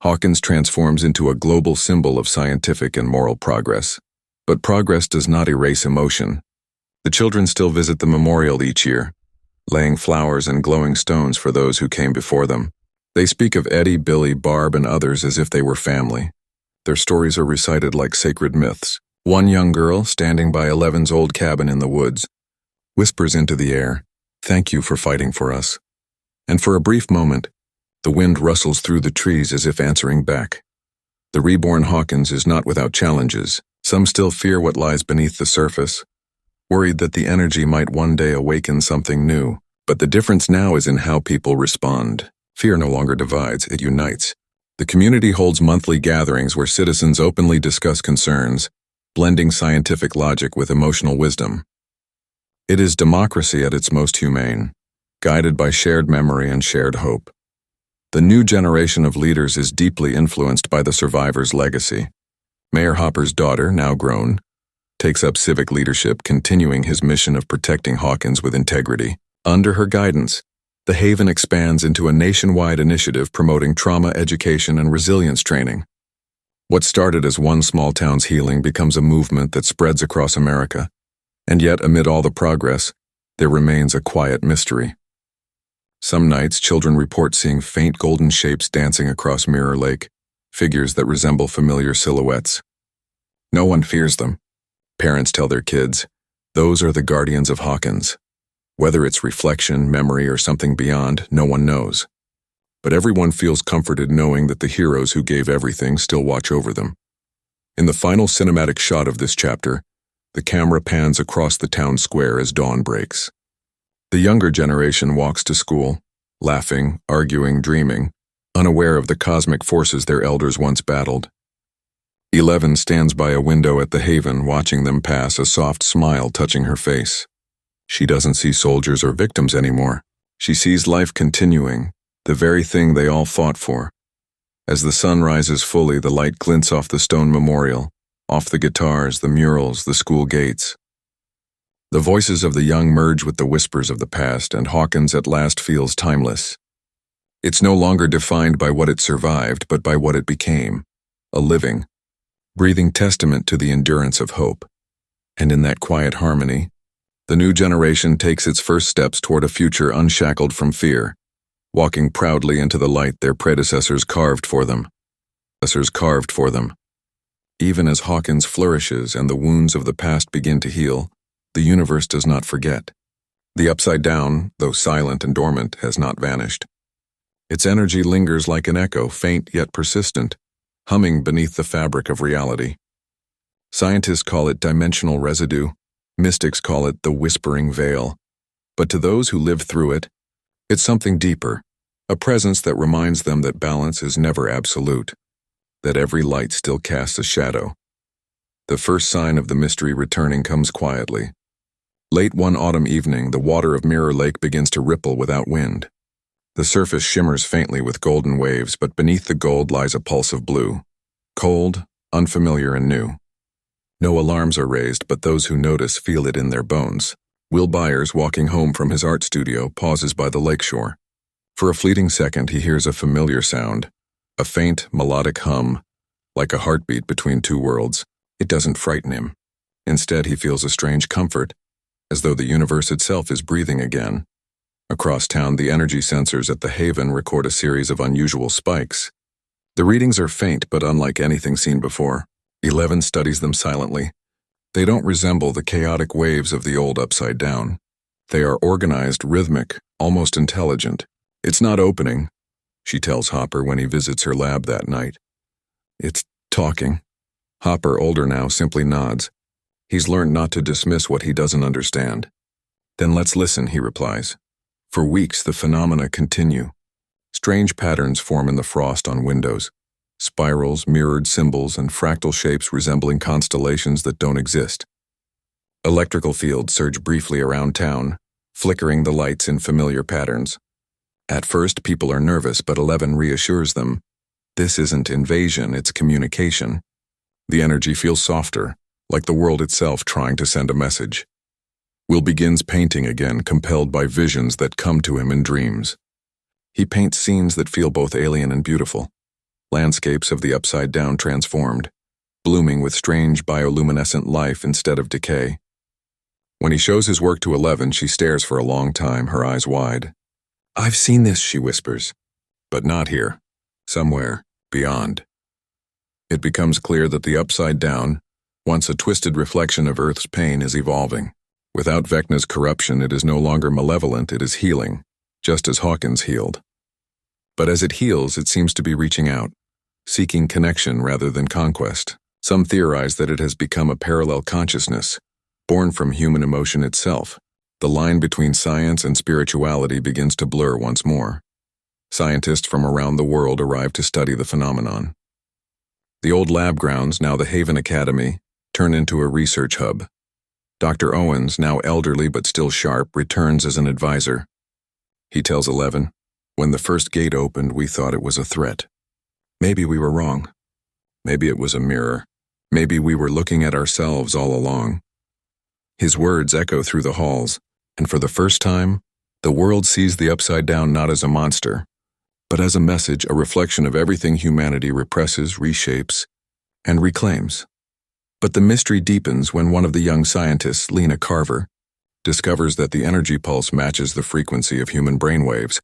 Hawkins transforms into a global symbol of scientific and moral progress. But progress does not erase emotion. The children still visit the memorial each year, laying flowers and glowing stones for those who came before them. They speak of Eddie, Billy, Barb, and others as if they were family. Their stories are recited like sacred myths. One young girl, standing by Eleven's old cabin in the woods, whispers into the air, "Thank you for fighting for us." And for a brief moment, the wind rustles through the trees as if answering back. The reborn Hawkins is not without challenges. Some still fear what lies beneath the surface, worried that the energy might one day awaken something new. But the difference now is in how people respond. Fear no longer divides, it unites. The community holds monthly gatherings where citizens openly discuss concerns, blending scientific logic with emotional wisdom. It is democracy at its most humane, guided by shared memory and shared hope. The new generation of leaders is deeply influenced by the survivors' legacy. Mayor Hopper's daughter, now grown, takes up civic leadership, continuing his mission of protecting Hawkins with integrity. Under her guidance, the Haven expands into a nationwide initiative promoting trauma education and resilience training. What started as one small town's healing becomes a movement that spreads across America. And yet, amid all the progress, there remains a quiet mystery. Some nights, children report seeing faint golden shapes dancing across Mirror Lake, figures that resemble familiar silhouettes. No one fears them. Parents tell their kids, those are the guardians of Hawkins. Whether it's reflection, memory, or something beyond, no one knows. But everyone feels comforted knowing that the heroes who gave everything still watch over them. In the final cinematic shot of this chapter, the camera pans across the town square as dawn breaks. The younger generation walks to school, laughing, arguing, dreaming, unaware of the cosmic forces their elders once battled. 11 stands by a window at the Haven, watching them pass, a soft smile touching her face. She doesn't see soldiers or victims anymore. She sees life continuing, the very thing they all fought for. As the sun rises fully, the light glints off the stone memorial, off the guitars, the murals, the school gates. The voices of the young merge with the whispers of the past, and Hawkins at last feels timeless. It's no longer defined by what it survived, but by what it became, a living, breathing testament to the endurance of hope. And in that quiet harmony, the new generation takes its first steps toward a future unshackled from fear, walking proudly into the light their predecessors carved for them. Even as Hawkins flourishes and the wounds of the past begin to heal, the universe does not forget. The Upside Down, though silent and dormant, has not vanished. Its energy lingers like an echo, faint yet persistent, humming beneath the fabric of reality. Scientists call it dimensional residue, mystics call it the whispering veil. But to those who live through it, it's something deeper, a presence that reminds them that balance is never absolute, that every light still casts a shadow. The first sign of the mystery returning comes quietly. Late one autumn evening, the water of Mirror Lake begins to ripple without wind. The surface shimmers faintly with golden waves, but beneath the gold lies a pulse of blue, cold, unfamiliar, and new. No alarms are raised, but those who notice feel it in their bones. Will Byers, walking home from his art studio, pauses by the lakeshore. For a fleeting second, he hears a familiar sound, a faint, melodic hum, like a heartbeat between two worlds. It doesn't frighten him. Instead, he feels a strange comfort, as though the universe itself is breathing again. Across town, the energy sensors at the Haven record a series of unusual spikes. The readings are faint, but unlike anything seen before. 11 studies them silently. They don't resemble the chaotic waves of the old Upside Down. They are organized, rhythmic, almost intelligent. It's not opening, she tells Hopper when he visits her lab that night. It's talking. Hopper, older now, simply nods. He's learned not to dismiss what he doesn't understand. Then let's listen, he replies. For weeks, the phenomena continue. Strange patterns form in the frost on windows. Spirals, mirrored symbols, and fractal shapes resembling constellations that don't exist. Electrical fields surge briefly around town, flickering the lights in familiar patterns. At first, people are nervous, but 11 reassures them. This isn't invasion, it's communication. The energy feels softer, like the world itself trying to send a message. Will begins painting again, compelled by visions that come to him in dreams. He paints scenes that feel both alien and beautiful. Landscapes of the Upside Down transformed, blooming with strange bioluminescent life instead of decay. When he shows his work to 11, she stares for a long time, her eyes wide. I've seen this, she whispers. But not here. Somewhere beyond. It becomes clear that the Upside Down, once a twisted reflection of Earth's pain, is evolving. Without Vecna's corruption, it is no longer malevolent, it is healing, just as Hawkins healed. But as it heals, it seems to be reaching out, seeking connection rather than conquest. Some theorize that it has become a parallel consciousness, born from human emotion itself. The line between science and spirituality begins to blur once more. Scientists from around the world arrive to study the phenomenon. The old lab grounds, now the Haven Academy, turn into a research hub. Dr. Owens, now elderly but still sharp, returns as an advisor. He tells 11, when the first gate opened, we thought it was a threat. Maybe we were wrong. Maybe it was a mirror. Maybe we were looking at ourselves all along. His words echo through the halls, and for the first time, the world sees the Upside Down not as a monster, but as a message, a reflection of everything humanity represses, reshapes, and reclaims. But the mystery deepens when one of the young scientists, Lena Carver, discovers that the energy pulse matches the frequency of human brainwaves,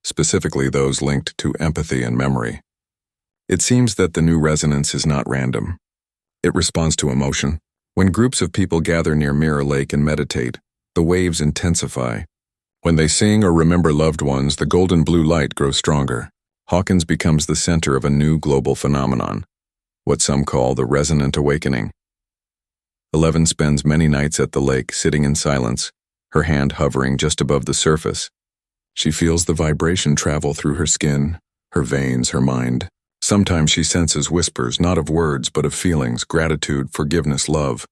specifically those linked to empathy and memory. It seems that the new resonance is not random. It responds to emotion. When groups of people gather near Mirror Lake and meditate, the waves intensify. When they sing or remember loved ones, the golden blue light grows stronger. Hawkins becomes the center of a new global phenomenon, what some call the resonant awakening. 11 spends many nights at the lake, sitting in silence, her hand hovering just above the surface. She feels the vibration travel through her skin, her veins, her mind. Sometimes she senses whispers, not of words, but of feelings, gratitude, forgiveness, love.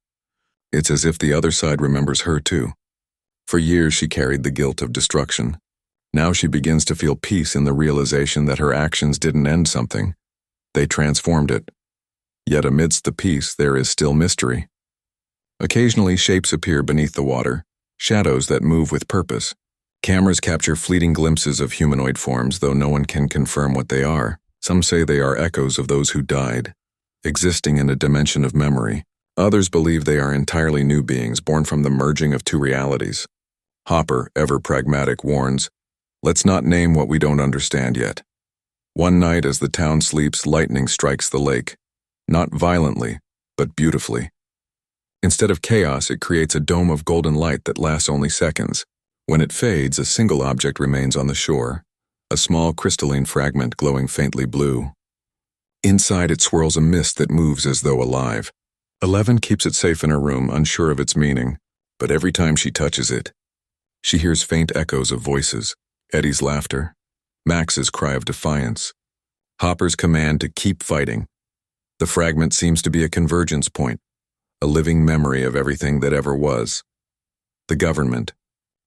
It's as if the other side remembers her too. For years she carried the guilt of destruction. Now she begins to feel peace in the realization that her actions didn't end something. They transformed it. Yet amidst the peace there is still mystery. Occasionally shapes appear beneath the water, shadows that move with purpose. Cameras capture fleeting glimpses of humanoid forms, though no one can confirm what they are. Some say they are echoes of those who died, existing in a dimension of memory. Others believe they are entirely new beings born from the merging of two realities. Hopper, ever pragmatic, warns, let's not name what we don't understand yet. One night as the town sleeps, lightning strikes the lake. Not violently, but beautifully. Instead of chaos, it creates a dome of golden light that lasts only seconds. When it fades, a single object remains on the shore, a small crystalline fragment glowing faintly blue. Inside it swirls a mist that moves as though alive. 11 keeps it safe in her room, unsure of its meaning, but every time she touches it, she hears faint echoes of voices, Eddie's laughter, Max's cry of defiance, Hopper's command to keep fighting. The fragment seems to be a convergence point, a living memory of everything that ever was. The government,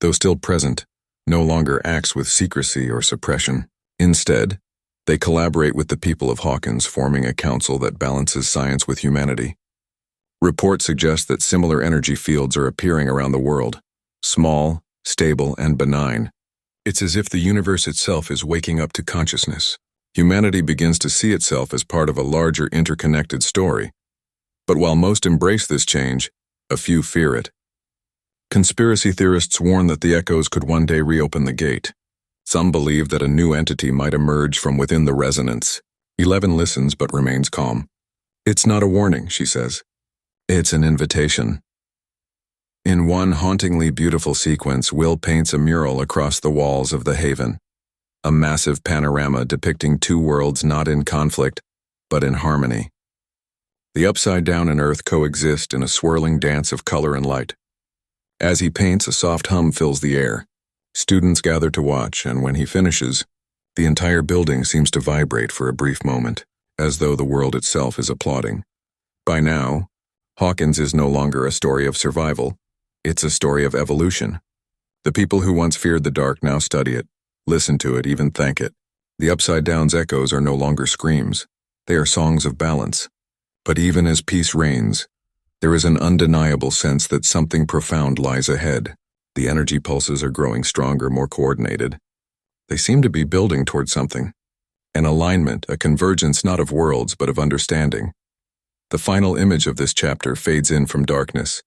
though still present, no longer acts with secrecy or suppression. Instead, they collaborate with the people of Hawkins, forming a council that balances science with humanity. Reports suggest that similar energy fields are appearing around the world, small, stable, and benign. It's as if the universe itself is waking up to consciousness. Humanity begins to see itself as part of a larger interconnected story. But while most embrace this change, a few fear it. Conspiracy theorists warn that the echoes could one day reopen the gate. Some believe that a new entity might emerge from within the resonance. 11 listens but remains calm. It's not a warning, she says. It's an invitation. In one hauntingly beautiful sequence, Will paints a mural across the walls of the Haven. A massive panorama depicting two worlds not in conflict, but in harmony. The Upside Down and Earth coexist in a swirling dance of color and light. As he paints, a soft hum fills the air. Students gather to watch, and when he finishes, the entire building seems to vibrate for a brief moment, as though the world itself is applauding. By now, Hawkins is no longer a story of survival. It's a story of evolution. The people who once feared the dark now study it, listen to it, even thank it. The Upside Down's echoes are no longer screams. They are songs of balance. But even as peace reigns, there is an undeniable sense that something profound lies ahead. The energy pulses are growing stronger, more coordinated. They seem to be building toward something. An alignment, a convergence not of worlds but of understanding. The final image of this chapter fades in from darkness.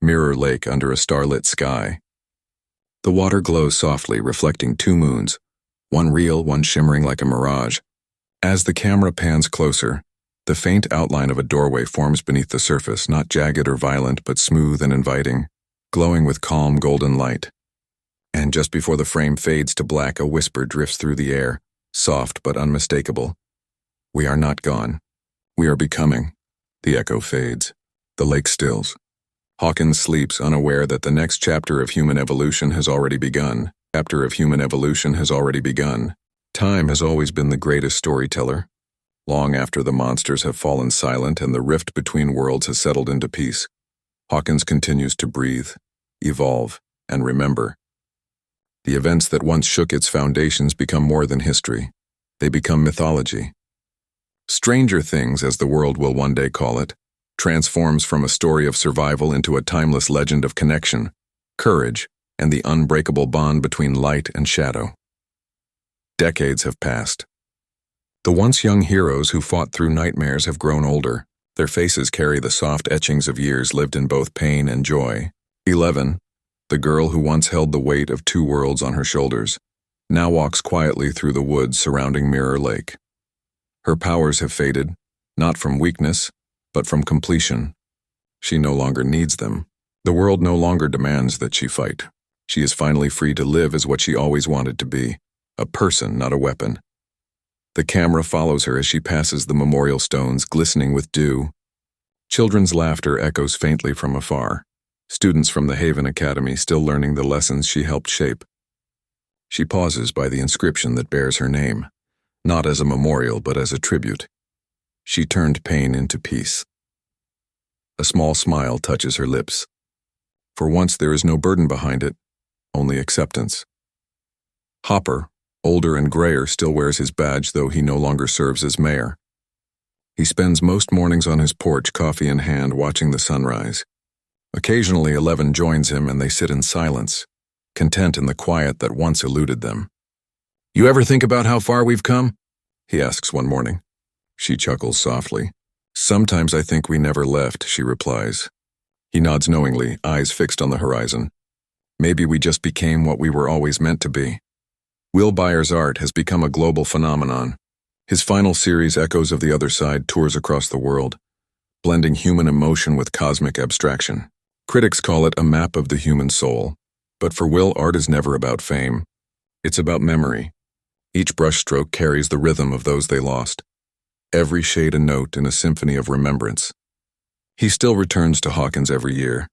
Mirror Lake under a starlit sky. The water glows softly, reflecting two moons, one real, one shimmering like a mirage. As the camera pans closer, the faint outline of a doorway forms beneath the surface, not jagged or violent, but smooth and inviting, glowing with calm golden light. And just before the frame fades to black, a whisper drifts through the air, soft but unmistakable. We are not gone. We are becoming. The echo fades. The lake stills. Hawkins sleeps, unaware that the next chapter of human evolution has already begun. Time has always been the greatest storyteller. Long after the monsters have fallen silent and the rift between worlds has settled into peace, Hawkins continues to breathe, evolve, and remember. The events that once shook its foundations become more than history. They become mythology. Stranger Things, as the world will one day call it, transforms from a story of survival into a timeless legend of connection, courage, and the unbreakable bond between light and shadow. Decades have passed. The once young heroes who fought through nightmares have grown older. Their faces carry the soft etchings of years lived in both pain and joy. 11, the girl who once held the weight of two worlds on her shoulders, now walks quietly through the woods surrounding Mirror Lake. Her powers have faded, not from weakness, but from completion. She no longer needs them. The world no longer demands that she fight. She is finally free to live as what she always wanted to be, a person, not a weapon. The camera follows her as she passes the memorial stones glistening with dew. Children's laughter echoes faintly from afar. Students from the Haven Academy still learning the lessons she helped shape. She pauses by the inscription that bears her name, not as a memorial but as a tribute. She turned pain into peace. A small smile touches her lips. For once there is no burden behind it, only acceptance. Hopper, older and grayer, still wears his badge, though he no longer serves as mayor. He spends most mornings on his porch, coffee in hand, watching the sunrise. Occasionally 11 joins him and they sit in silence, content in the quiet that once eluded them. "You ever think about how far we've come?" he asks one morning. She chuckles softly. "Sometimes I think we never left," she replies. He nods knowingly, eyes fixed on the horizon. "Maybe we just became what we were always meant to be." Will Byers' art has become a global phenomenon. His final series, Echoes of the Other Side, tours across the world, blending human emotion with cosmic abstraction. Critics call it a map of the human soul, but for Will, art is never about fame. It's about memory. Each brushstroke carries the rhythm of those they lost. every shade a note in a symphony of remembrance. He still returns to Hawkins every year,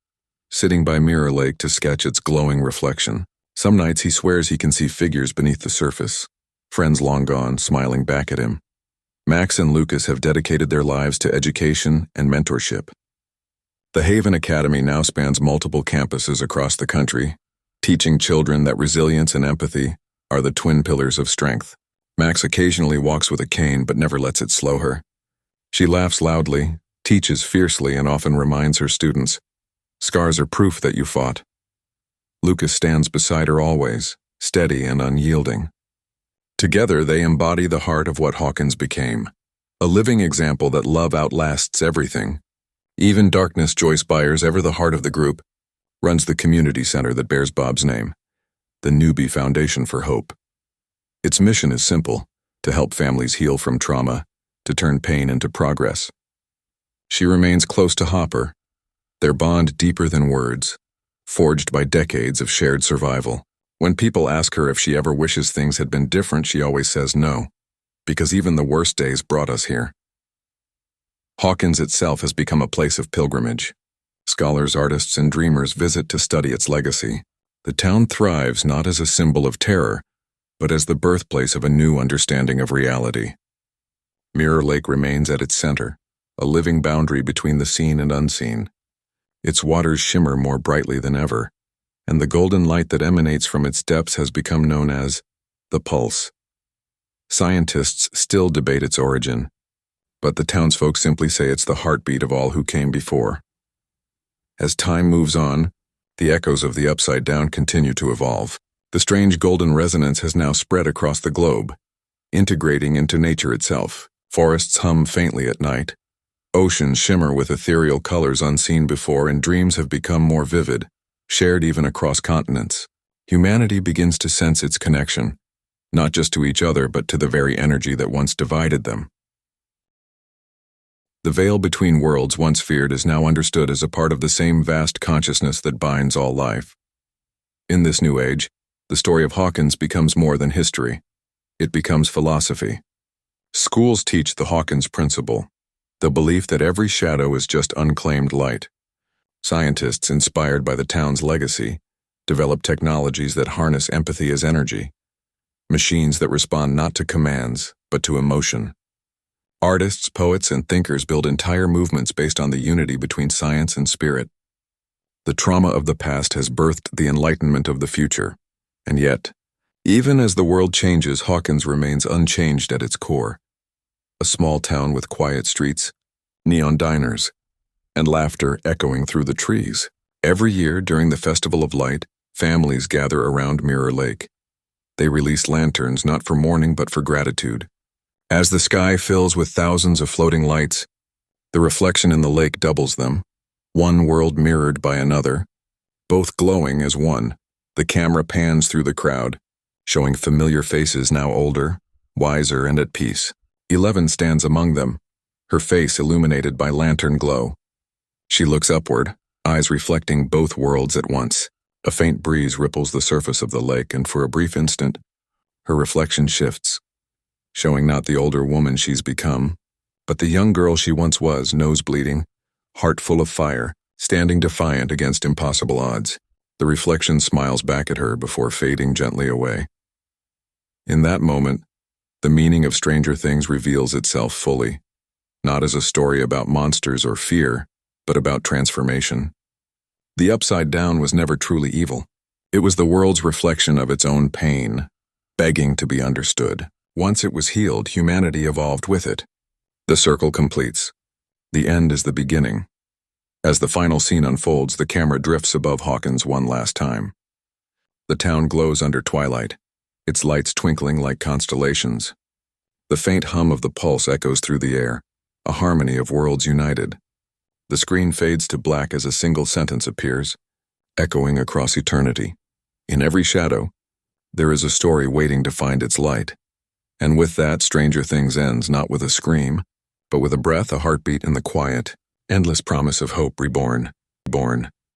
sitting by Mirror Lake to sketch its glowing reflection. Some nights he swears he can see figures beneath the surface, friends long gone, smiling back at him. Max and Lucas have dedicated their lives to education and mentorship. The Haven Academy now spans multiple campuses across the country, teaching children that resilience and empathy are the twin pillars of strength. Max occasionally walks with a cane but never lets it slow her. She laughs loudly, teaches fiercely, and often reminds her students, "Scars are proof that you fought." Lucas stands beside her always, steady and unyielding. Together they embody the heart of what Hawkins became, a living example that love outlasts everything. Even darkness, Joyce Byers, ever the heart of the group, runs the community center that bears Bob's name, the Newbie Foundation for Hope. Its mission is simple: to help families heal from trauma, to turn pain into progress. She remains close to Hopper, their bond deeper than words, forged by decades of shared survival. When people ask her if she ever wishes things had been different, she always says no, because even the worst days brought us here. Hawkins itself has become a place of pilgrimage. Scholars, artists, and dreamers visit to study its legacy. The town thrives not as a symbol of terror, but as the birthplace of a new understanding of reality. Mirror Lake remains at its center, a living boundary between the seen and unseen. Its waters shimmer more brightly than ever, and the golden light that emanates from its depths has become known as the Pulse. Scientists still debate its origin, but the townsfolk simply say it's the heartbeat of all who came before. As time moves on, the echoes of the Upside Down continue to evolve. The strange golden resonance has now spread across the globe, integrating into nature itself. Forests hum faintly at night, oceans shimmer with ethereal colors unseen before, and dreams have become more vivid, shared even across continents. Humanity begins to sense its connection, not just to each other but to the very energy that once divided them. The veil between worlds, once feared, is now understood as a part of the same vast consciousness that binds all life. In this new age, the story of Hawkins becomes more than history. It becomes philosophy. Schools teach the Hawkins principle, the belief that every shadow is just unclaimed light. Scientists, inspired by the town's legacy, develop technologies that harness empathy as energy, machines that respond not to commands, but to emotion. Artists, poets, and thinkers build entire movements based on the unity between science and spirit. The trauma of the past has birthed the enlightenment of the future. And yet, even as the world changes, Hawkins remains unchanged at its core. A small town with quiet streets, neon diners, and laughter echoing through the trees. Every year during the Festival of Light, families gather around Mirror Lake. They release lanterns not for mourning but for gratitude. As the sky fills with thousands of floating lights, the reflection in the lake doubles them, one world mirrored by another, both glowing as one. The camera pans through the crowd, showing familiar faces now older, wiser, and at peace. 11 stands among them, her face illuminated by lantern glow. She looks upward, eyes reflecting both worlds at once. A faint breeze ripples the surface of the lake, and for a brief instant, her reflection shifts, showing not the older woman she's become, but the young girl she once was, nose bleeding, heart full of fire, standing defiant against impossible odds. The reflection smiles back at her before fading gently away. In that moment, the meaning of Stranger Things reveals itself fully, not as a story about monsters or fear, but about transformation. The Upside Down was never truly evil. It was the world's reflection of its own pain, begging to be understood. Once it was healed, humanity evolved with it. The circle completes. The end is the beginning. As the final scene unfolds, the camera drifts above Hawkins one last time. The town glows under twilight, its lights twinkling like constellations. The faint hum of the pulse echoes through the air, a harmony of worlds united. The screen fades to black as a single sentence appears, echoing across eternity. In every shadow, there is a story waiting to find its light. And with that, Stranger Things ends not with a scream, but with a breath, a heartbeat, and the quiet, endless promise of hope reborn.